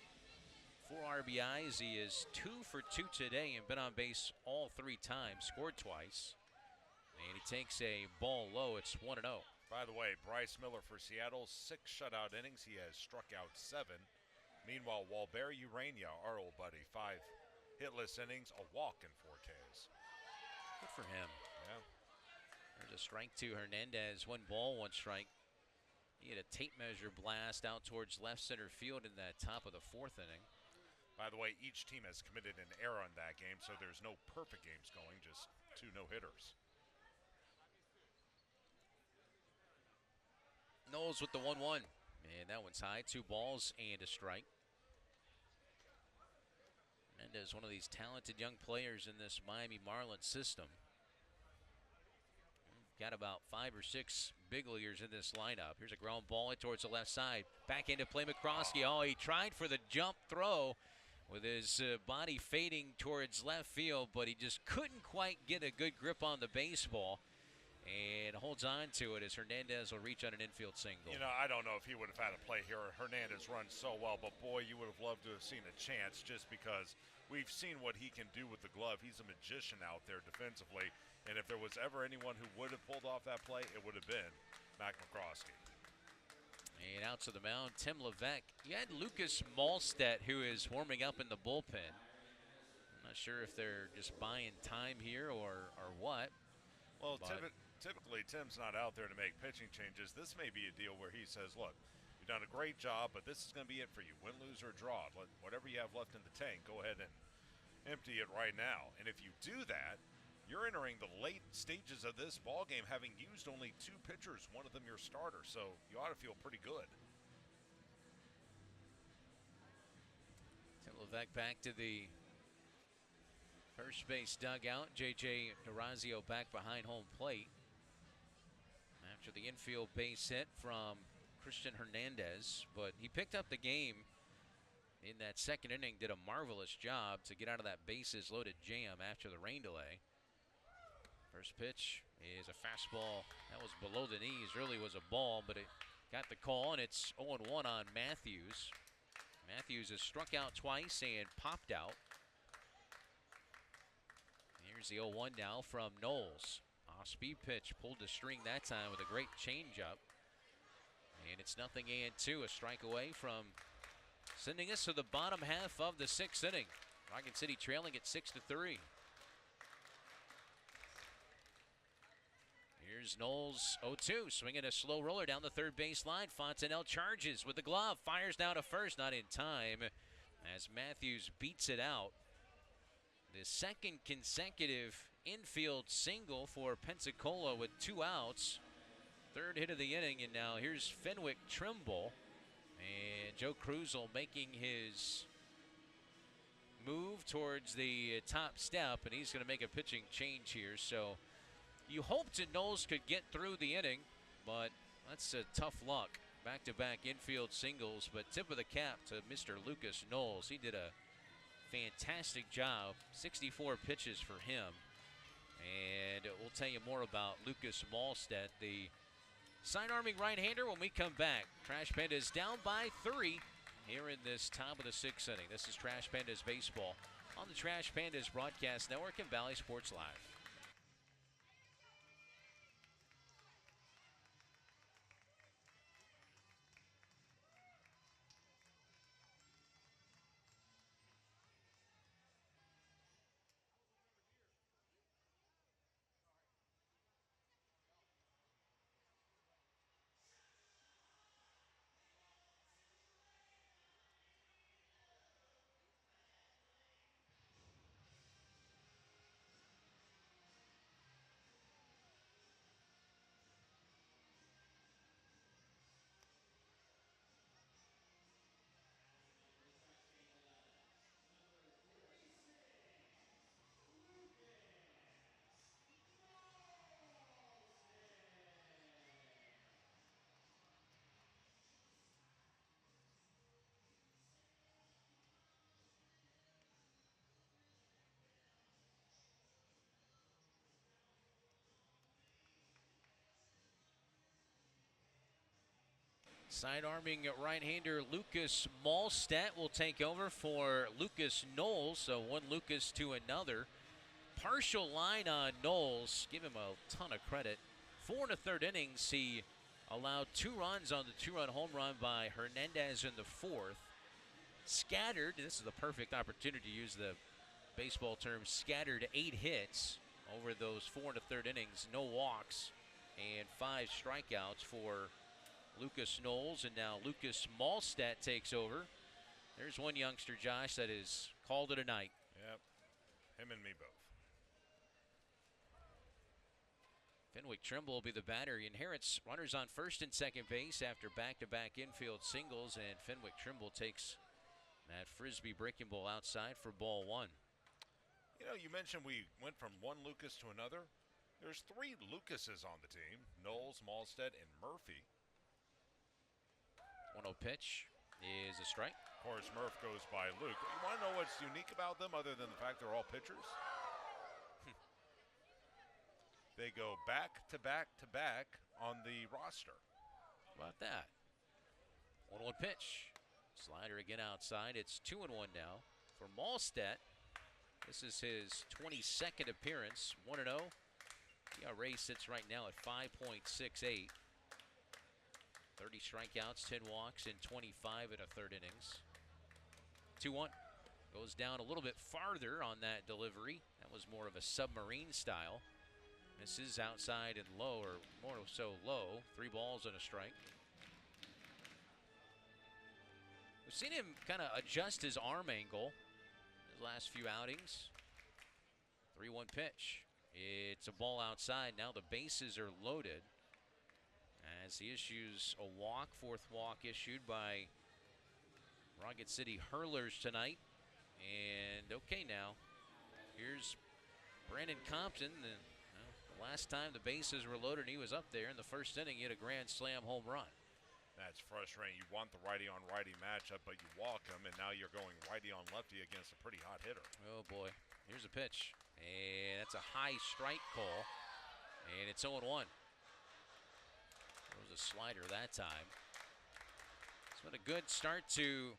[SPEAKER 2] 4 RBIs. He is 2 for 2 today and been on base all 3 times, scored twice. And he takes a ball low. It's 1-0.
[SPEAKER 1] By the way, Bryce Miller for Seattle, 6 shutout innings. He has struck out 7. Meanwhile, Walber Urania, our old buddy, 5 hitless innings, a walk, and 4 Ks.
[SPEAKER 2] Good for him.
[SPEAKER 1] Yeah.
[SPEAKER 2] There's a strike to Hernandez. 1 ball, 1 strike. He had a tape measure blast out towards left center field in that top of the 4th inning.
[SPEAKER 1] By the way, each team has committed an error in that game, so there's no perfect games going, just 2 no-hitters.
[SPEAKER 2] Knowles with the 1-1. And that one's high. 2 balls and a strike. Hernandez, one of these talented young players in this Miami Marlins system. Got about 5 or 6 big leaguers in this lineup. Here's a ground ball towards the left side. Back into play McCroskey. Oh, he tried for the jump throw with his body fading towards left field, but he just couldn't quite get a good grip on the baseball and holds on to it as Hernandez will reach on an infield single.
[SPEAKER 1] You know, I don't know if he would have had a play here. Hernandez runs so well, but boy, you would have loved to have seen a chance just because we've seen what he can do with the glove. He's a magician out there defensively, and if there was ever anyone who would have pulled off that play, it would have been Mac McCroskey.
[SPEAKER 2] And out to the mound, Tim Levesque. You had Lucas Malstedt, who is warming up in the bullpen. I'm not sure if they're just buying time here or what.
[SPEAKER 1] Well, typically Tim's not out there to make pitching changes. This may be a deal where he says, look, you've done a great job, but this is going to be it for you. Win, lose, or draw. Whatever you have left in the tank, go ahead and empty it right now. And if you do that, you're entering the late stages of this ball game having used only 2 pitchers, one of them your starter, so you ought to feel pretty good.
[SPEAKER 2] Tim Levesque back to the first base dugout. J.J. Durazio back behind home plate after the infield base hit from Christian Hernandez, but he picked up the game in that 2nd inning, did a marvelous job to get out of that bases loaded jam after the rain delay. First pitch is a fastball that was below the knees, really was a ball, but it got the call, and it's 0-1 on Matthews. Matthews has struck out twice and popped out. Here's the 0-1 now from Knowles. Off-speed pitch, pulled the string that time with a great changeup. And it's 0-2, a strike away from sending us to the bottom half of the 6th inning. Rocket City trailing at 6-3. Here's Knowles, 0-2, swinging a slow roller down the 3rd base line. Fontenelle charges with the glove, fires down to first, not in time, as Matthews beats it out. The 2nd consecutive infield single for Pensacola with 2 outs. Third hit of the inning, and now here's Fenwick Trimble. And Joe Krusel making his move towards the top step, and he's going to make a pitching change here. So you hoped that Knowles could get through the inning, but that's a tough luck. Back-to-back infield singles, but tip of the cap to Mr. Lucas Knowles. He did a fantastic job. 64 pitches for him. And we'll tell you more about Lucas Malstedt, the side-arming right-hander, when we come back. Trash Pandas down by 3 here in this top of the 6th inning. This is Trash Pandas Baseball on the Trash Pandas Broadcast Network and Valley Sports Live. Side-arming right-hander Lucas Malstedt will take over for Lucas Knowles. So one Lucas to another. Partial line on Knowles. Give him a ton of credit. 4 1/3 innings. He allowed 2 runs on the 2-run home run by Hernandez in the 4th. Scattered. This is the perfect opportunity to use the baseball term. Scattered 8 hits over those 4 1/3 innings. No walks and 5 strikeouts for Lucas Knowles, and now Lucas Malstedt takes over. There's one youngster, Josh, that has called it a night.
[SPEAKER 1] Yep, him and me both.
[SPEAKER 2] Fenwick Trimble will be the batter. He inherits runners on first and second base after back-to-back infield singles, and Fenwick Trimble takes that Frisbee breaking ball outside for ball 1.
[SPEAKER 1] You know, you mentioned we went from one Lucas to another. There's 3 Lucases on the team, Knowles, Malstedt, and Murphy.
[SPEAKER 2] 1-0 pitch is a strike.
[SPEAKER 1] Of course, Murph goes by Luke. You want to know what's unique about them other than the fact they're all pitchers? They go back to back to back on the roster.
[SPEAKER 2] How about that? 1-1 pitch. Slider again outside. It's 2-1 now for Malstedt. This is his 22nd appearance. 1-0. ERA sits right now at 5.68. 30 strikeouts, 10 walks, and 25 in a third innings. 2-1. Goes down a little bit farther on that delivery. That was more of a submarine style. Misses outside and low, or more so low. 3 balls and a strike. We've seen him kind of adjust his arm angle his last few outings. 3-1 pitch. It's a ball outside. Now the bases are loaded as he issues a walk. 4th walk issued by Rocket City Hurlers tonight. And okay, now here's Brandon Compton. The last time the bases were loaded, he was up there in the first inning. He hit a grand slam home run.
[SPEAKER 1] That's frustrating. You want the righty-on-righty matchup, but you walk him, and now you're going righty-on-lefty against a pretty hot hitter.
[SPEAKER 2] Oh, boy. Here's a pitch. And that's a high strike call. And it's 0-1. There was a slider that time. It's been a good start to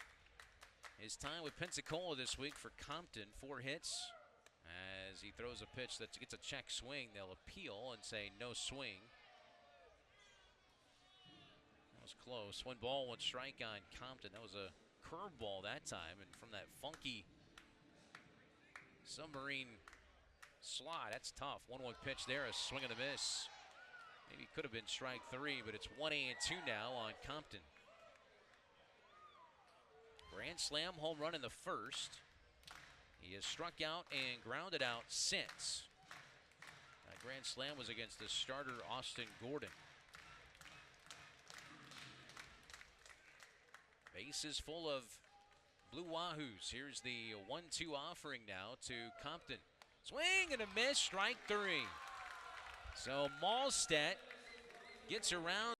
[SPEAKER 2] his time with Pensacola this week for Compton. 4 hits. As he throws a pitch that gets a check swing, they'll appeal and say no swing. That was close. 1 ball, 1 strike on Compton. That was a curveball that time, and from that funky submarine slot, that's tough. 1-1 pitch there, a swing and a miss. Maybe could have been strike 3, but it's 1-2 now on Compton. Grand slam home run in the first. He has struck out and grounded out since. grand slam was against the starter, Austin Gordon. Bases full of Blue Wahoos. Here's the 1-2 offering now to Compton. Swing and a miss, strike 3. So Malstedt gets around.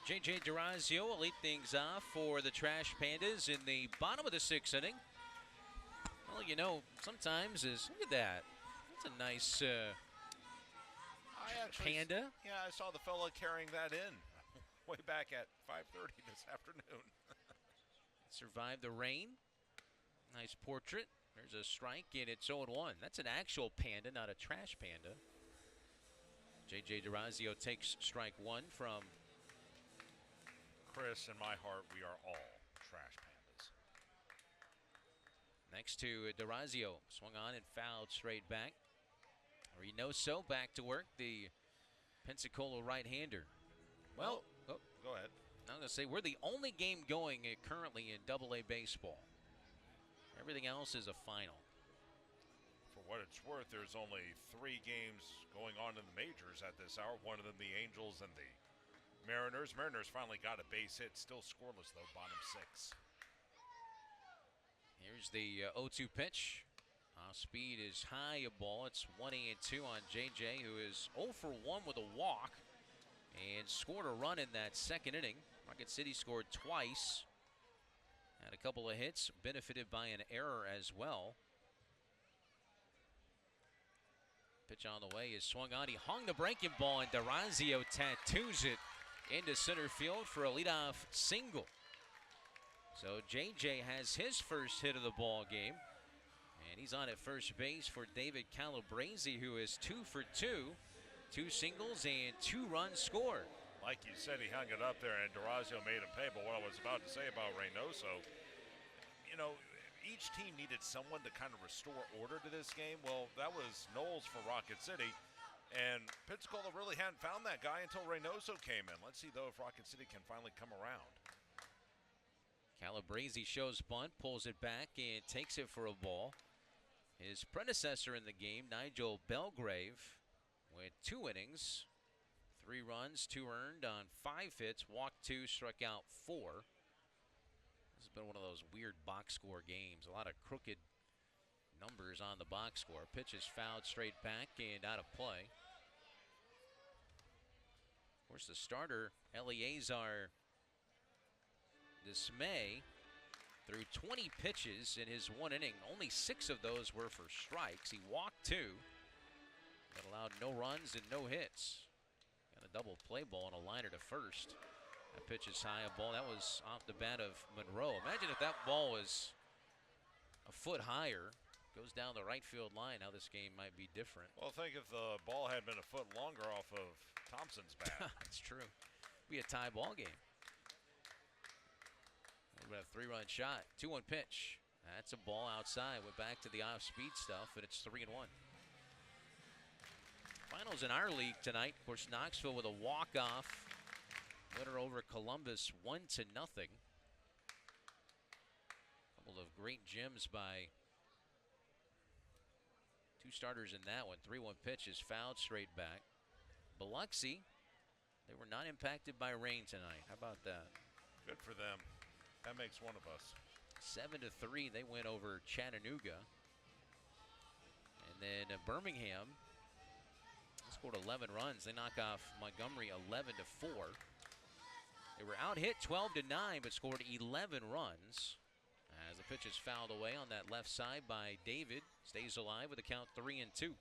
[SPEAKER 2] J.J. Durazio will lead things off for the Trash Pandas in the bottom of the 6th inning. Well, you know, sometimes look at that. That's a nice panda.
[SPEAKER 1] Yeah, I saw the fella carrying that in way back at 5:30 this afternoon.
[SPEAKER 2] Survived the rain. Nice portrait. There's a strike, and it's 0-1. That's an actual panda, not a trash panda. J.J. Durazio takes strike 1 from
[SPEAKER 1] Chris, in my heart, we are all trash pandas.
[SPEAKER 2] Next to Durazio, swung on and fouled straight back. Reynoso back to work, the Pensacola right-hander. Well,
[SPEAKER 1] go ahead.
[SPEAKER 2] I'm going to say we're the only game going currently in Double-A baseball. Everything else is a final.
[SPEAKER 1] For what it's worth, there's only 3 games going on in the majors at this hour. One of them, the Angels and the Mariners. Mariners finally got a base hit. Still scoreless, though, bottom 6.
[SPEAKER 2] Here's the 0-2 pitch. Speed is high, a ball. It's 1-2 on JJ, who is 0 for 1 with a walk and scored a run in that 2nd inning. Rocket City scored twice. Had a couple of hits, benefited by an error as well. Pitch on the way is swung on. He hung the breaking ball, and Durazio tattoos it into center field for a leadoff single. So JJ has his first hit of the ball game, and he's on at first base for David Calabrese, who is 2 for 2, 2 singles and 2 runs scored.
[SPEAKER 1] Like you said, he hung it up there, and Durazio made him pay. But what I was about to say about Reynoso, you know, each team needed someone to kind of restore order to this game. Well, that was Knowles for Rocket City. And Pensacola really hadn't found that guy until Reynoso came in. Let's see, though, if Rocket City can finally come around.
[SPEAKER 2] Calabrese shows bunt, pulls it back, and takes it for a ball. His predecessor in the game, Nigel Belgrave, went 2 innings, 3 runs, 2 earned on 5 hits, walked 2, struck out 4. This has been one of those weird box score games. A lot of crooked numbers on the box score. Pitch is fouled straight back and out of play. Of course, the starter, Eleazar Dismay, threw 20 pitches in his 1 inning. Only 6 of those were for strikes. He walked 2, That allowed no runs and no hits. Got a double play ball and a liner to first. That pitch is high, a ball. That was off the bat of Monroe. Imagine if that ball was a foot higher, goes down the right field line, how this game might be different.
[SPEAKER 1] Well, think if the ball had been a foot longer off of Thompson's bat.
[SPEAKER 2] That's true. Be a tie ball game. We've got a 3-run shot. 2-1 pitch. That's a ball outside. Went back to the off-speed stuff, and it's 3-1. Finals in our league tonight. Of course, Knoxville with a walk-off winner over Columbus, 1-0. Couple of great gems by two starters in that one. 3-1 pitch is fouled straight back. Biloxi, they were not impacted by rain tonight. How about that?
[SPEAKER 1] Good for them. That makes one of us.
[SPEAKER 2] 7-3, they win over Chattanooga. And then Birmingham scored 11 runs. They knock off Montgomery 11-4. They were out hit 12-9, but scored 11 runs. As the pitch is fouled away on that left side by David. Stays alive with a count 3-2.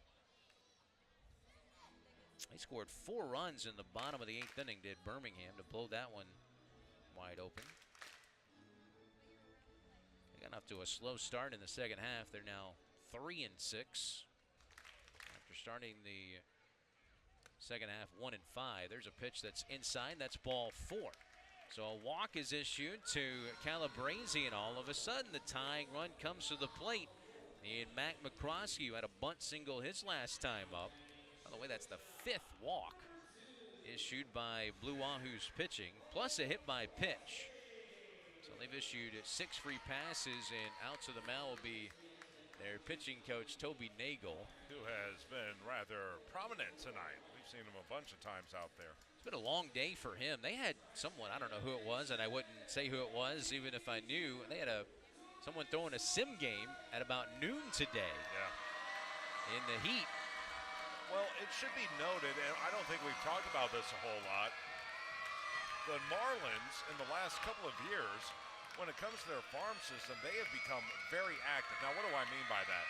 [SPEAKER 2] They scored 4 runs in the bottom of the 8th inning, did Birmingham, to blow that one wide open. They got off to a slow start in the second half. They're now 3-6 after starting the second half 1-5. There's a pitch that's inside. That's ball 4. So a walk is issued to Calabrese, and all of a sudden the tying run comes to the plate. And Mac McCroskey, who had a bunt single his last time up. By the way, that's the 5th walk issued by Blue Wahoos pitching, plus a hit by pitch. So they've issued 6 free passes, and out to the mound will be their pitching coach, Toby Nagel,
[SPEAKER 1] who has been rather prominent tonight. We've seen him a bunch of times out there.
[SPEAKER 2] It's been a long day for him. They had someone, I don't know who it was, and I wouldn't say who it was even if I knew. They had someone throwing a sim game at about noon today.
[SPEAKER 1] Yeah.
[SPEAKER 2] In the heat.
[SPEAKER 1] Well, it should be noted, and I don't think we've talked about this a whole lot, the Marlins in the last couple of years, when it comes to their farm system, they have become very active. Now, what do I mean by that?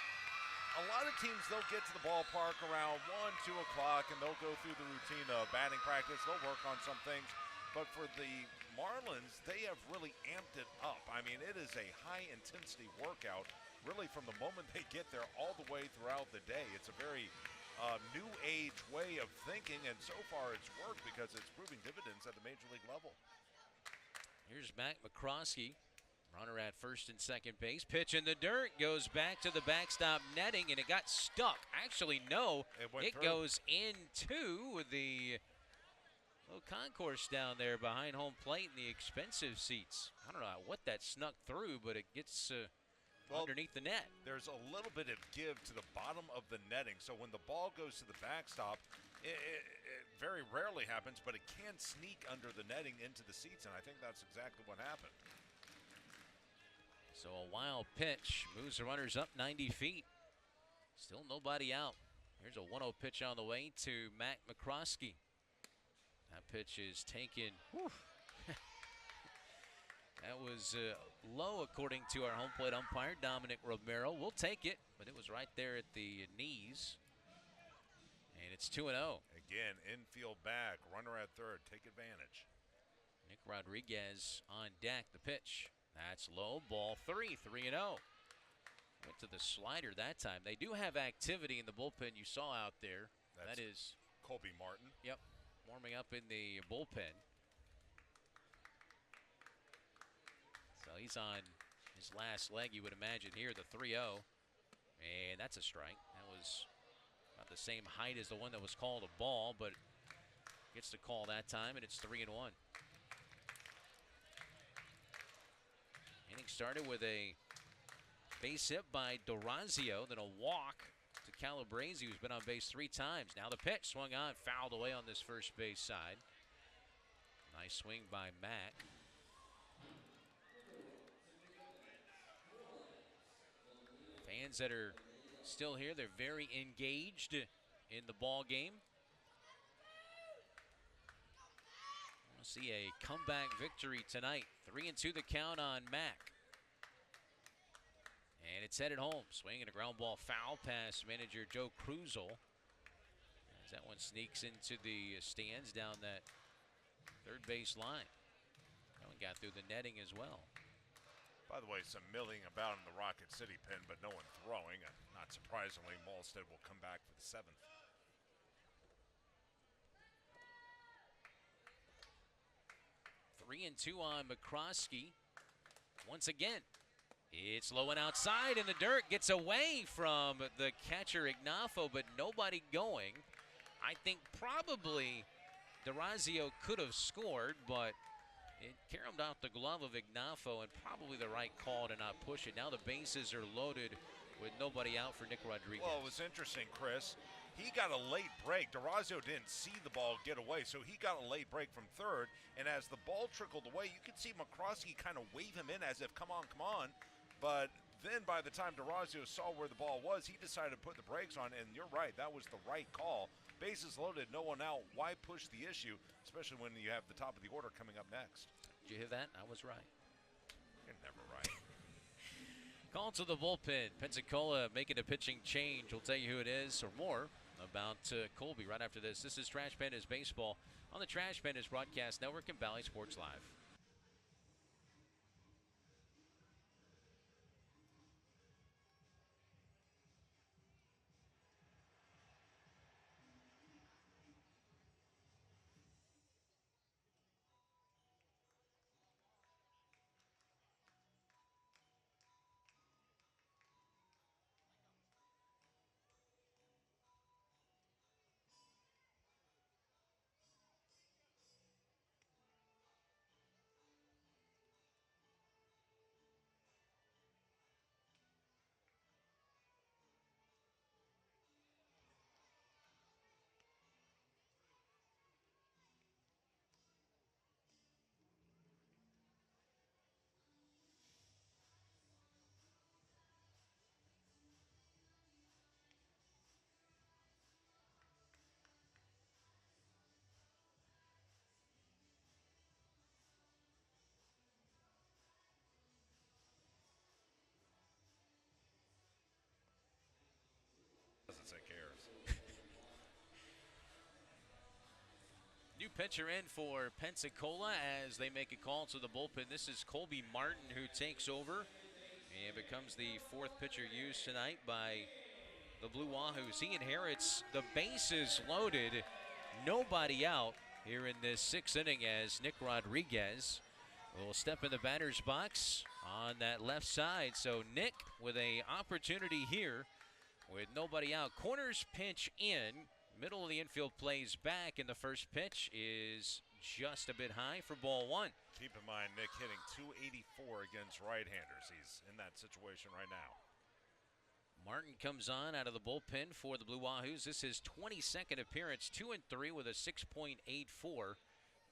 [SPEAKER 1] A lot of teams, they'll get to the ballpark around 1, 2 o'clock, and they'll go through the routine of batting practice. They'll work on some things. But for the Marlins, they have really amped it up. I mean, it is a high-intensity workout, really from the moment they get there all the way throughout the day. It's a very new age way of thinking, and so far it's worked because it's proving dividends at the major league level.
[SPEAKER 2] Here's Mac McCroskey, runner at first and second base. Pitch in the dirt, goes back to the backstop netting, and it got stuck. Actually, no, it goes into the little concourse down there behind home plate in the expensive seats. I don't know what that snuck through, but it gets underneath the net.
[SPEAKER 1] There's a little bit of give to the bottom of the netting, so when the ball goes to the backstop, it very rarely happens, but it can sneak under the netting into the seats, and I think that's exactly what happened.
[SPEAKER 2] So a wild pitch moves the runners up 90 feet. Still nobody out. Here's a 1-0 pitch on the way to Mac McCroskey. That pitch is taken. That was low, according to our home plate umpire, Dominic Romero. We'll take it, but it was right there at the knees. And it's 2-0.
[SPEAKER 1] Again, infield back, runner at third, take advantage.
[SPEAKER 2] Nick Rodriguez on deck, the pitch. That's low, ball 3, 3-0. Went to the slider that time. They do have activity in the bullpen you saw out there. That is
[SPEAKER 1] Colby Martin.
[SPEAKER 2] Yep, warming up in the bullpen. So he's on his last leg, you would imagine here, the 3-0. And that's a strike. That was about the same height as the one that was called a ball, but gets the call that time, and it's 3-1. Inning started with a base hit by Dorazio, then a walk to Calabrese, who's been on base 3 times. Now the pitch swung on, fouled away on this first base side. Nice swing by Mack. Fans that are still here, they're very engaged in the ball game. We'll see a comeback victory tonight. 3-2 the count on Mack. And it's headed home. Swing and a ground ball foul past manager Joe Krusel. That one sneaks into the stands down that third base line. That one got through the netting as well.
[SPEAKER 1] By the way, some milling about in the Rocket City pen, but no one throwing. Not surprisingly, Malstead will come back for the 7th.
[SPEAKER 2] 3-2 on McCroskey. Once again, it's low and outside in the dirt. Gets away from the catcher Ignafo, but nobody going. I think probably DeRazio could have scored, but it caromed off the glove of Ignafo, and probably the right call to not push it. Now the bases are loaded with nobody out for Nick Rodriguez.
[SPEAKER 1] Well, it was interesting, Chris. He got a late break. DeRazio didn't see the ball get away, so he got a late break from third. And as the ball trickled away, you could see McCroskey kind of wave him in as if, come on, come on. But then by the time DeRazio saw where the ball was, he decided to put the brakes on, and you're right, that was the right call. Bases loaded, no one out. Why push the issue, especially when you have the top of the order coming up next?
[SPEAKER 2] Did you hear that? I was right.
[SPEAKER 1] You're never right.
[SPEAKER 2] Call to the bullpen. Pensacola making a pitching change. We'll tell you who it is or more about Colby right after this. This is Trash Pandas Baseball on the Trash Pandas Broadcast Network and Valley Sports Live.
[SPEAKER 1] Doesn't say cares.
[SPEAKER 2] New pitcher in for Pensacola as they make a call to the bullpen. This is Colby Martin, who takes over and becomes the 4th pitcher used tonight by the Blue Wahoos. He inherits the bases loaded, nobody out here in this 6th inning as Nick Rodriguez will step in the batter's box on that left side. So Nick with an opportunity here with nobody out. Corners pitch in. Middle of the infield plays back, and the first pitch is just a bit high for ball 1.
[SPEAKER 1] Keep in mind, Nick hitting .284 against right-handers. He's in that situation right now.
[SPEAKER 2] Martin comes on out of the bullpen for the Blue Wahoos. This is his 22nd appearance, 2-3 with a 6.84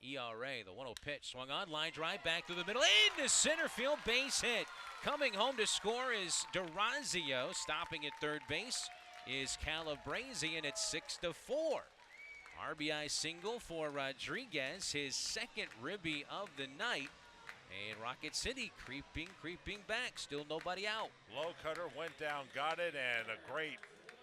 [SPEAKER 2] ERA. The 1-0 pitch swung on, line drive back through the middle, into center field, base hit. Coming home to score is DeRazio. Stopping at third base is Calabrese, and it's 6-4. RBI single for Rodriguez, his 2nd ribby of the night. And Rocket City creeping back. Still nobody out.
[SPEAKER 1] Low cutter went down, got it, and a great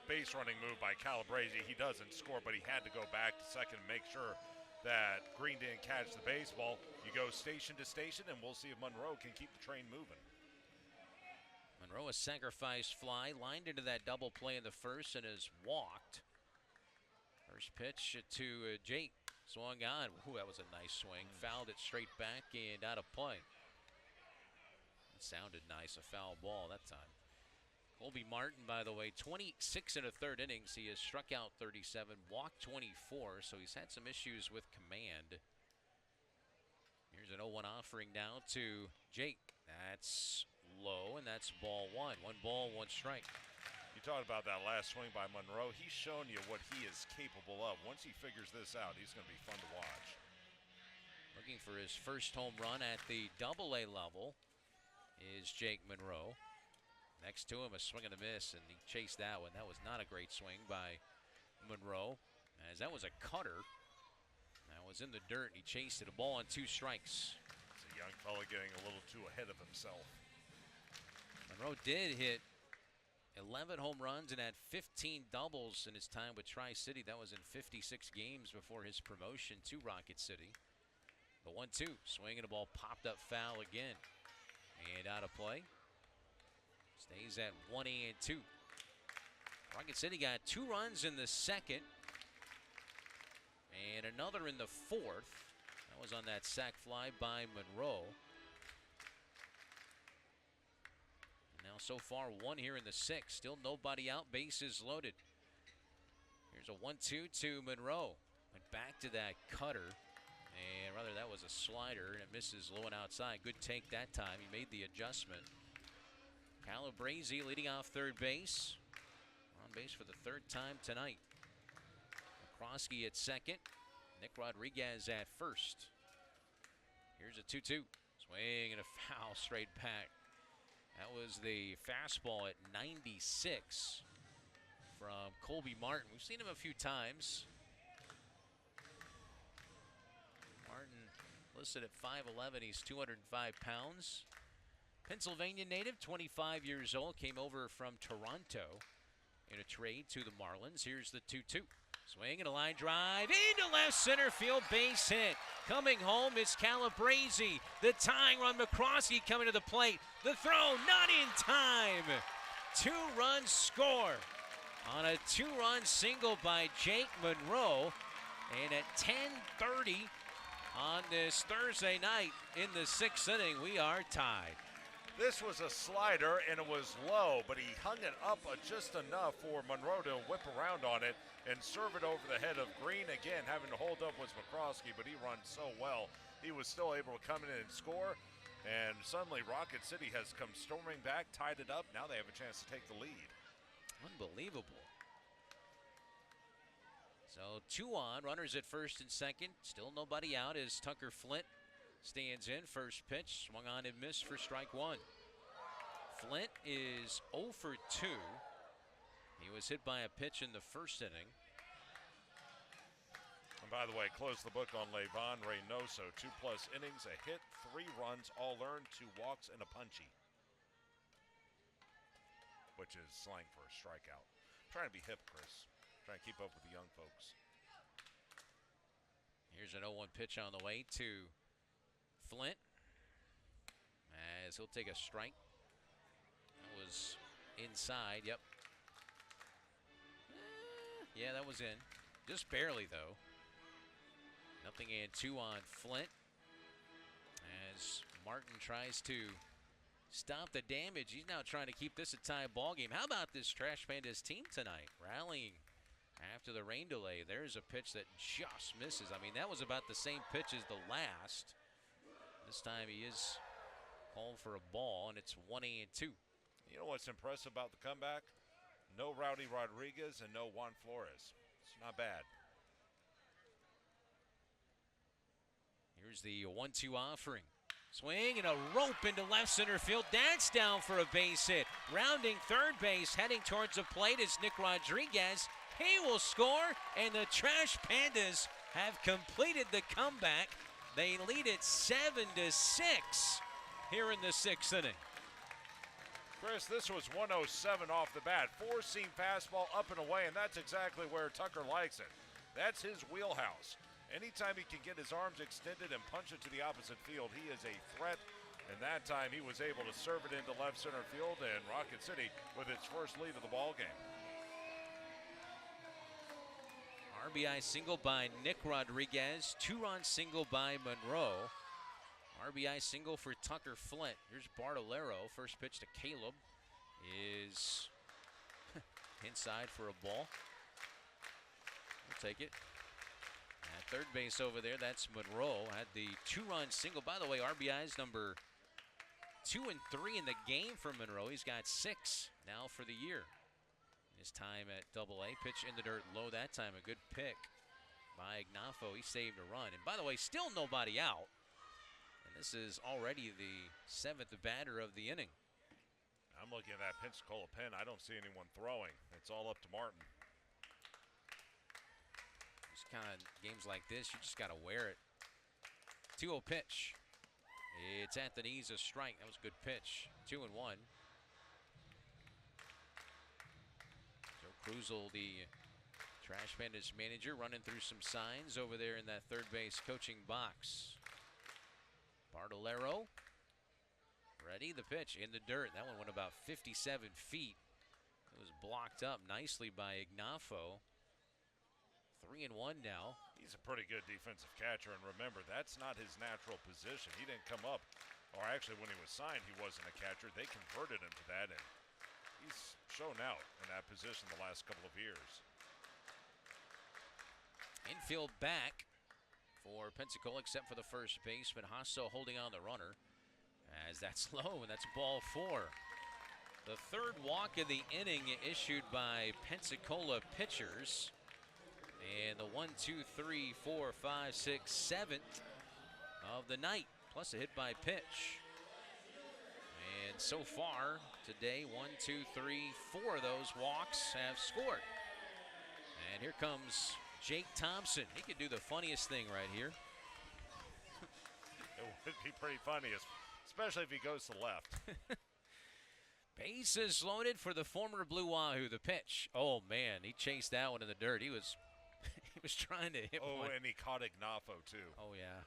[SPEAKER 1] base running move by Calabrese. He doesn't score, but he had to go back to second and make sure that Green didn't catch the baseball. You go station to station, and we'll see if Monroe can keep the train moving.
[SPEAKER 2] Monroe, a sacrifice fly, lined into that double play in the first and is walked. First pitch to Jake. Swung on. Ooh, that was a nice swing. Fouled it straight back and out of play. It sounded nice, a foul ball that time. Colby Martin, by the way, 26 and a third innings. He has struck out 37, walked 24, so he's had some issues with command. Here's an 0-1 offering now to Jake. That's low, and that's ball 1. 1 ball, 1 strike.
[SPEAKER 1] You talked about that last swing by Monroe. He's shown you what he is capable of. Once he figures this out, he's going to be fun to watch.
[SPEAKER 2] Looking for his first home run at the AA level is Jake Monroe. Next to him, a swing and a miss, and he chased that one. That was not a great swing by Monroe, as that was a cutter. That was in the dirt, and he chased it. A ball on 2 strikes.
[SPEAKER 1] It's a young fella getting a little too ahead of himself.
[SPEAKER 2] Monroe did hit 11 home runs and had 15 doubles in his time with Tri-City. That was in 56 games before his promotion to Rocket City. The 1-2, swinging the ball, popped up foul again. And out of play. Stays at 1-2. Rocket City got 2 runs in the second. And another in the fourth. That was on that sac fly by Monroe. And now so far 1 here in the sixth. Still nobody out, bases loaded. Here's a 1-2 to Monroe. Went back to that cutter. And rather that was a slider, and it misses low and outside. Good take that time. He made the adjustment. Calabrese leading off third base. On base for the 3rd time tonight. McCroskey at second. Nick Rodriguez at first. Here's a 2-2. Swing and a foul straight back. That was the fastball at 96 from Colby Martin. We've seen him a few times. Listed at 5'11", he's 205 pounds. Pennsylvania native, 25 years old, came over from Toronto in a trade to the Marlins. Here's the 2-2. Swing and a line drive into left center field, base hit. Coming home is Calabrese. The tying run, McCroskey coming to the plate. The throw, not in time. 2-run score on a 2-run single by Jake Monroe. And at 10:30 on this Thursday night in the 6th inning, we are tied.
[SPEAKER 1] This was a slider, and it was low, but he hung it up just enough for Monroe to whip around on it and serve it over the head of Green. Again, having to hold up was McCroskey, but he runs so well. He was still able to come in and score, and suddenly Rocket City has come storming back, tied it up. Now they have a chance to take the lead.
[SPEAKER 2] Unbelievable. So 2 on, runners at first and second. Still nobody out as Tucker Flint stands in. First pitch, swung on and missed for strike 1. Flint is 0 for 2. He was hit by a pitch in the first inning.
[SPEAKER 1] And by the way, close the book on Levon Reynoso. 2+ innings, a hit, 3 runs, all earned, 2 walks, and a punchy, which is slang for a strikeout. I'm trying to be hip, Chris. Trying to keep up with the young folks.
[SPEAKER 2] Here's an 0-1 pitch on the way to Flint, as he'll take a strike. That was inside, yep. Yeah, that was in. Just barely, though. Nothing in. 2 on Flint, as Martin tries to stop the damage. He's now trying to keep this a tie ball game. How about this Trash Pandas team tonight? Rallying after the rain delay. There's a pitch that just misses. I mean, that was about the same pitch as the last. This time he is called for a ball, and it's 1-2.
[SPEAKER 1] You know what's impressive about the comeback? No Rowdy Rodriguez and no Juan Flores. It's not bad.
[SPEAKER 2] Here's the 1-2 offering. Swing and a rope into left center field. That's down for a base hit. Rounding third base, heading towards the plate is Nick Rodriguez. He will score, and the Trash Pandas have completed the comeback. They lead it 7-6 here in the 6th inning.
[SPEAKER 1] Chris, this was 107 off the bat. 4-seam fastball up and away, and that's exactly where Tucker likes it. That's his wheelhouse. Anytime he can get his arms extended and punch it to the opposite field, he is a threat. And that time he was able to serve it into left center field, and Rocket City with its first lead of the ball game.
[SPEAKER 2] RBI single by Nick Rodriguez. 2-run single by Monroe. RBI single for Tucker Flint. Here's Bartolero. First pitch to Caleb is inside for a ball. We'll take it. At third base over there, that's Monroe. Had the 2-run single. By the way, RBI's number 2 and 3 in the game for Monroe. He's got 6 now for the year. His time at Double-A, pitch in the dirt low that time. A good pick by Ignafo. He saved a run. And by the way, still nobody out. And this is already the 7th batter of the inning.
[SPEAKER 1] I'm looking at that Pensacola pen. I don't see anyone throwing. It's all up to Martin.
[SPEAKER 2] Just kind of games like this, you just got to wear it. 2-0 pitch. It's at the knees, a strike. That was a good pitch. 2-1. Krusel, the Trash Pandas manager, running through some signs over there in that third base coaching box. Bartolero ready, the pitch in the dirt. That one went about 57 feet. It was blocked up nicely by Ignafo. 3-1 now.
[SPEAKER 1] He's a pretty good defensive catcher, and remember, that's not his natural position. He didn't come up, or actually when he was signed, he wasn't a catcher. They converted him to that, and he's shown out in that position the last couple of years.
[SPEAKER 2] Infield back for Pensacola, except for the first baseman. Hasso holding on the runner as that's low, and that's ball 4. The third walk of the inning issued by Pensacola pitchers. And the 1, 2, 3, 4, 5, 6, 7th of the night, plus a hit by pitch. And so far today, 1, 2, 3, 4 of those walks have scored. And here comes Jake Thompson. He could do the funniest thing right here.
[SPEAKER 1] It would be pretty funny, especially if he goes to left.
[SPEAKER 2] Bases loaded for the former Blue Wahoo. The pitch. Oh man, he chased that one in the dirt. He was trying to hit one.
[SPEAKER 1] Oh, and he caught Ignafo too.
[SPEAKER 2] Oh yeah.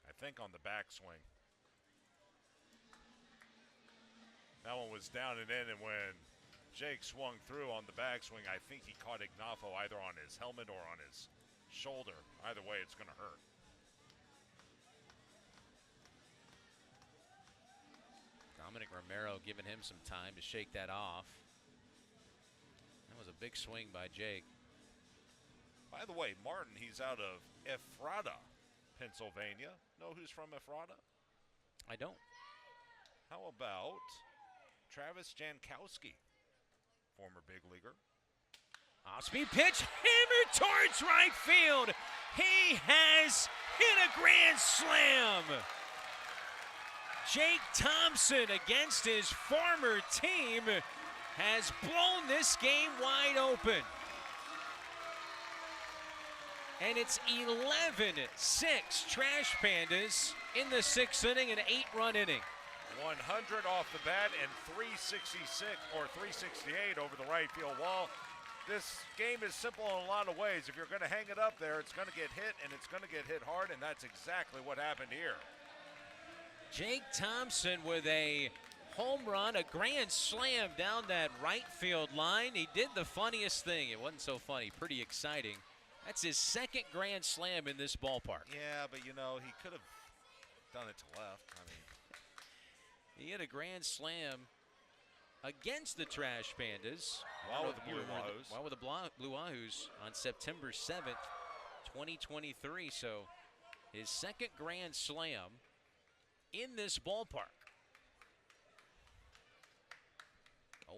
[SPEAKER 1] I think on the backswing. That one was down and in, and when Jake swung through on the backswing, I think he caught Ignafo either on his helmet or on his shoulder. Either way, it's going to hurt.
[SPEAKER 2] Dominic Romero giving him some time to shake that off. That was a big swing by Jake.
[SPEAKER 1] By the way, Martin, he's out of Ephrata, Pennsylvania. Know who's from Ephrata?
[SPEAKER 2] I don't.
[SPEAKER 1] How about Travis Jankowski, former big leaguer?
[SPEAKER 2] Off-speed pitch, hammered towards right field. He has hit a grand slam. Jake Thompson, against his former team, has blown this game wide open. And it's 11-6 Trash Pandas in the 6th inning, an 8-run inning.
[SPEAKER 1] 100 off the bat and 366 or 368 over the right field wall. This game is simple in a lot of ways. If you're going to hang it up there, it's going to get hit, and it's going to get hit hard, and that's exactly what happened here.
[SPEAKER 2] Jake Thompson with a home run, a grand slam down that right field line. He did the funniest thing. It wasn't so funny, pretty exciting. That's his second grand slam in this ballpark.
[SPEAKER 1] Yeah, but you know, he could have done it to left. I mean,
[SPEAKER 2] he hit a grand slam against the Trash Pandas.
[SPEAKER 1] While with the Blue Wahoos.
[SPEAKER 2] While with the Blue Wahoos on September 7th, 2023. So his second grand slam in this ballpark.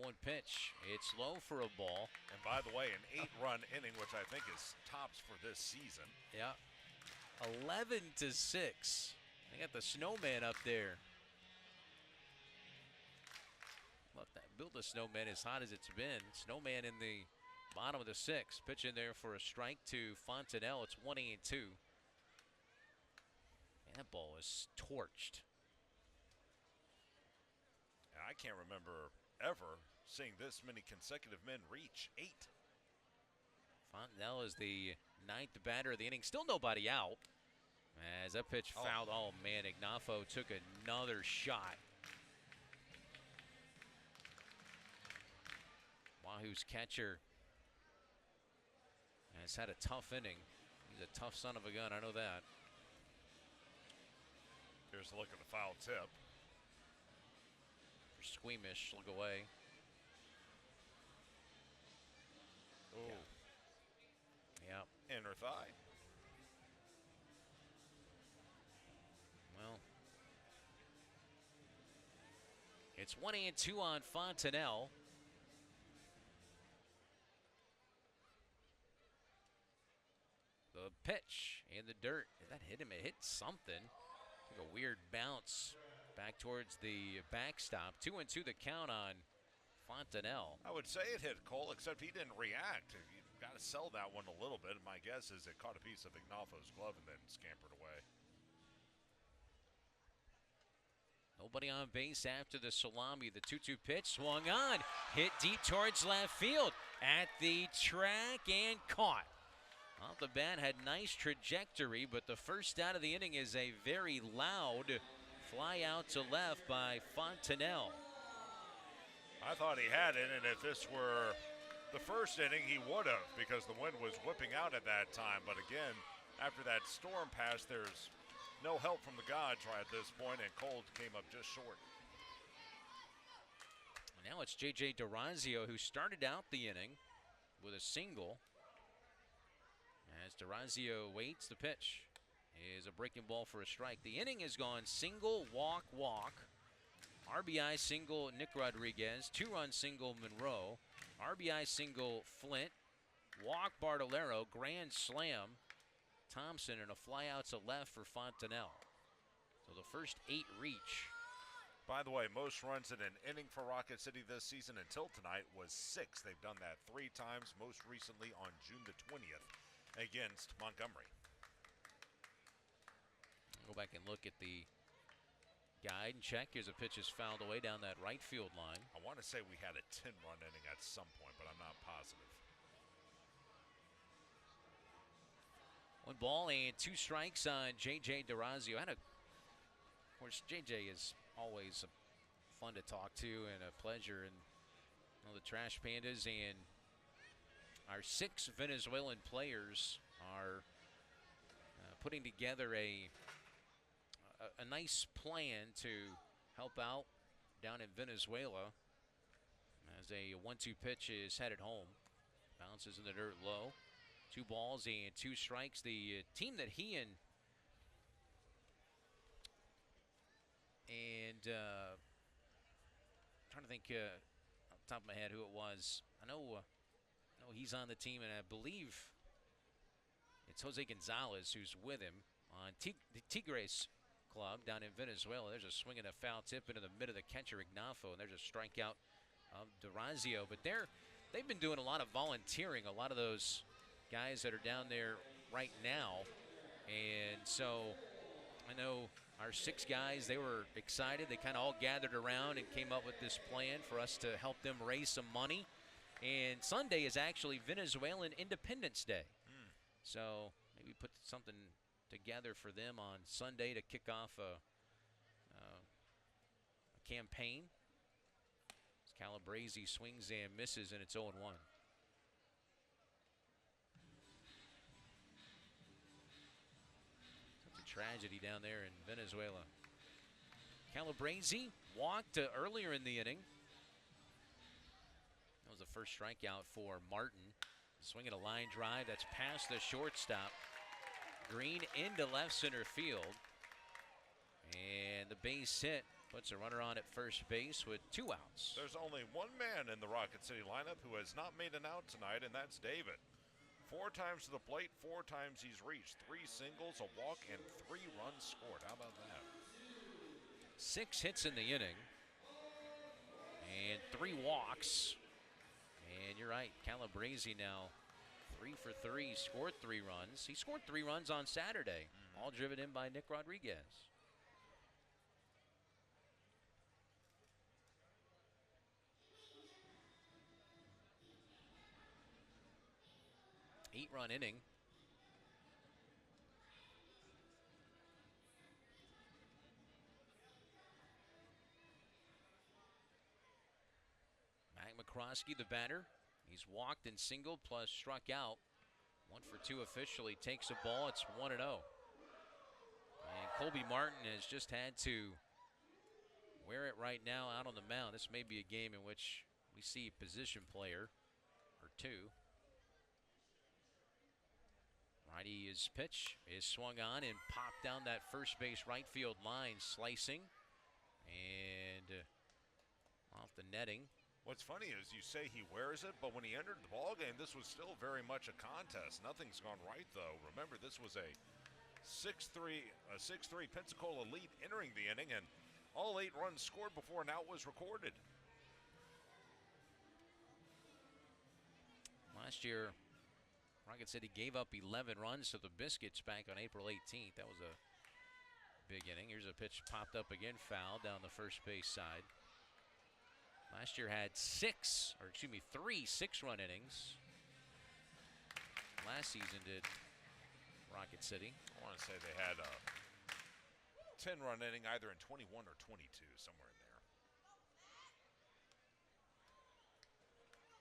[SPEAKER 2] 0-1 pitch. It's low for a ball.
[SPEAKER 1] And by the way, an 8-run inning, which I think is tops for this season.
[SPEAKER 2] Yeah. 11-6. They got the snowman up there. Love that. Build the snowman as hot as it's been. Snowman in the bottom of the 6th. Pitch in there for a strike to Fontenelle. It's 1-2. And that ball is torched.
[SPEAKER 1] And I can't remember ever seeing this many consecutive men reach 8.
[SPEAKER 2] Fontenelle is the 9th batter of the inning. Still nobody out. As that pitch fouled. Oh, man, Ignafo took another shot. Wahoo's catcher has had a tough inning. He's a tough son of a gun, I know that.
[SPEAKER 1] Here's a look at the foul tip.
[SPEAKER 2] Squeamish, look away.
[SPEAKER 1] Oh.
[SPEAKER 2] Yeah.
[SPEAKER 1] Inner thigh.
[SPEAKER 2] Well, it's 1-2 on Fontenelle. The pitch in the dirt. Did that hit him? It hit something. Took a weird bounce back towards the backstop. 2-2 the count on Fontenelle.
[SPEAKER 1] I would say it hit Cole, except he didn't react. You've got to sell that one a little bit. My guess is it caught a piece of Ignafo's glove and then scampered away.
[SPEAKER 2] Nobody on base after the salami. The 2-2 pitch swung on, hit deep towards left field at the track and caught. Off the bat, had nice trajectory, but the first out of the inning is a very loud fly out to left by Fontenelle.
[SPEAKER 1] I thought he had it, and if this were the first inning, he would have, because the wind was whipping out at that time. But again, after that storm passed, there's no help from the gods right at this point, and Cold came up just short.
[SPEAKER 2] Now it's J.J. Durazio, who started out the inning with a single. As Durazio waits, the pitch is a breaking ball for a strike. The inning has gone single, walk, RBI single, Nick Rodriguez. 2-run single, Monroe. RBI single, Flint. Walk, Bartolero. Grand slam, Thompson, and a fly out to left for Fontenelle. So the first 8 reach.
[SPEAKER 1] By the way, most runs in an inning for Rocket City this season until tonight was 6. They've done that 3 times, most recently on June the 20th against Montgomery.
[SPEAKER 2] Go back and look at the guide and check. Here's a pitch is fouled away down that right field line.
[SPEAKER 1] I want to say we had a 10-run inning at some point, but I'm not positive.
[SPEAKER 2] 1 ball and 2 strikes on J.J. Durazio. Of course, J.J. is always fun to talk to and a pleasure. And the Trash Pandas and our 6 Venezuelan players are putting together a nice plan to help out down in Venezuela as a 1-2 pitch is headed home. Bounces in the dirt low. 2 balls and 2 strikes. The team that he and trying to think off the top of my head who it was. I know he's on the team, and I believe it's Jose Gonzalez who's with him on the Tigres club down in Venezuela. There's a swing and a foul tip into the mid of the catcher, Ignafo, and there's a strikeout of Durazio. But they've been doing a lot of volunteering, a lot of those guys that are down there right now. And so I know our 6 guys, they were excited. They kind of all gathered around and came up with this plan for us to help them raise some money. And Sunday is actually Venezuelan Independence Day. So maybe put something together for them on Sunday to kick off a campaign. Calabrese swings and misses, and it's 0-1. Tragedy down there in Venezuela. Calabrese walked earlier in the inning. That was the first strikeout for Martin. Swinging a line drive that's past the shortstop. Green into left center field. And the base hit puts a runner on at first base with 2 outs.
[SPEAKER 1] There's only one man in the Rocket City lineup who has not made an out tonight, and that's David. 4 times to the plate, 4 times he's reached. 3 singles, a walk, and 3 runs scored. How about that?
[SPEAKER 2] 6 hits in the inning. And 3 walks. And you're right, Calabrese now 3 for 3, scored 3 runs. He scored 3 runs on Saturday, all driven in by Nick Rodriguez. Eight-run inning. Mac McCroskey, the batter. He's walked and singled plus struck out. 1 for 2 officially. Takes a ball. It's 1-0. And Colby Martin has just had to wear it right now out on the mound. This may be a game in which we see a position player or 2. Righty's pitch is swung on and popped down that first base right field line, slicing and off the netting.
[SPEAKER 1] What's funny is you say he wears it, but when he entered the ballgame, this was still very much a contest. Nothing's gone right, though. Remember, this was a 6-3 Pensacola lead entering the inning, and all 8 runs scored before an out was recorded.
[SPEAKER 2] Last year, Rocket City gave up 11 runs to the Biscuits back on April 18th. That was a big inning. Here's a pitch popped up again, foul down the first base side. Last year had 3 6-run innings. Last season did Rocket City.
[SPEAKER 1] I want to say they had a 10-run inning either in 21 or 22, somewhere in there.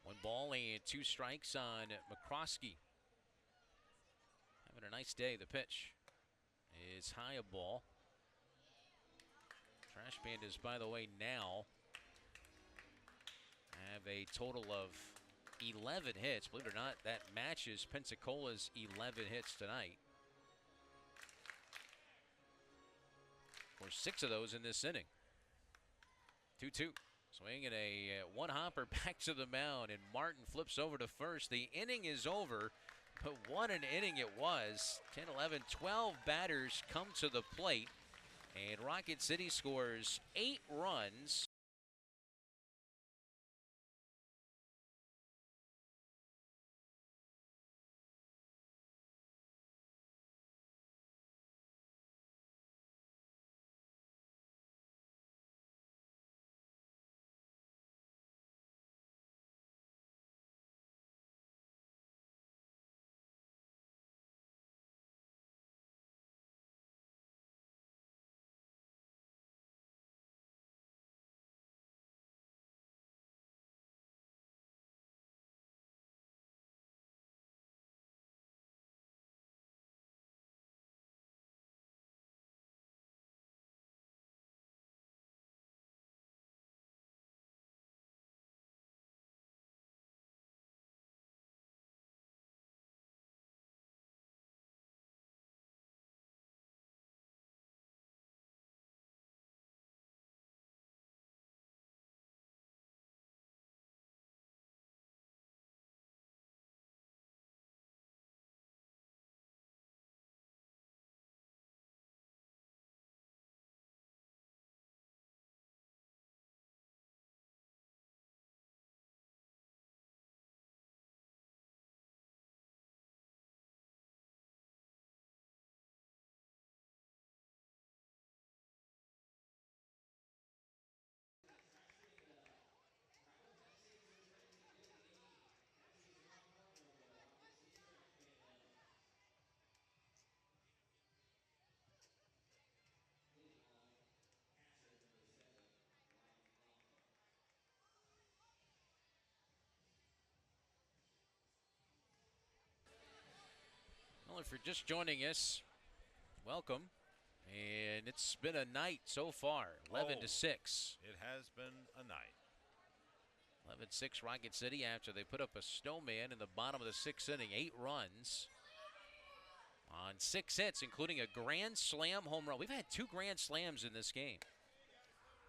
[SPEAKER 2] 1 ball and 2 strikes on McCroskey. Having a nice day. The pitch is high, a ball. Trash Pandas, by the way, now have a total of 11 hits. Believe it or not, that matches Pensacola's 11 hits tonight. For 6 of those in this inning. 2-2. Swing and a one-hopper back to the mound, and Martin flips over to first. The inning is over, but what an inning it was. 10, 11, 12 batters come to the plate, and Rocket City scores 8 runs. Well, if you're just joining us, welcome. And it's been a night so far, 11-6.
[SPEAKER 1] It has been a night.
[SPEAKER 2] 11-6 Rocket City after they put up a snowman in the bottom of the 6th inning. 8 runs on 6 hits, including a grand slam home run. We've had 2 grand slams in this game.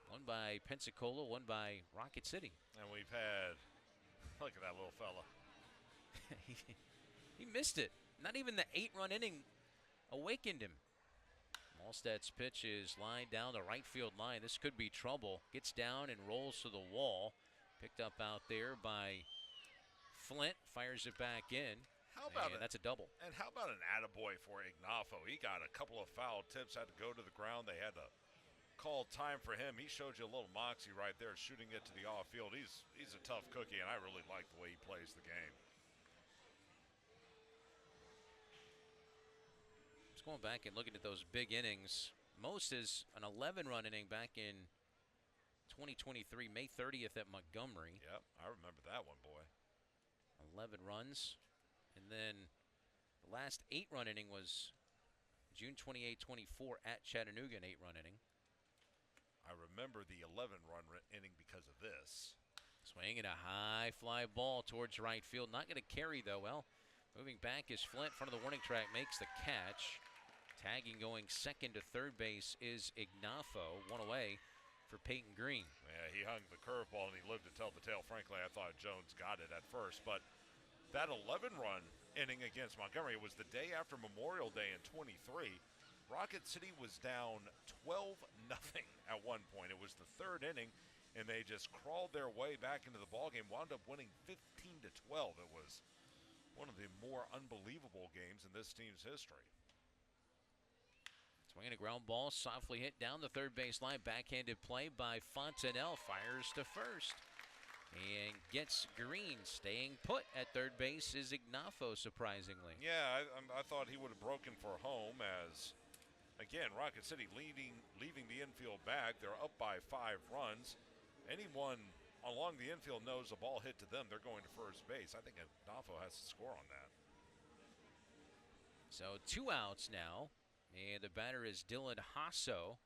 [SPEAKER 2] One by Pensacola, one by Rocket City.
[SPEAKER 1] And we've had, look at that little fella.
[SPEAKER 2] He missed it. Not even the 8-run inning awakened him. Malstedt's pitch is lined down the right field line. This could be trouble. Gets down and rolls to the wall. Picked up out there by Flint. Fires it back in.
[SPEAKER 1] How about
[SPEAKER 2] that's a double.
[SPEAKER 1] And how about an attaboy for Ignafo? He got a couple of foul tips, had to go to the ground. They had to call time for him. He showed you a little moxie right there, shooting it to the off field. He's a tough cookie, and I really like the way he plays the game.
[SPEAKER 2] Going back and looking at those big innings, most is an 11-run inning back in 2023, May 30th at Montgomery.
[SPEAKER 1] Yep, I remember that one, boy.
[SPEAKER 2] 11 runs. And then the last 8-run inning was June 28-24 at Chattanooga, an 8-run inning.
[SPEAKER 1] I remember the 11-run inning because of this.
[SPEAKER 2] Swing and a high fly ball towards right field. Not going to carry, though. Well, moving back is Flint, front of the warning track, makes the catch. Tagging going second to third base is Ignafo. 1 away for Peyton Green.
[SPEAKER 1] Yeah, he hung the curveball and he lived to tell the tale. Frankly, I thought Jones got it at first. But that 11-run inning against Montgomery was the day after Memorial Day in 23. Rocket City was down 12-0 at one point. It was the 3rd inning, and they just crawled their way back into the ballgame, wound up winning 15-12. It was one of the more unbelievable games in this team's history.
[SPEAKER 2] Swinging a ground ball, softly hit down the third base line. Backhanded play by Fontenelle. Fires to first and gets Green. Staying put at third base is Ignafo, surprisingly.
[SPEAKER 1] Yeah, I thought he would have broken for home as, again, Rocket City leaving the infield back. They're up by 5 runs. Anyone along the infield knows a ball hit to them, they're going to first base. I think Ignafo has to score on that.
[SPEAKER 2] So 2 outs now, and the batter is Dylan Hasso.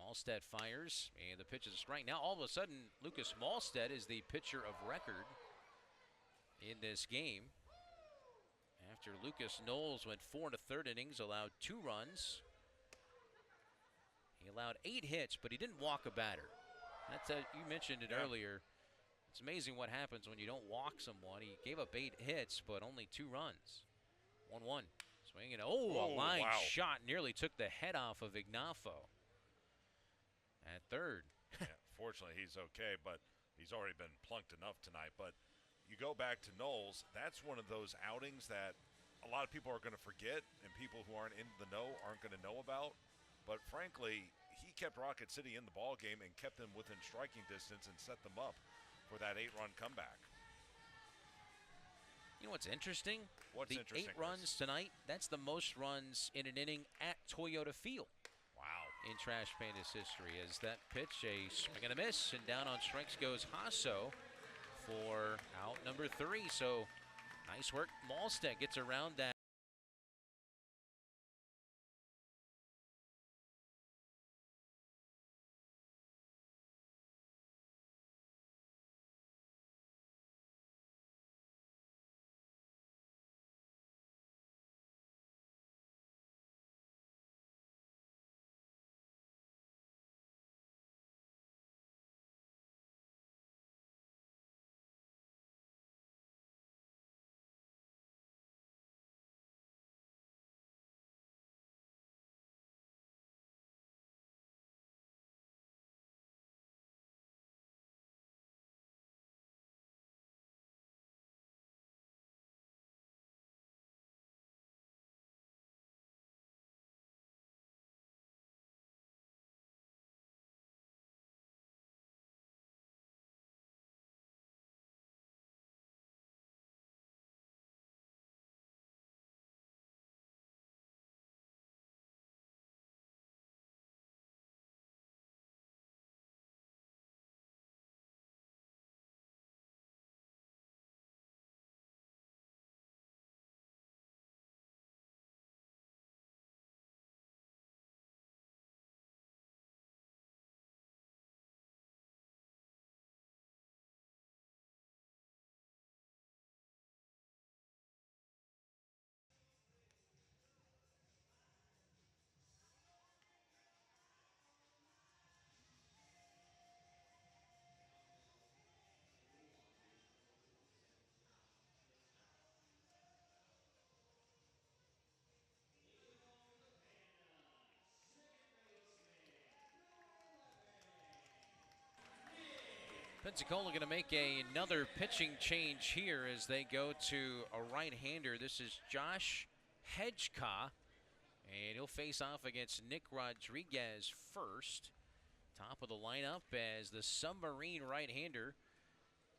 [SPEAKER 2] Malstead fires, and the pitch is a strike. Now, all of a sudden, Lucas Malstead is the pitcher of record in this game. After Lucas Knowles went 4 1/3 innings, allowed 2 runs. He allowed 8 hits, but he didn't walk a batter. That's you mentioned it earlier. It's amazing what happens when you don't walk someone. He gave up 8 hits, but only 2 runs. 1-1. Swinging. A line shot nearly took the head off of Ignafo at third.
[SPEAKER 1] Yeah, fortunately, he's okay, but he's already been plunked enough tonight. But you go back to Knowles, that's one of those outings that a lot of people are going to forget and people who aren't in the know aren't going to know about. But frankly, he kept Rocket City in the ball game and kept them within striking distance and set them up for that 8-run comeback.
[SPEAKER 2] You know what's interesting?
[SPEAKER 1] What's
[SPEAKER 2] the
[SPEAKER 1] interesting?
[SPEAKER 2] 8 runs tonight, that's the most runs in an inning at Toyota Field.
[SPEAKER 1] Wow.
[SPEAKER 2] In Trash Pandas history, as that pitch, a swing and a miss, and down on strikes goes Hasso for out number 3. So nice work. Malstead gets around that. Pensacola going to make another pitching change here as they go to a right-hander. This is Josh Hedgeka, and he'll face off against Nick Rodriguez first. Top of the lineup as the submarine right-hander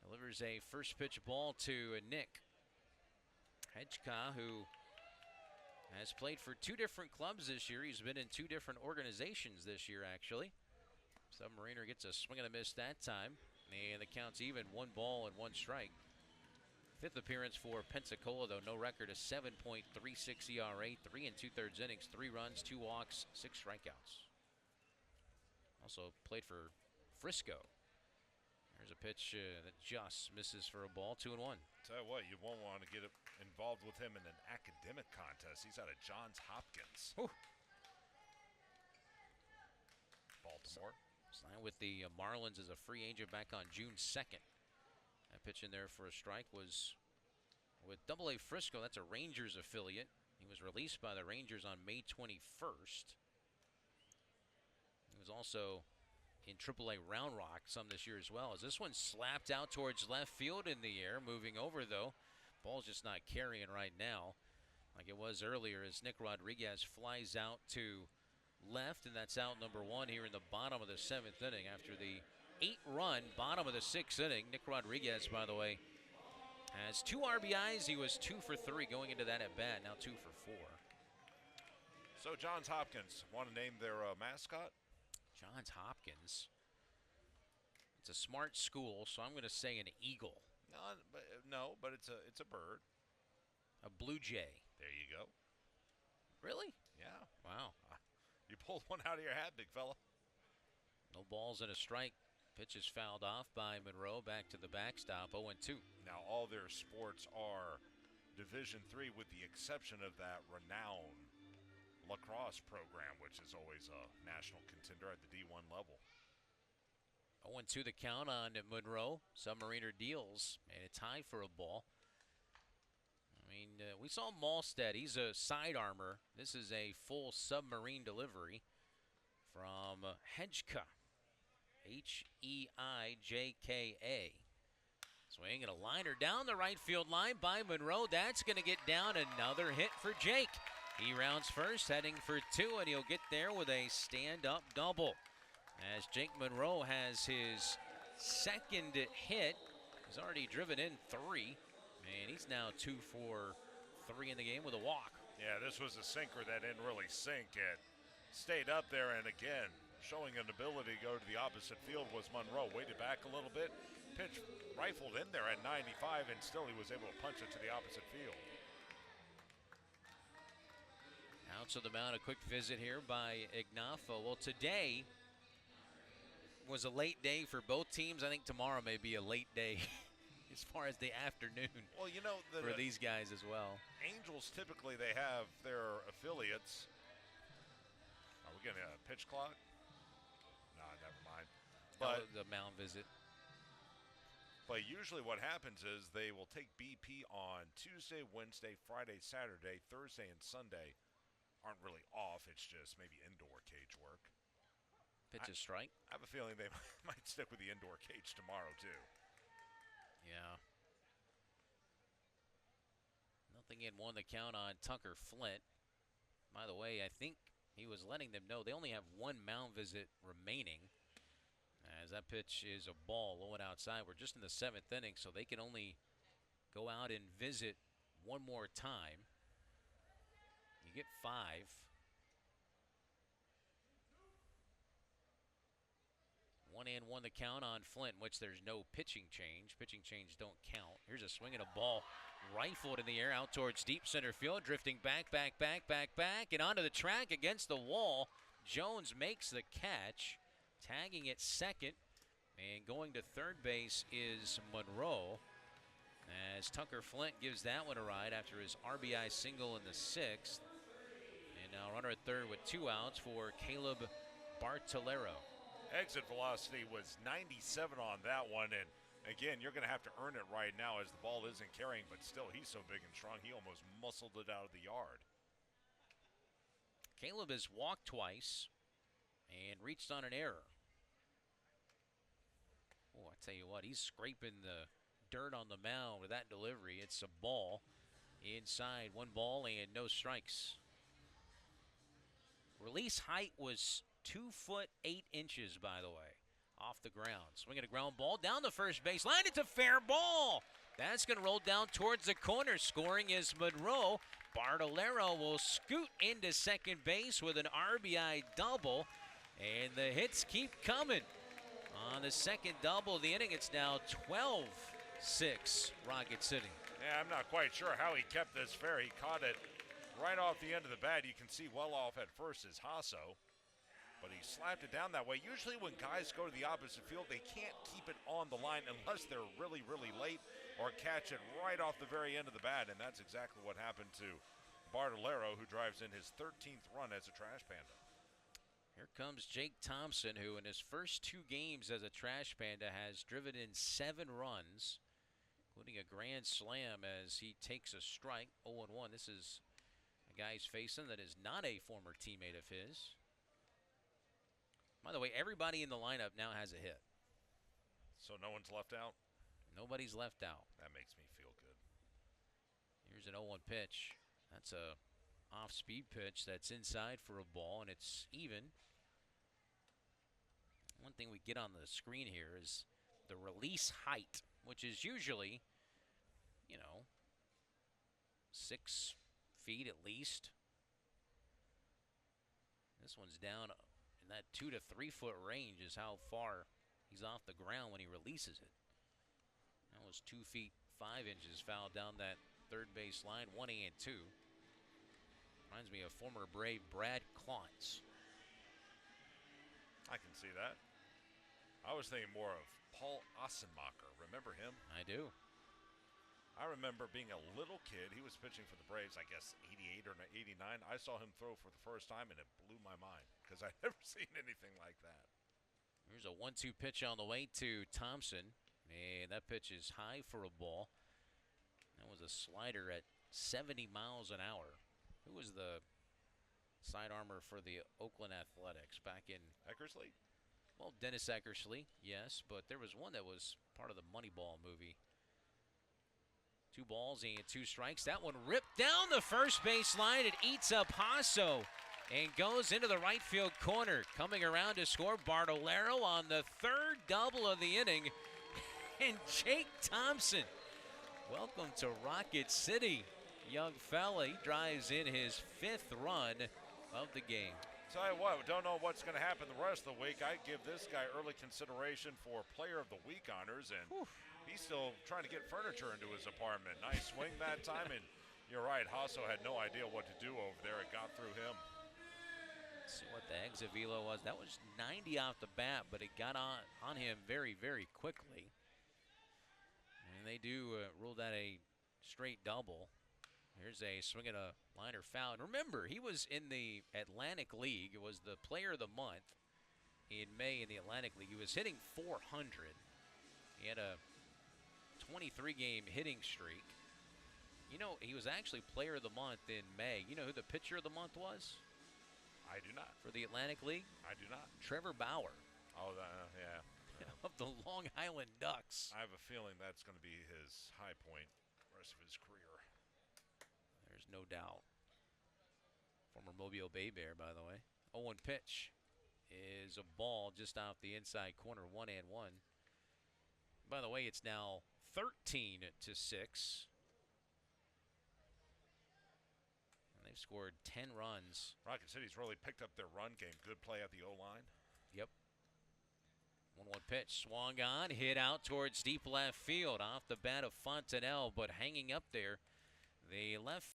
[SPEAKER 2] delivers a first pitch ball to Nick. Hedgeka, who has played for 2 different clubs this year. He's been in 2 different organizations this year, actually. Submariner gets a swing and a miss that time. And the count's even, 1 ball and 1 strike. 5th appearance for Pensacola, though. No record, a 7.36 ERA, 3 2/3 innings, 3 runs, 2 walks, 6 strikeouts. Also played for Frisco. There's a pitch that just misses for a ball, 2-1.
[SPEAKER 1] Tell you what, you won't want to get involved with him in an academic contest. He's out of Johns Hopkins.
[SPEAKER 2] Whew.
[SPEAKER 1] Baltimore.
[SPEAKER 2] Signed with the Marlins as a free agent back on June 2nd. That pitch in there for a strike was with AA Frisco. That's a Rangers affiliate. He was released by the Rangers on May 21st. He was also in AAA Round Rock some this year as well. As this one slapped out towards left field in the air, moving over though. Ball's just not carrying right now. like it was earlier as Nick Rodriguez flies out to left, and that's out number 1 here in the bottom of the 7th inning after the 8-run bottom of the 6th inning. Nick Rodriguez, by the way, has 2 RBIs. He was 2 for 3 going into that at bat, now 2 for 4.
[SPEAKER 1] So Johns Hopkins want to name their mascot?
[SPEAKER 2] Johns Hopkins. It's a smart school, so I'm going to say an eagle.
[SPEAKER 1] No, but it's a bird.
[SPEAKER 2] A blue jay.
[SPEAKER 1] There you go.
[SPEAKER 2] Really?
[SPEAKER 1] Yeah.
[SPEAKER 2] Wow.
[SPEAKER 1] You pulled one out of your hat, big fella.
[SPEAKER 2] No balls and a strike. Pitch is fouled off by Monroe. Back to the backstop. 0-2.
[SPEAKER 1] Now all their sports are Division III, with the exception of that renowned lacrosse program, which is always a national contender at the D1 level.
[SPEAKER 2] 0-2 the count on Monroe. Submariner deals, and a tie for a ball. I mean, we saw Malstead. He's a side armor. This is a full submarine delivery from Hedgeka. Heijka. Swing and a liner down the right field line by Monroe. That's going to get down. Another hit for Jake. He rounds first, heading for 2, and he'll get there with a stand-up double. As Jake Monroe has his second hit, he's already driven in 3, and he's now 2 for 3 in the game with a walk.
[SPEAKER 1] Yeah, this was a sinker that didn't really sink. It stayed up there, and again, showing an ability to go to the opposite field was Monroe. Waited back a little bit, pitch rifled in there at 95, and still he was able to punch it to the opposite field.
[SPEAKER 2] Out to the mound, a quick visit here by Ignafo. Well, today was a late day for both teams. I think tomorrow may be a late day as far as the afternoon.
[SPEAKER 1] Well, you know,
[SPEAKER 2] for these guys as well.
[SPEAKER 1] Angels, typically they have their affiliates. Are we getting a pitch clock? No, never mind. But
[SPEAKER 2] the mound visit.
[SPEAKER 1] But usually what happens is they will take BP on Tuesday, Wednesday, Friday, Saturday, Thursday, and Sunday aren't really off. It's just maybe indoor cage work.
[SPEAKER 2] Pitch a strike.
[SPEAKER 1] I have a feeling they might stick with the indoor cage tomorrow, too.
[SPEAKER 2] Yeah. Nothing in 1 the count on Tucker Flint. By the way, I think he was letting them know they only have 1 mound visit remaining. As that pitch is a ball low and outside. We're just in the 7th inning, so they can only go out and visit 1 more time. You get 5. 1-1 the count on Flint, which there's no pitching change. Pitching change don't count. Here's a swing and a ball rifled in the air out towards deep center field, drifting back, and onto the track against the wall. Jones makes the catch, tagging at second, and going to third base is Monroe. As Tucker Flint gives that one a ride after his RBI single in the 6th. And now runner at third with 2 outs for Caleb Bartolero.
[SPEAKER 1] Exit velocity was 97 on that one, and again, you're going to have to earn it right now as the ball isn't carrying, but still, he's so big and strong, he almost muscled it out of the yard.
[SPEAKER 2] Caleb has walked twice and reached on an error. Oh, I tell you what, he's scraping the dirt on the mound with that delivery. It's a ball inside, 1 ball and no strikes. Release height was 2 foot 8 inches, by the way, off the ground. Swinging a ground ball down the first base line. It's a fair ball. That's going to roll down towards the corner. Scoring is Monroe. Bartolero will scoot into second base with an RBI double, and the hits keep coming. On the second double of the inning, it's now 12-6 Rocket City.
[SPEAKER 1] Yeah, I'm not quite sure how he kept this fair. He caught it right off the end of the bat. You can see well off at first is Hasso, but he slapped it down that way. Usually when guys go to the opposite field, they can't keep it on the line unless they're really, really late or catch it right off the very end of the bat, and that's exactly what happened to Bartolero, who drives in his 13th run as a Trash Panda.
[SPEAKER 2] Here comes Jake Thompson, who in his first 2 games as a Trash Panda has driven in 7 runs, including a grand slam as he takes a strike. 0-1. This is a guy he's facing that is not a former teammate of his. By the way, everybody in the lineup now has a hit.
[SPEAKER 1] So no one's left out?
[SPEAKER 2] Nobody's left out.
[SPEAKER 1] That makes me feel good.
[SPEAKER 2] Here's an 0-1 pitch. That's a off-speed pitch that's inside for a ball, and it's even. One thing we get on the screen here is the release height, which is usually, 6 feet at least. This one's down in that 2 to 3 foot range is how far he's off the ground when he releases it. That was 2 feet 5 inches foul down that third base line, 1-2. Reminds me of former Brave Brad Klontz.
[SPEAKER 1] I can see that. I was thinking more of Paul Ossenmacher. Remember him?
[SPEAKER 2] I do.
[SPEAKER 1] I remember being a little kid. He was pitching for the Braves, I guess, 88 or 89. I saw him throw for the first time, and it blew my mind because I'd never seen anything like that.
[SPEAKER 2] Here's a 1-2 pitch on the way to Thompson. And that pitch is high for a ball. That was a slider at 70 miles an hour. Who was the side armor for the Oakland Athletics back in
[SPEAKER 1] Eckersley?
[SPEAKER 2] Well, Dennis Eckersley, yes, but there was one that was part of the Moneyball movie. 2 balls and 2 strikes. That one ripped down the first base line. It eats up Hasso and goes into the right field corner. Coming around to score, Bartolero on the 3rd double of the inning. And Jake Thompson, welcome to Rocket City, young fella. He drives in his 5th run of the game.
[SPEAKER 1] Tell you what, we don't know what's going to happen the rest of the week. I give this guy early consideration for Player of the Week honors, and he's still trying to get furniture into his apartment. Nice swing that time, and you're right, Hasso had no idea what to do over there. It got through him.
[SPEAKER 2] Let's see what the exit velo was. That was 90 off the bat, but it got on him very, very quickly. And they do rule that a straight double. Here's a swing and a liner foul. And remember, he was in the Atlantic League. It was the player of the month in May in the Atlantic League. He was hitting .400. He had a 23-game hitting streak. He was actually player of the month in May. You know who the pitcher of the month was?
[SPEAKER 1] I do not.
[SPEAKER 2] For the Atlantic League?
[SPEAKER 1] I do not.
[SPEAKER 2] Trevor Bauer.
[SPEAKER 1] Oh, yeah.
[SPEAKER 2] Of the Long Island Ducks.
[SPEAKER 1] I have a feeling that's going to be his high point the rest of his career.
[SPEAKER 2] There's no doubt. Former Mobile Bay Bear, by the way. 0-1 pitch is a ball just off the inside corner, 1-1. By the way, it's now 13-6. And they've scored 10 runs.
[SPEAKER 1] Rocket City's really picked up their run game. Good play at the O-line.
[SPEAKER 2] Yep. 1-1 pitch, swung on, hit out towards deep left field off the bat of Fontenelle, but hanging up there, the left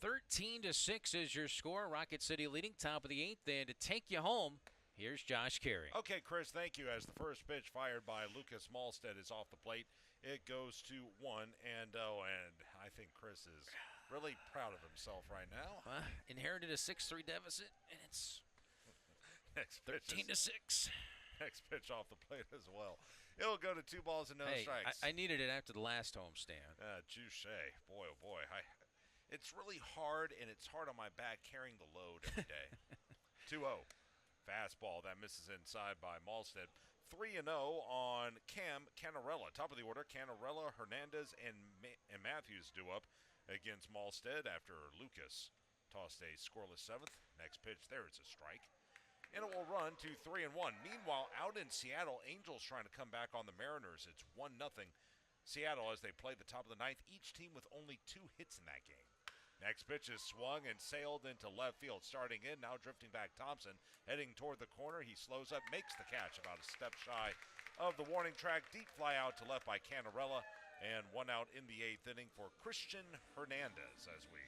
[SPEAKER 2] 13-6 is your score. Rocket City leading, top of the 8th. And to take you home, here's Josh Carey.
[SPEAKER 1] Okay, Chris, thank you. As the first pitch fired by Lucas Malstead is off the plate, it goes to 1-0, and I think Chris is really proud of himself right now.
[SPEAKER 2] Inherited a 6-3 deficit, and it's
[SPEAKER 1] Next
[SPEAKER 2] 13-6.
[SPEAKER 1] Next pitch off the plate as well. It'll go to 2 balls and no strikes.
[SPEAKER 2] I needed it after the last homestand.
[SPEAKER 1] Touche. Boy, oh boy. It's really hard, and it's hard on my back carrying the load every day. 2-0. Fastball that misses inside by Malstead. 3-0 on Cam Canarella. Top of the order, Canarella, Hernandez, and Matthews due up against Malstead after Lucas tossed a scoreless 7th. Next pitch, there is a strike. And it will run to 3-1. Meanwhile, out in Seattle, Angels trying to come back on the Mariners. It's 1-0. Seattle as they play the top of the 9th, each team with only 2 hits in that game. Next pitch is swung and sailed into left field. Starting in, now drifting back Thompson. Heading toward the corner, he slows up, makes the catch about a step shy of the warning track. Deep fly out to left by Canarella. And 1 out in the 8th inning for Christian Hernandez as we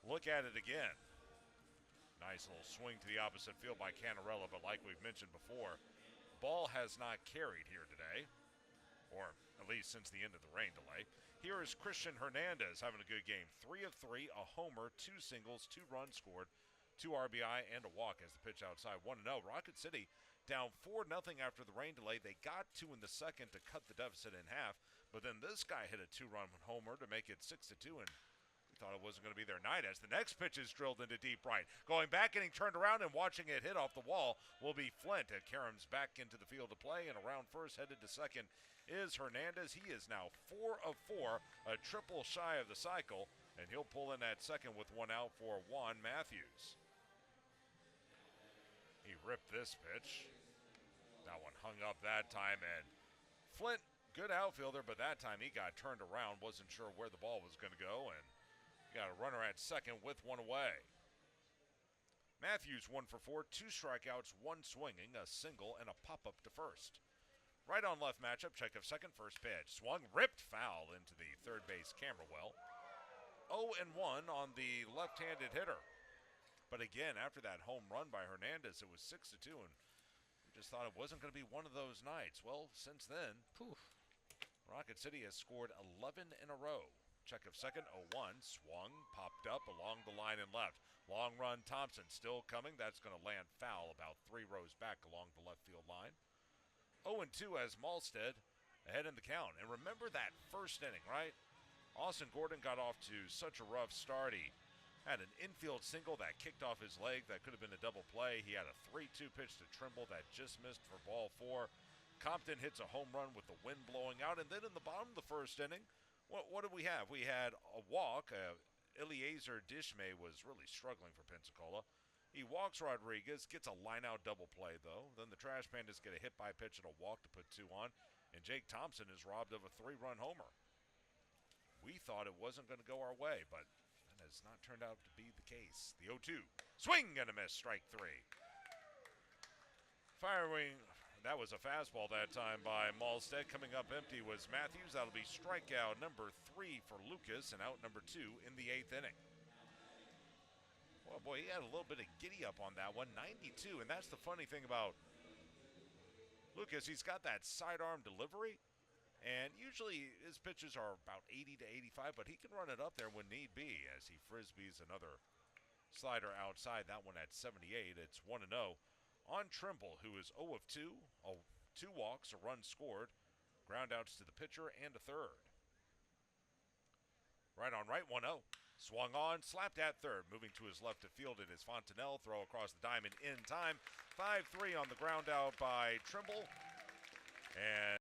[SPEAKER 1] look at it again. Nice little swing to the opposite field by Canarella, but like we've mentioned before, ball has not carried here today, or at least since the end of the rain delay. Here is Christian Hernandez having a good game. 3 of 3, a homer, 2 singles, 2 runs scored, 2 RBI, and a walk as the pitch outside. 1-0. Rocket City down 4-0 after the rain delay. They got 2 in the second to cut the deficit in half, but then this guy hit a 2-run homer to make it 6-2, and we thought it wasn't going to be their night as the next pitch is drilled into deep right. Going back, getting turned around, and watching it hit off the wall will be Flint. Karam's back into the field to play, and around first, headed to second, is Hernandez. He is now 4 of 4, a triple shy of the cycle, and he'll pull in that second with 1 out for Juan Matthews. He ripped this pitch. That one hung up that time, and Flint, good outfielder, but that time he got turned around, wasn't sure where the ball was going to go, and got a runner at second with 1 away. Matthews 1 for 4, 2 strikeouts, 1 swinging, a single, and a pop-up to first. Right on left matchup, check of second, first pitch. Swung, ripped foul into the third base camera well. 0-1 on the left-handed hitter. But again, after that home run by Hernandez, it was 6-2, and we just thought it wasn't going to be one of those nights. Well, since then, Rocket City has scored 11 in a row. Check of second, 0-1, swung, popped up along the line and left. Long run, Thompson still coming. That's going to land foul about 3 rows back along the left field line. 0-2 as Malstead ahead in the count. And remember that first inning, right? Austin Gordon got off to such a rough start. He had an infield single that kicked off his leg that could have been a double play. He had a 3-2 pitch to Trimble that just missed for ball 4. Compton hits a home run with the wind blowing out. And then in the bottom of the first inning, what did we have? We had a walk. Eliezer Dishmay was really struggling for Pensacola. He walks Rodriguez, gets a line-out double play, though. Then the Trash Pandas get a hit-by pitch and a walk to put 2 on. And Jake Thompson is robbed of a 3-run homer. We thought it wasn't going to go our way, but that has not turned out to be the case. The 0-2. Swing and a miss, strike 3. Firing. That was a fastball that time by Malstead. Coming up empty was Matthews. That'll be strikeout number 3 for Lucas and out number 2 in the 8th inning. Well, boy, he had a little bit of giddy up on that one, 92. And that's the funny thing about Lucas. He's got that sidearm delivery. And usually his pitches are about 80 to 85, but he can run it up there when need be as he frisbees another slider outside. That one at 78. It's 1-0. On Trimble, who is 0 of 2, 2 walks, a run scored, ground outs to the pitcher, and a third. Right on right, 1-0. Swung on, slapped at third. Moving to his left to field, it is Fontenelle. Throw across the diamond in time. 5-3 on the ground out by Trimble. And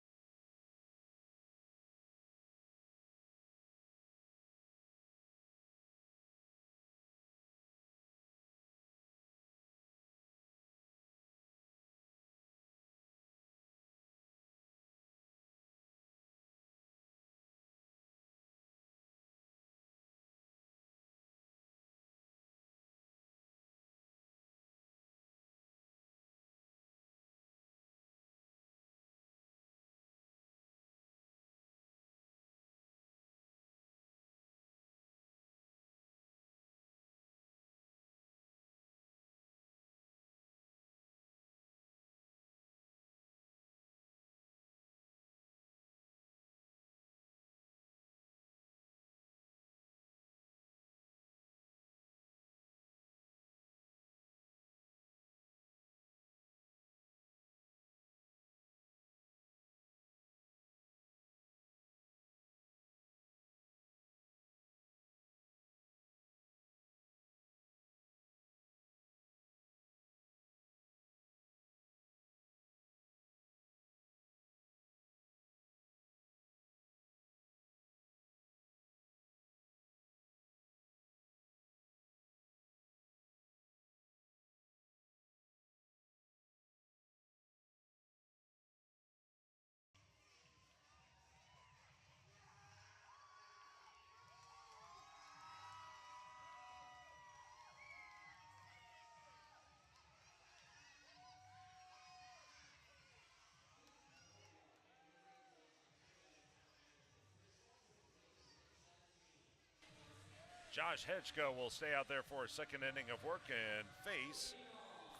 [SPEAKER 1] Josh Hedgeko will stay out there for a second inning of work and face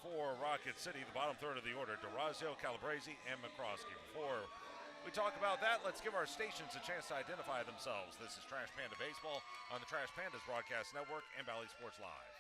[SPEAKER 1] for Rocket City, the bottom third of the order, DeRazio, Calabrese, and McCroskey. Before we talk about that, let's give our stations a chance to identify themselves. This is Trash Panda Baseball on the Trash Pandas Broadcast Network and Valley Sports Live.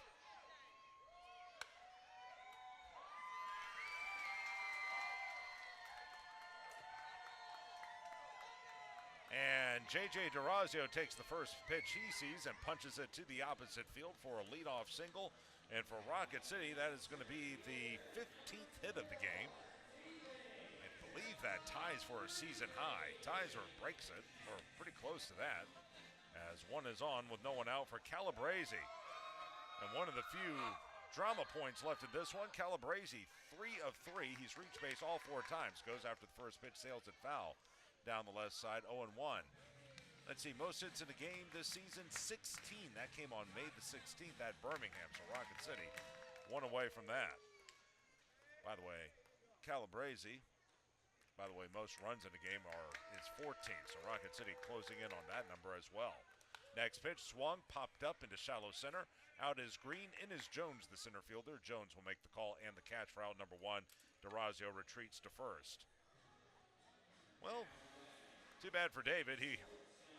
[SPEAKER 1] And J.J. DeRazio takes the first pitch he sees and punches it to the opposite field for a leadoff single. And for Rocket City, that is going to be the 15th hit of the game. I believe that ties for a season high. Ties or breaks it, or pretty close to that, as one is on with no one out for Calabrese. And one of the few drama points left in this one, Calabrese, 3 of 3. He's reached base all 4 times. Goes after the first pitch, sails it foul. Down the left side, 0-1. Let's see, most hits in a game this season, 16. That came on May the 16th at Birmingham, so Rocket City one away from that. By the way, Calabrese, most runs in the game is 14, so Rocket City closing in on that number as well. Next pitch, swung, popped up into shallow center. Out is Green, in is Jones, the center fielder. Jones will make the call and the catch for out number 1. DeRazio retreats to first. Well, too bad for David. He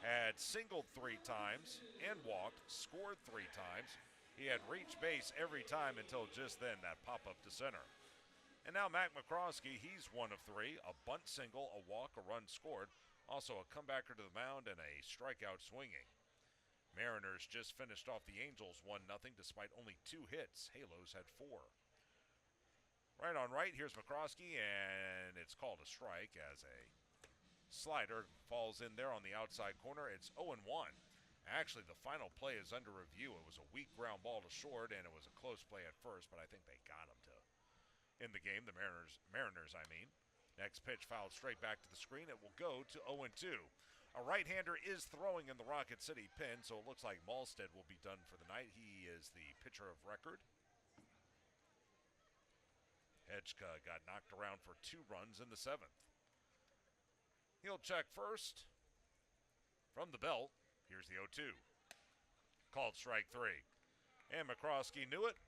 [SPEAKER 1] had singled 3 times and walked, scored 3 times. He had reached base every time until just then, that pop-up to center. And now Mac McCroskey, he's 1 of 3, a bunt single, a walk, a run scored, also a comebacker to the mound and a strikeout swinging. Mariners just finished off the Angels 1-0 despite only 2 hits. Halos had 4. Right on right, here's McCroskey, and it's called a strike as a slider falls in there on the outside corner. It's 0-1. Actually, the final play is under review. It was a weak ground ball to short, and it was a close play at first, but I think they got him to in the game, the Mariners, I mean. Next pitch fouled straight back to the screen. It will go to 0-2. A right-hander is throwing in the Rocket City pen, so it looks like Malstead will be done for the night. He is the pitcher of record. Hedgeko got knocked around for 2 runs in the 7th. He'll check first from the belt. Here's the 0-2. Called strike 3. And McCroskey knew it.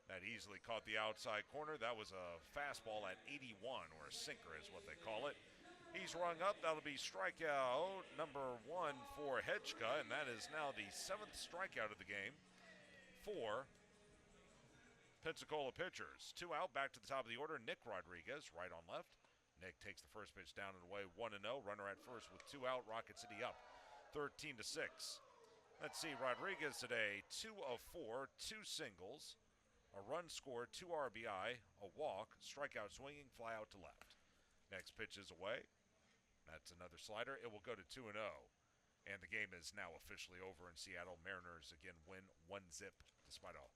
[SPEAKER 1] That easily caught the outside corner. That was a fastball at 81, or a sinker is what they call it. He's rung up. That'll be strikeout number 1 for Hedgeko, and that is now the 7th strikeout of the game for Pensacola pitchers. 2 out, back to the top of the order. Nick Rodriguez, right on left. Nick takes the first pitch down and away, 1-0. Runner at first with 2 out. Rocket City up 13-6. Let's see, Rodriguez today, 2 of 4, 2 singles, a run scored, 2 RBI, a walk, strikeout swinging, fly out to left. Next pitch is away. That's another slider. It will go to 2-0. And the game is now officially over in Seattle. Mariners again win 1-0 despite a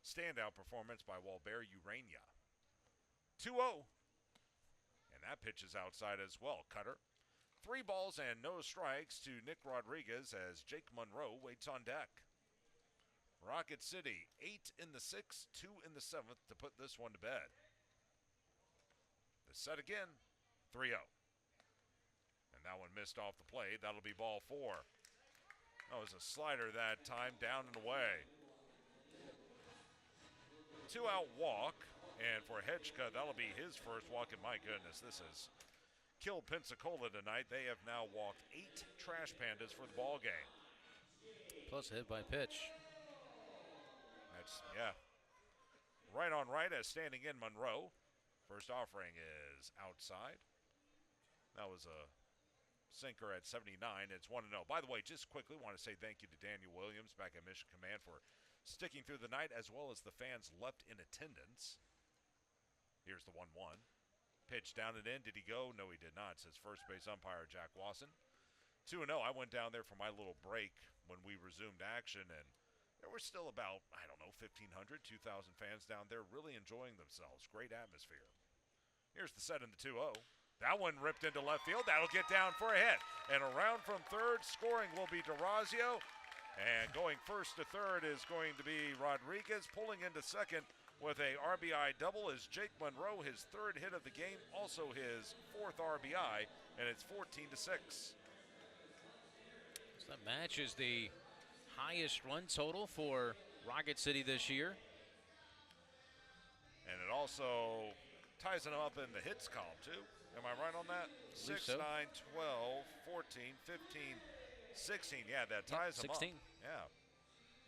[SPEAKER 1] standout performance by Walber Urania. 2-0. That pitch is outside as well. Cutter. 3 balls and no strikes to Nick Rodriguez as Jake Monroe waits on deck. Rocket City, 8 in the 6th, 2 in the 7th to put this one to bed. The set again, 3-0. And that one missed off the plate. That'll be ball 4. That was a slider that time, down and away. 2-out walk. And for Hedgeko, that'll be his first walk, and my goodness, this has killed Pensacola tonight. They have now walked 8 Trash Pandas for the ball game.
[SPEAKER 2] Plus hit by pitch.
[SPEAKER 1] That's, yeah. Right on right as standing in Monroe. First offering is outside. That was a sinker at 79. It's 1-0. By the way, just quickly, want to say thank you to Daniel Williams back at Mission Command for sticking through the night, as well as the fans left in attendance. Here's the 1-1. Pitch down and in. Did he go? No, he did not, says first base umpire Jack Wasson. 2-0. I went down there for my little break when we resumed action, and there were still about, 1,500, 2,000 fans down there really enjoying themselves. Great atmosphere. Here's the set in the 2-0. That one ripped into left field. That'll get down for a hit. And around from third, scoring will be DeRazio. And going first to third is going to be Rodriguez. Pulling into second with a RBI double is Jake Monroe, his 3rd hit of the game, also his 4th RBI, and it's 14-6.
[SPEAKER 2] So that matches the highest run total for Rocket City this year.
[SPEAKER 1] And it also ties them up in the hits column, too. Am I right on that? 6,
[SPEAKER 2] so.
[SPEAKER 1] 9, 12, 14, 15, 16. Yeah, that ties them
[SPEAKER 2] 16.
[SPEAKER 1] up. Yeah.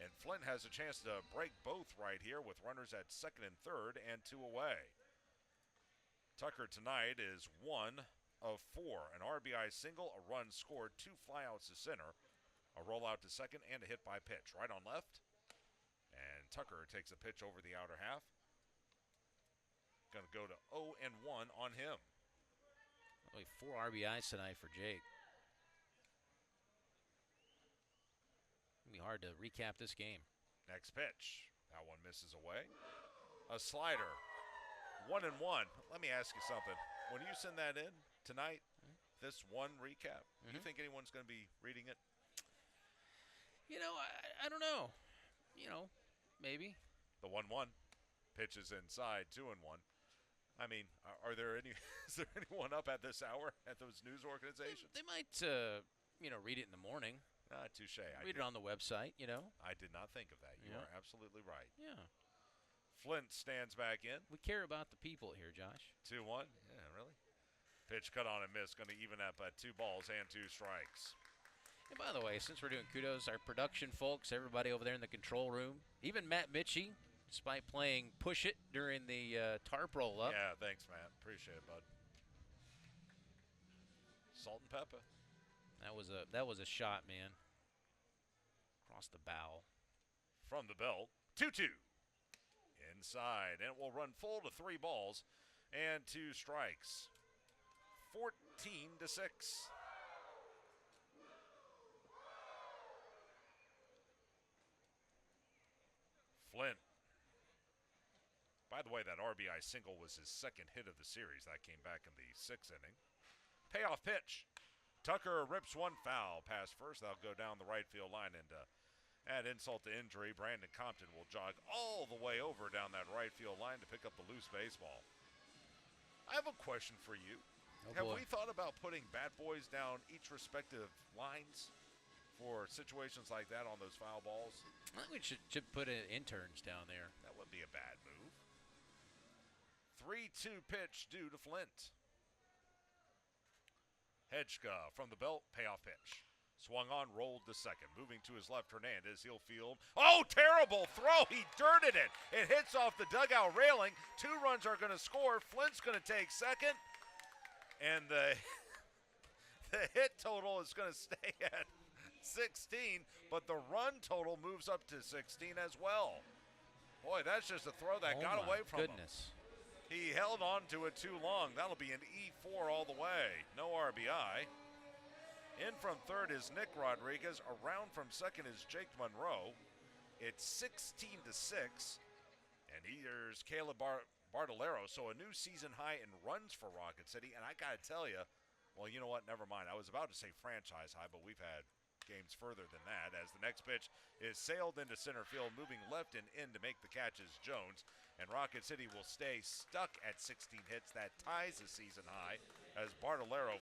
[SPEAKER 1] And Flint has a chance to break both right here with runners at second and third and 2 away. Tucker tonight is 1 of 4. An RBI single, a run scored, 2 flyouts to center, a rollout to second, and a hit by pitch. Right on left. And Tucker takes a pitch over the outer half. Going to go to 0-1 on him.
[SPEAKER 2] Only 4 RBIs tonight for Jake. It'll be hard to recap this game.
[SPEAKER 1] Next pitch. That one misses away. A slider. 1-1. Let me ask you something. When you send that in tonight, this one recap, you think anyone's going to be reading it?
[SPEAKER 2] You know, I don't know. You know, maybe.
[SPEAKER 1] The 1-1. Pitches inside, 2-1. I mean, are there any? Is there anyone up at this hour at those news organizations?
[SPEAKER 2] They might, read it in the morning.
[SPEAKER 1] Touche.
[SPEAKER 2] Read it on the website, you know.
[SPEAKER 1] I did not think of that. You are absolutely right.
[SPEAKER 2] Yeah.
[SPEAKER 1] Flint stands back in.
[SPEAKER 2] We care about the people here, Josh.
[SPEAKER 1] 2-1. Yeah, really? Pitch cut on and miss. Going to even up at 2 balls and 2 strikes.
[SPEAKER 2] And by the way, since we're doing kudos, our production folks, everybody over there in the control room, even Matt Mitchie, despite playing Push It during the tarp roll-up.
[SPEAKER 1] Yeah, thanks, Matt. Appreciate it, bud. Salt and pepper.
[SPEAKER 2] That was a shot, man. Across the bow.
[SPEAKER 1] From the belt. 2-2. Inside. And it will run full to 3 balls and 2 strikes. 14-6. Flint. By the way, that RBI single was his second hit of the series. That came back in the 6th inning. Payoff pitch. Tucker rips one foul past first. That'll go down the right field line, and add insult to injury, Brandon Compton will jog all the way over down that right field line to pick up the loose baseball. I have a question for you. Have we thought about putting bat boys down each respective lines for situations like that on those foul balls?
[SPEAKER 2] I think we should put interns down there.
[SPEAKER 1] That would be a bad move. 3-2 pitch due to Flint. Hedgka from the belt, payoff pitch. Swung on, rolled to second. Moving to his left, Hernandez. He'll field. Oh, terrible throw. He dirted it. It hits off the dugout railing. 2 runs are going to score. Flint's going to take second. And the hit total is going to stay at 16, but the run total moves up to 16 as well. Boy, that's just a throw that got away from him. He held on to it too long. That'll be an E4 all the way. No RBI. In from third is Nick Rodriguez. Around from second is Jake Monroe. It's 16-6. And here's Caleb Bartolero. So a new season high in runs for Rocket City. And I got to tell you, well, you know what? Never mind. I was about to say franchise high, but we've had games further than that, as the next pitch is sailed into center field, moving left and in to make the catch is Jones, and Rocket City will stay stuck at 16 hits. That ties the season high as Bartolero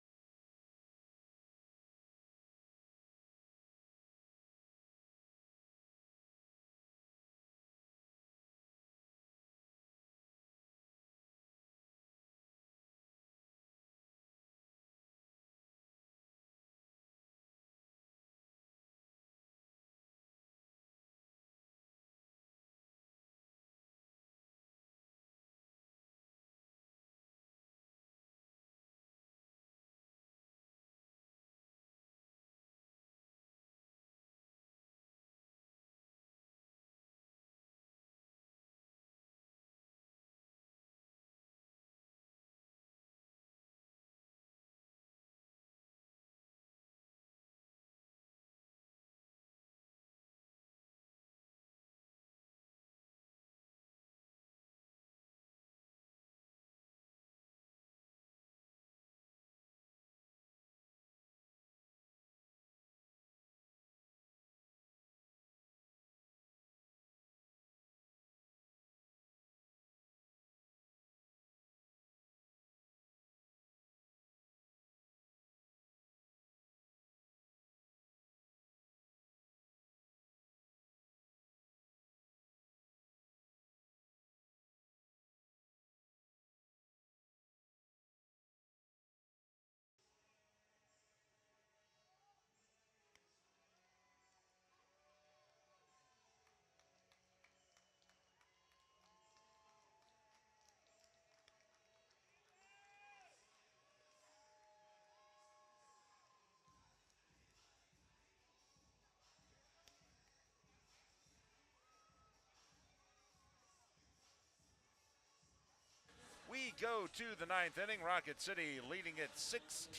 [SPEAKER 1] We go to the 9th inning. Rocket City leading it 16-6,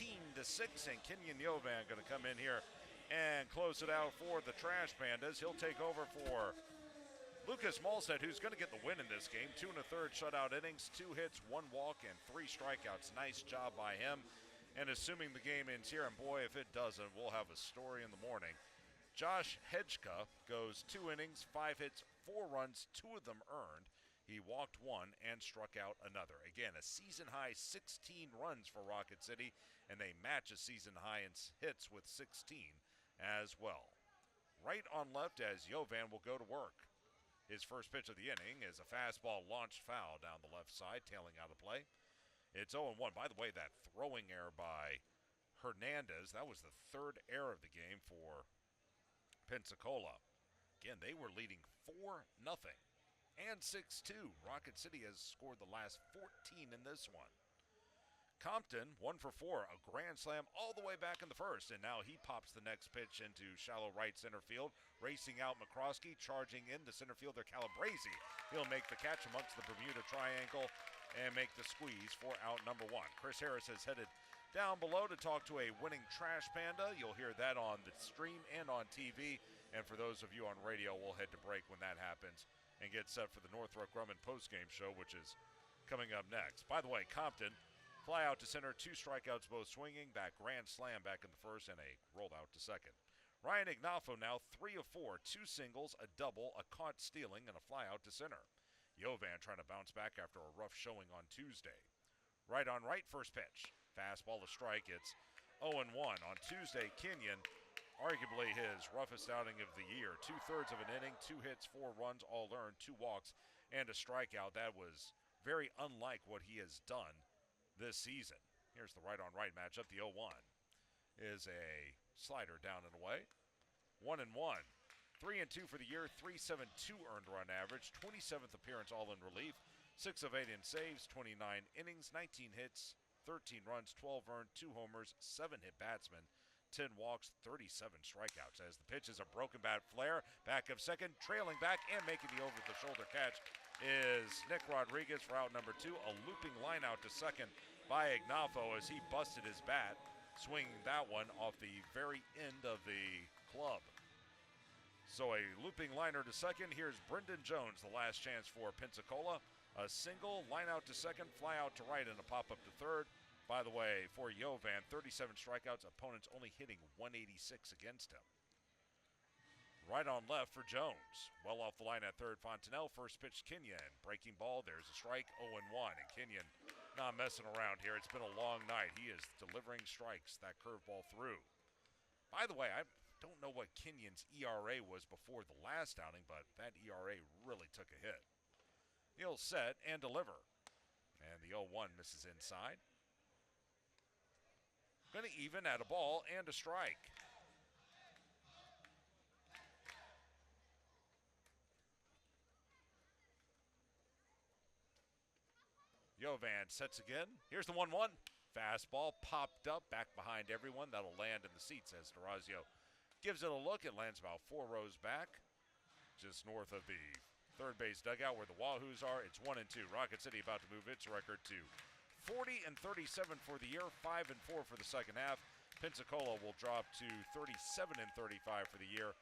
[SPEAKER 1] and Kenyon Yovan going to come in here and close it out for the Trash Pandas. He'll take over for Lucas Malstead, who's going to get the win in this game. 2 1/3 shutout innings, 2 hits, 1 walk, and 3 strikeouts. Nice job by him. And assuming the game ends here, and boy, if it doesn't, we'll have a story in the morning. Josh Hedgeka goes 2 innings, 5 hits, 4 runs, 2 of them earned. He walked 1 and struck out another. Again, a season-high 16 runs for Rocket City, and they match a season-high in hits with 16 as well. Right on left as Yovan will go to work. His first pitch of the inning is a fastball launched foul down the left side, tailing out of play. It's 0-1. By the way, that throwing error by Hernandez, that was the 3rd error of the game for Pensacola. Again, they were leading 4-0 and 6-2. Rocket City has scored the last 14 in this one. Compton, 1 for 4, a grand slam all the way back in the first, and now he pops the next pitch into shallow right center field. Racing out McCroskey, charging into center fielder Calabrese. He'll make the catch amongst the Bermuda Triangle and make the squeeze for out number 1. Chris Harris has headed down below to talk to a winning Trash Panda. You'll hear that on the stream and on TV. And for those of you on radio, we'll head to break when that happens and get set for the Northrop Grumman postgame show, which is coming up next. By the way, Compton, fly out to center, 2 strikeouts, both swinging. That grand slam back in the first and a roll out to second. Ryan Ignafo now 3 of 4, 2 singles, a double, a caught stealing, and a fly out to center. Yovan trying to bounce back after a rough showing on Tuesday. Right on right, first pitch. Fastball to strike. It's 0-1. On Tuesday, Kenyon, arguably his roughest outing of the year. 2/3 of an inning, 2 hits, 4 runs, all earned, 2 walks, and a strikeout. That was very unlike what he has done this season. Here's the right on right matchup. The 0-1 is a slider down and away. 1-1. 3-2 for the year, 3.72 earned run average, 27th appearance all in relief, 6 of 8 in saves, 29 innings, 19 hits, 13 runs, 12 earned, 2 homers, 7 hit batsmen, 10 walks, 37 strikeouts. As the pitch is a broken bat flare, back of second, trailing back and making the over-the-shoulder catch is Nick Rodriguez for out number 2. A looping line out to second by Ignafo as he busted his bat, swinging that one off the very end of the club. So a looping liner to second. Here's Brendan Jones, the last chance for Pensacola. A single, line out to second, fly out to right, and a pop-up to third. By the way, for Yovan, 37 strikeouts, opponents only hitting 186 against him. Right on left for Jones. Well off the line at third, Fontenelle. First pitch, Kenyon. Breaking ball, there's a strike, 0-1. And Kenyon not messing around here. It's been a long night. He is delivering strikes, that curveball through. By the way, I don't know what Kenyon's ERA was before the last outing, but that ERA really took a hit. He'll set and deliver. And the 0-1 misses inside. Going to even at a ball and a strike. Yovan sets again. Here's the 1-1. Fastball popped up back behind everyone. That'll land in the seats as Durazio gives it a look. It lands about 4 rows back, just north of the third base dugout where the Wahoos are. It's 1-2. Rocket City about to move its record to 40-37 for the year, 5-4 for the second half. Pensacola will drop to 37-35 for the year,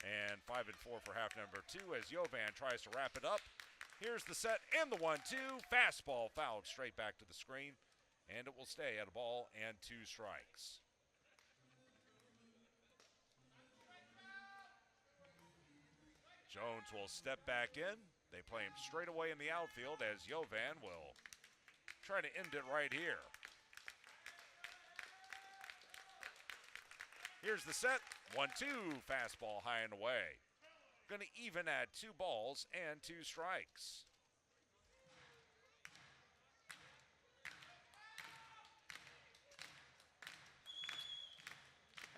[SPEAKER 1] and 5-4 for half number 2 as Yovan tries to wrap it up. Here's the set and the 1-2. Fastball fouled straight back to the screen, and it will stay at a ball and 2 strikes. Jones will step back in. They play him straight away in the outfield as Yovan will try to end it right here. Here's the set. 1-2. Fastball high and away. Going to even at 2 balls and 2 strikes.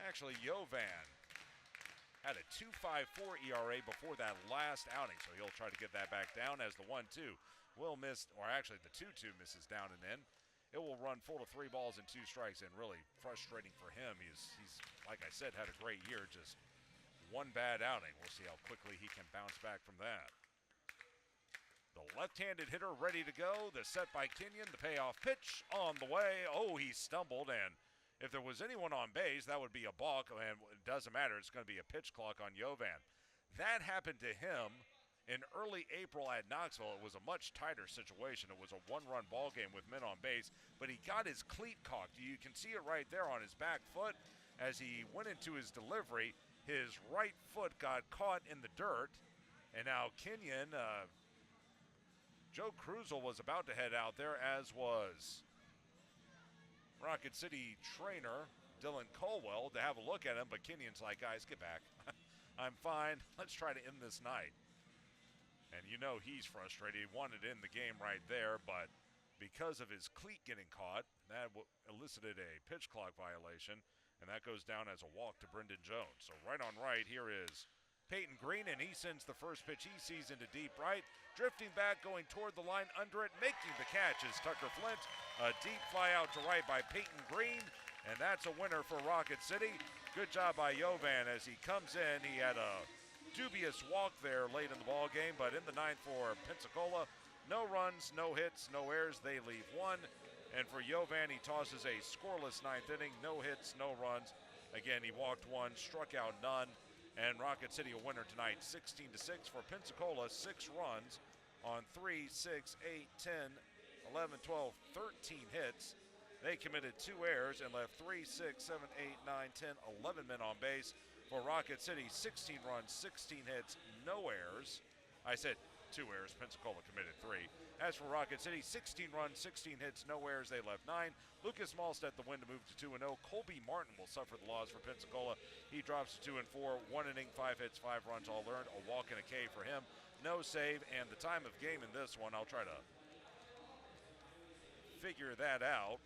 [SPEAKER 1] Actually, Yovan had a 2.54 ERA before that last outing, so he'll try to get that back down as the 1-2 will miss, or actually the 2-2 misses down and in. It will run full to 3 balls and 2 strikes, and really frustrating for him. He's like I said, had a great year, just one bad outing. We'll see how quickly he can bounce back from that. The left-handed hitter ready to go. The set by Kenyon. The payoff pitch on the way. Oh, he stumbled, and if there was anyone on base, that would be a balk, and it doesn't matter. It's going to be a pitch clock on Jovan. That happened to him in early April at Knoxville. It was a much tighter situation. It was a one-run ball game with men on base, but he got his cleat cocked. You can see it right there on his back foot as he went into his delivery. His right foot got caught in the dirt, and now Kenyon, Joe Cruzel was about to head out there, as was Rocket City trainer Dylan Colwell to have a look at him, but Kenyon's like, guys, get back. I'm fine. Let's try to end this night. And you know he's frustrated. He wanted to end the game right there, but because of his cleat getting caught, that elicited a pitch clock violation, and that goes down as a walk to Brendan Jones. So right on right, here is Peyton Green, and he sends the first pitch he sees into deep right. Drifting back, going toward the line under it, making the catch is Tucker Flint. A deep fly out to right by Peyton Green, and that's a winner for Rocket City. Good job by Jovan as he comes in. He had a dubious walk there late in the ball game, but in the ninth for Pensacola, no runs, no hits, no errors. They leave one. And for Jovan, he tosses a scoreless ninth inning, no hits, no runs. Again, he walked one, struck out none. And Rocket City a winner tonight, 16-6 for Pensacola, 6 runs on 3, 6, 8, 10, 11, 12, 13 hits. They committed 2 errors and left 3, 6, 7, 8, 9, 10, 11 men on base. For Rocket City, 16 runs, 16 hits, no errors. I said 2 errors, Pensacola committed 3. As for Rocket City, 16 runs, 16 hits, no errors, they left 9. Lucas Malstead the win to move to 2-0. Colby Martin will suffer the loss for Pensacola. He drops to 2-4, 1 inning, 5 hits, 5 runs all earned, a walk and a K for him. No save, and the time of game in this one, I'll try to figure that out,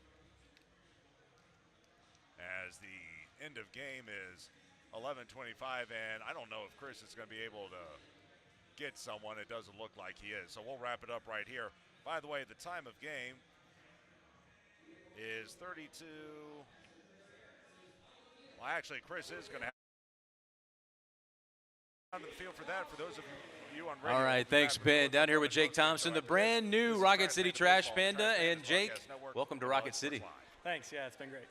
[SPEAKER 1] as the end of game is 11:25, and I don't know if Chris is going to be able to get someone. It doesn't look like he is, so we'll wrap it up right here. By the way, the time of game is 32. Well, actually, Chris is going to have on the field for that. For those of you on radio.
[SPEAKER 5] All right, thanks, Ben. Down here with Jake Thompson, the brand new Rocket City Trash Panda. And Jake, welcome to Rocket City.
[SPEAKER 6] Thanks. Yeah, it's been great.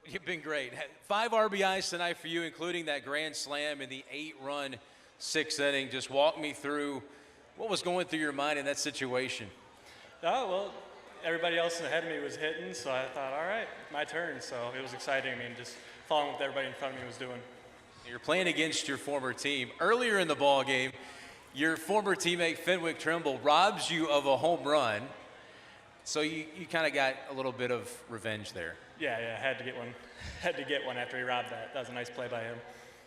[SPEAKER 5] You've been great. 5 RBIs tonight for you, including that grand slam in the 8-run 6th inning. Just walk me through what was going through your mind in that situation.
[SPEAKER 6] Oh, well, everybody else ahead of me was hitting, so I thought, all right, my turn. So it was exciting. I mean, just following what everybody in front of me was doing.
[SPEAKER 5] You're playing against your former team. Earlier in the ball game, your former teammate Fenwick Trimble robs you of a home run. So you kind of got a little bit of revenge there.
[SPEAKER 6] Yeah, I had to get one. Had to get one after he robbed that. That was a nice play by him.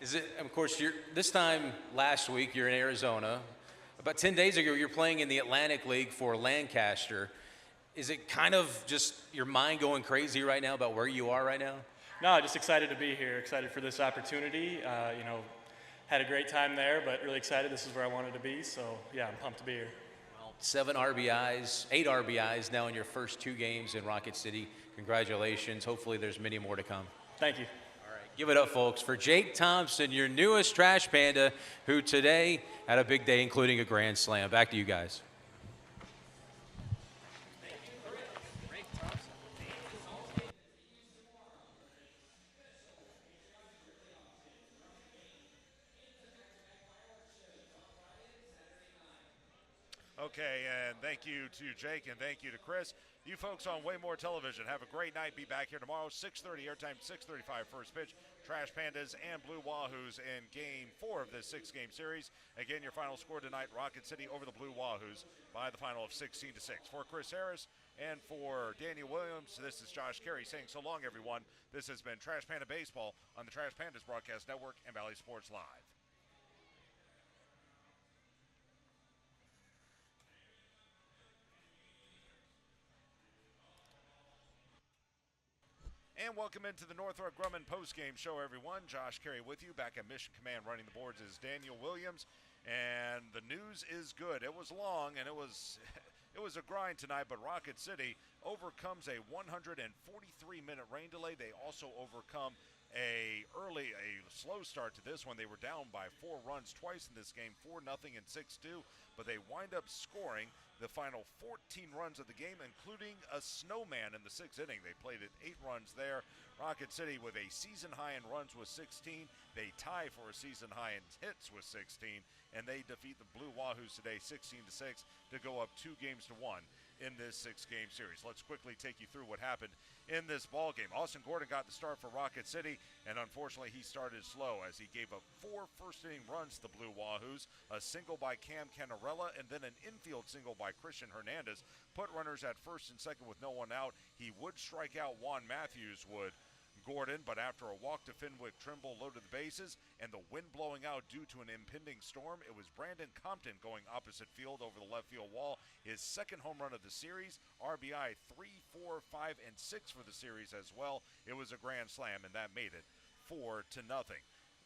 [SPEAKER 5] Is it? Of course, this time last week you're in Arizona. About 10 days ago, you're playing in the Atlantic League for Lancaster. Is it kind of just your mind going crazy right now about where you are right now?
[SPEAKER 6] No, just excited to be here. Excited for this opportunity. Had a great time there, but really excited. This is where I wanted to be. So yeah, I'm pumped to be here.
[SPEAKER 5] 7 RBIs, 8 RBIs now in your first 2 games in Rocket City. Congratulations. Hopefully there's many more to come.
[SPEAKER 6] Thank you.
[SPEAKER 5] All right, give it up, folks, for Jake Thompson, your newest Trash Panda, who today had a big day, including a grand slam. Back to you guys.
[SPEAKER 1] Okay, and thank you to Jake and thank you to Chris. You folks on Way More Television, have a great night. Be back here tomorrow, 6:30 airtime, 6:35 first pitch. Trash Pandas and Blue Wahoos in Game 4 of this 6-game series. Again, your final score tonight, Rocket City over the Blue Wahoos by the final of 16-6. For Chris Harris and for Daniel Williams, this is Josh Carey saying so long, everyone. This has been Trash Panda Baseball on the Trash Pandas Broadcast Network and Valley Sports Live. And welcome into the Northrop Grumman postgame show, everyone. Josh Carey with you. Back at Mission Command running the boards is Daniel Williams. And the news is good. It was long, and it was It was a grind tonight, but Rocket City overcomes a 143-minute rain delay. They also overcome a slow start to this one. They were down by 4 runs twice in this game, 4-0 and 6-2, but they wind up scoring the final 14 runs of the game, including a snowman in the 6th inning. They played at 8 runs there. Rocket City with a season high in runs with 16. They tie for a season high in hits with 16, and they defeat the Blue Wahoos today 16-6 to go up 2-1 in this 6-game series. Let's quickly take you through what happened in this ball game. Austin Gordon got the start for Rocket City, and unfortunately he started slow as he gave up 4 first-inning runs to the Blue Wahoos. A single by Cam Canarella and then an infield single by Christian Hernandez put runners at first and second with no one out. He would strike out Juan Matthews, would Gordon, but after a walk to Fenwick, Trimble loaded the bases, and the wind blowing out due to an impending storm, it was Brandon Compton going opposite field over the left field wall. His second home run of the series, RBI 3, 4, 5, and 6 for the series as well. It was a grand slam, and that made it 4-0.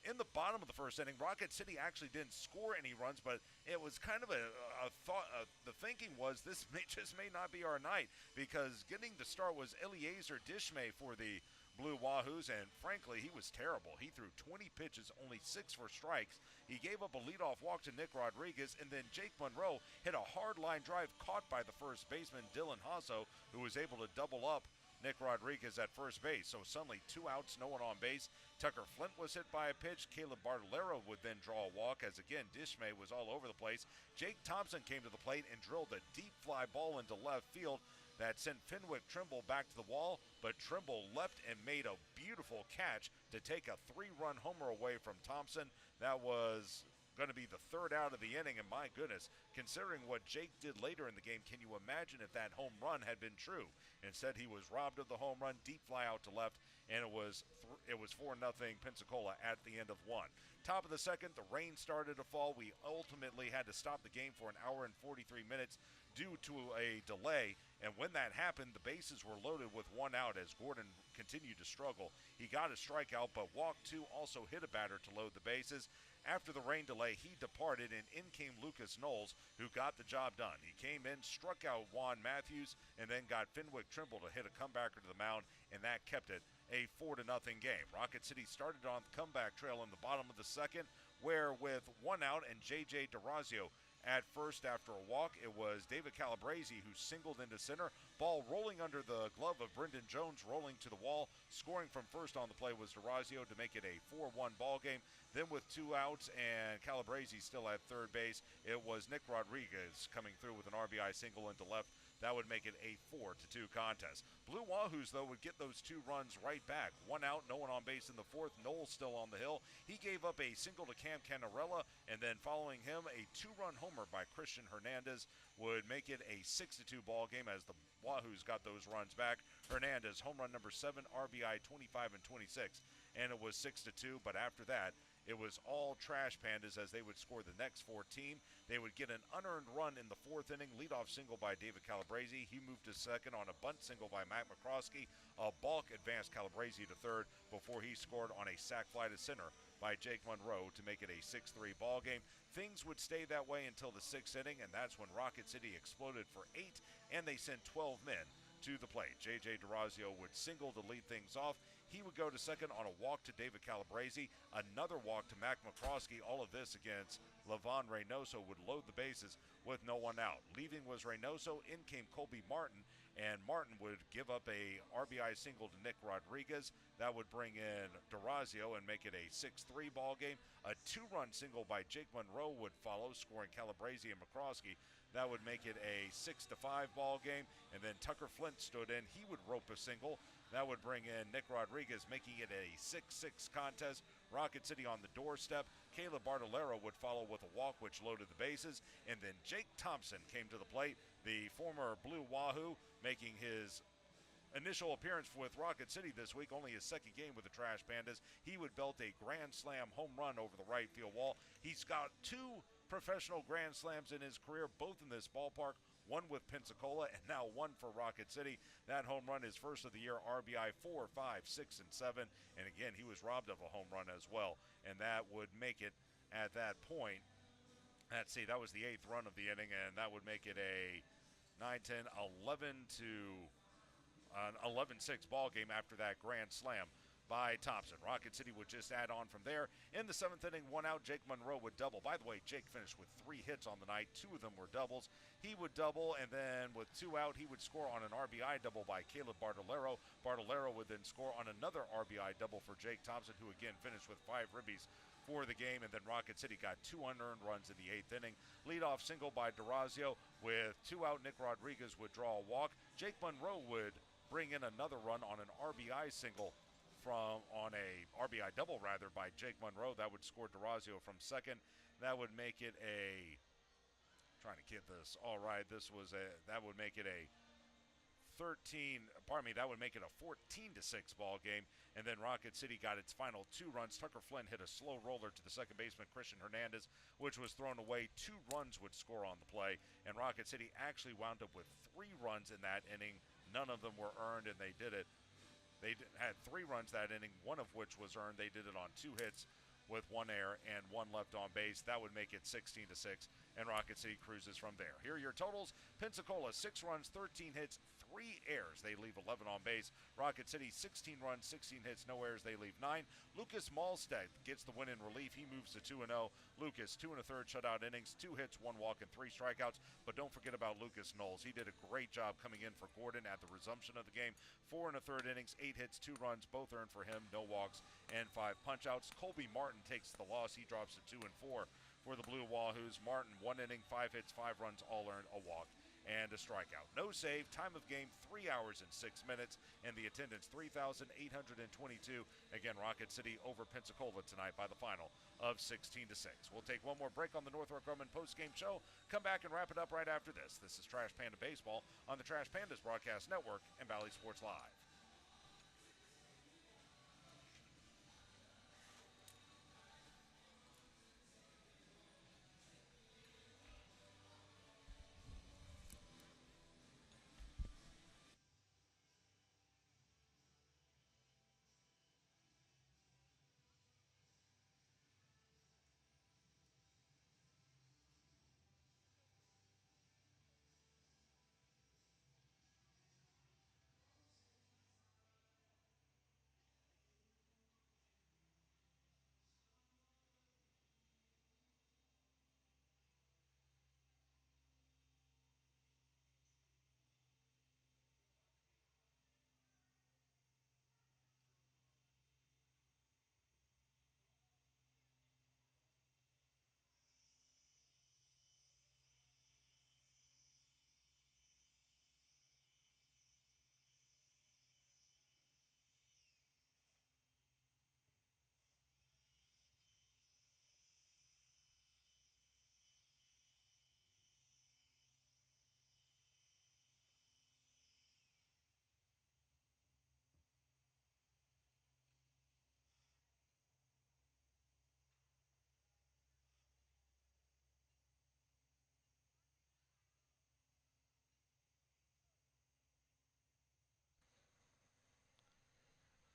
[SPEAKER 1] In the bottom of the first inning, Rocket City actually didn't score any runs, but it was kind of a thought. The thinking was this may not be our night, because getting the start was Eliezer Dishmay for the Blue Wahoos, and frankly, he was terrible. He threw 20 pitches, only 6 for strikes. He gave up a leadoff walk to Nick Rodriguez, and then Jake Monroe hit a hard line drive caught by the first baseman, Dylan Hasso, who was able to double up Nick Rodriguez at first base. So suddenly 2 outs, no one on base. Tucker Flint was hit by a pitch. Caleb Bartolero would then draw a walk, as again Dishmay was all over the place. Jake Thompson came to the plate and drilled a deep fly ball into left field that sent Fenwick Trimble back to the wall, but Trimble leapt and made a beautiful catch to take a 3-run homer away from Thompson. That was going to be the 3rd out of the inning, and my goodness, considering what Jake did later in the game, can you imagine if that home run had been true? Instead, he was robbed of the home run, deep fly out to left, and it was 4-0 Pensacola at the end of 1. Top of the second, the rain started to fall. We ultimately had to stop the game for 1 hour and 43 minutes due to a delay, and when that happened, the bases were loaded with 1 out as Gordon continued to struggle. He got a strikeout, but walked 2, also hit a batter to load the bases. After the rain delay, he departed, and in came Lucas Knowles, who got the job done. He came in, struck out Juan Matthews, and then got Fenwick Trimble to hit a comebacker to the mound, and that kept it a 4-0 game. Rocket City started on the comeback trail in the bottom of the second, where with 1 out and J.J. DeRazio at first after a walk, it was David Calabrese who singled into center. Ball rolling under the glove of Brendan Jones, rolling to the wall. Scoring from first on the play was DeRazio to make it a 4-1 ball game. Then with 2 outs and Calabrese still at third base, it was Nick Rodriguez coming through with an RBI single into left. That would make it a 4-2 contest. Blue Wahoos, though, would get those 2 runs right back. 1 out, no one on base in the 4th. Knowles still on the hill. He gave up a single to Cam Canarella, and then following him, a 2-run homer by Christian Hernandez would make it a 6-2 ball game as the Wahoos got those runs back. Hernandez, home run number 7, RBI 25 and 26, and it was 6-2, but after that, it was all trash Pandas as they would score the next 14. They would get an unearned run in the 4th inning, leadoff single by David Calabrese. He moved to second on a bunt single by Matt McCroskey. A balk advanced Calabrese to third before he scored on a sac fly to center by Jake Monroe to make it a 6-3 ball game. Things would stay that way until the 6th inning, and that's when Rocket City exploded for 8, and they sent 12 men to the plate. J.J. DeRazio would single to lead things off. He would go to second on a walk to David Calabrese, another walk to Mac McCroskey. All of this against Levon Reynoso would load the bases with no one out. Leaving was Reynoso. In came Colby Martin, and Martin would give up a RBI single to Nick Rodriguez. That would bring in DeRazio and make it a 6-3 ball game. A 2-run single by Jake Monroe would follow, scoring Calabrese and McCroskey. That would make it a 6-5 ball game, and then Tucker Flint stood in. He would rope a single. That would bring in Nick Rodriguez, making it a 6-6 contest. Rocket City on the doorstep. Caleb Bartolero would follow with a walk, which loaded the bases, and then Jake Thompson came to the plate, the former Blue Wahoo, making his initial appearance with Rocket City this week, only his 2nd game with the Trash Pandas. He would belt a grand slam home run over the right field wall. He's got 2 professional grand slams in his career, both in this ballpark, one with Pensacola and now one for Rocket City. That home run is first of the year, RBI 4, 5, 6, and 7. And again, he was robbed of a home run as well. And that would make it at that point, let's see, that was the 8th run of the inning, and that would make it a 9-10, 11 to an 11-6 ball game after that grand slam by Thompson. Rocket City would just add on from there. In the 7th inning, 1 out, Jake Monroe would double. By the way, Jake finished with 3 hits on the night. 2 of them were doubles. He would double, and then with 2 out, he would score on an RBI double by Caleb Bartolero. Bartolero would then score on another RBI double for Jake Thompson, who again finished with 5 ribbies for the game, and then Rocket City got 2 unearned runs in the 8th inning. Leadoff single by DeRazio. With 2 out, Nick Rodriguez would draw a walk. Jake Monroe would bring in another run on an RBI single on a RBI double rather by Jake Monroe. That would score DeRazio from second. That would make it trying to get this all right. That would make it a 14-6 ball game, and then Rocket City got its final 2 runs. Tucker Flynn hit a slow roller to the second baseman, Christian Hernandez, which was thrown away. 2 runs would score on the play, and Rocket City actually wound up with 3 runs in that inning. None of them were earned, and they did it. They had 3 runs that inning, one of which was earned. They did it on 2 hits with 1 error and 1 left on base. That would make it 16-6, and Rocket City cruises from there. Here are your totals. Pensacola, 6 runs, 13 hits, 3 errors. They leave 11 on base. Rocket City, 16 runs, 16 hits, no errors. They leave 9. Lucas Malstead gets the win in relief. He moves to 2-0. Lucas, 2 1/3 shutout innings, 2 hits, 1 walk, and 3 strikeouts. But don't forget about Lucas Knowles. He did a great job coming in for Gordon at the resumption of the game. 4 1/3 innings, 8 hits, 2 runs, both earned for him, no walks, and 5 punchouts. Colby Martin takes the loss. He drops to 2-4 for the Blue Wahoos. Martin, 1 inning, 5 hits, 5 runs, all earned, a walk, and a strikeout. No save. Time of game 3 hours and 6 minutes, and the attendance 3,822. Again, Rocket City over Pensacola tonight by the final of 16-6. We'll take one more break on the Northrop Grumman postgame show. Come back and wrap it up right after this. This is Trash Panda Baseball on the Trash Pandas Broadcast Network and Valley Sports Live.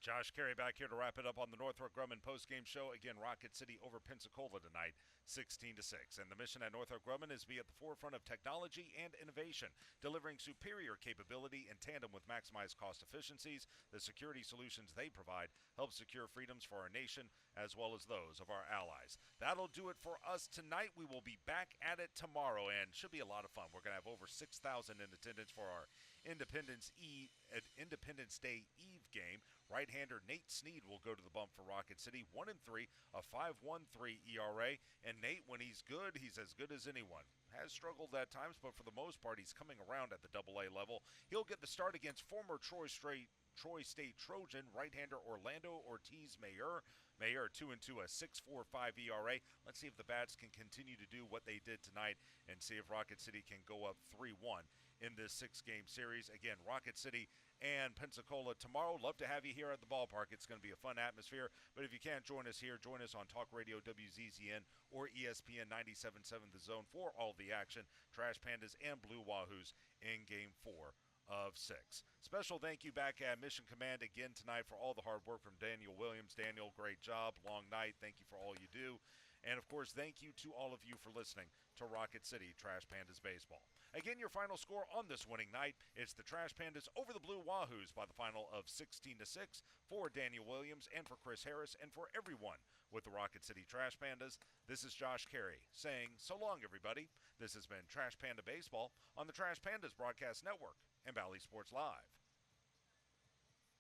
[SPEAKER 1] Josh Carey back here to wrap it up on the Northrop Grumman postgame show. Again, Rocket City over Pensacola tonight, 16-6. And the mission at Northrop Grumman is to be at the forefront of technology and innovation, delivering superior capability in tandem with maximized cost efficiencies. The security solutions they provide help secure freedoms for our nation as well as those of our allies. That'll do it for us tonight. We will be back at it tomorrow, and should be a lot of fun. We're going to have over 6,000 in attendance for our Independence Day Eve game. Right-hander Nate Sneed will go to the bump for Rocket City. 1-3, a 5.13 ERA. And Nate, when he's good, he's as good as anyone. Has struggled at times, but for the most part, he's coming around at the AA level. He'll get the start against former Troy State Trojan right-hander Orlando Ortiz Mayer. Mayer 2-2, a 6.45 ERA. Let's see if the bats can continue to do what they did tonight and see if Rocket City can go up 3-1 in this 6-game series. Again, Rocket City and Pensacola tomorrow. Love to have you here at the ballpark. It's going to be a fun atmosphere. But if you can't join us here, join us on Talk Radio WZZN or ESPN 97.7 The Zone for all the action. Trash Pandas and Blue Wahoos in Game 4 of 6. Special thank you back at Mission Command again tonight for all the hard work from Daniel Williams. Daniel, great job. Long night. Thank you for all you do. And, of course, thank you to all of you for listening to Rocket City Trash Pandas Baseball. Again, your final score on this winning night, it's the Trash Pandas over the Blue Wahoos by the final of 16-6 for Daniel Williams and for Chris Harris and for everyone with the Rocket City Trash Pandas. This is Josh Carey saying so long, everybody. This has been Trash Panda Baseball on the Trash Pandas Broadcast Network and Valley Sports Live.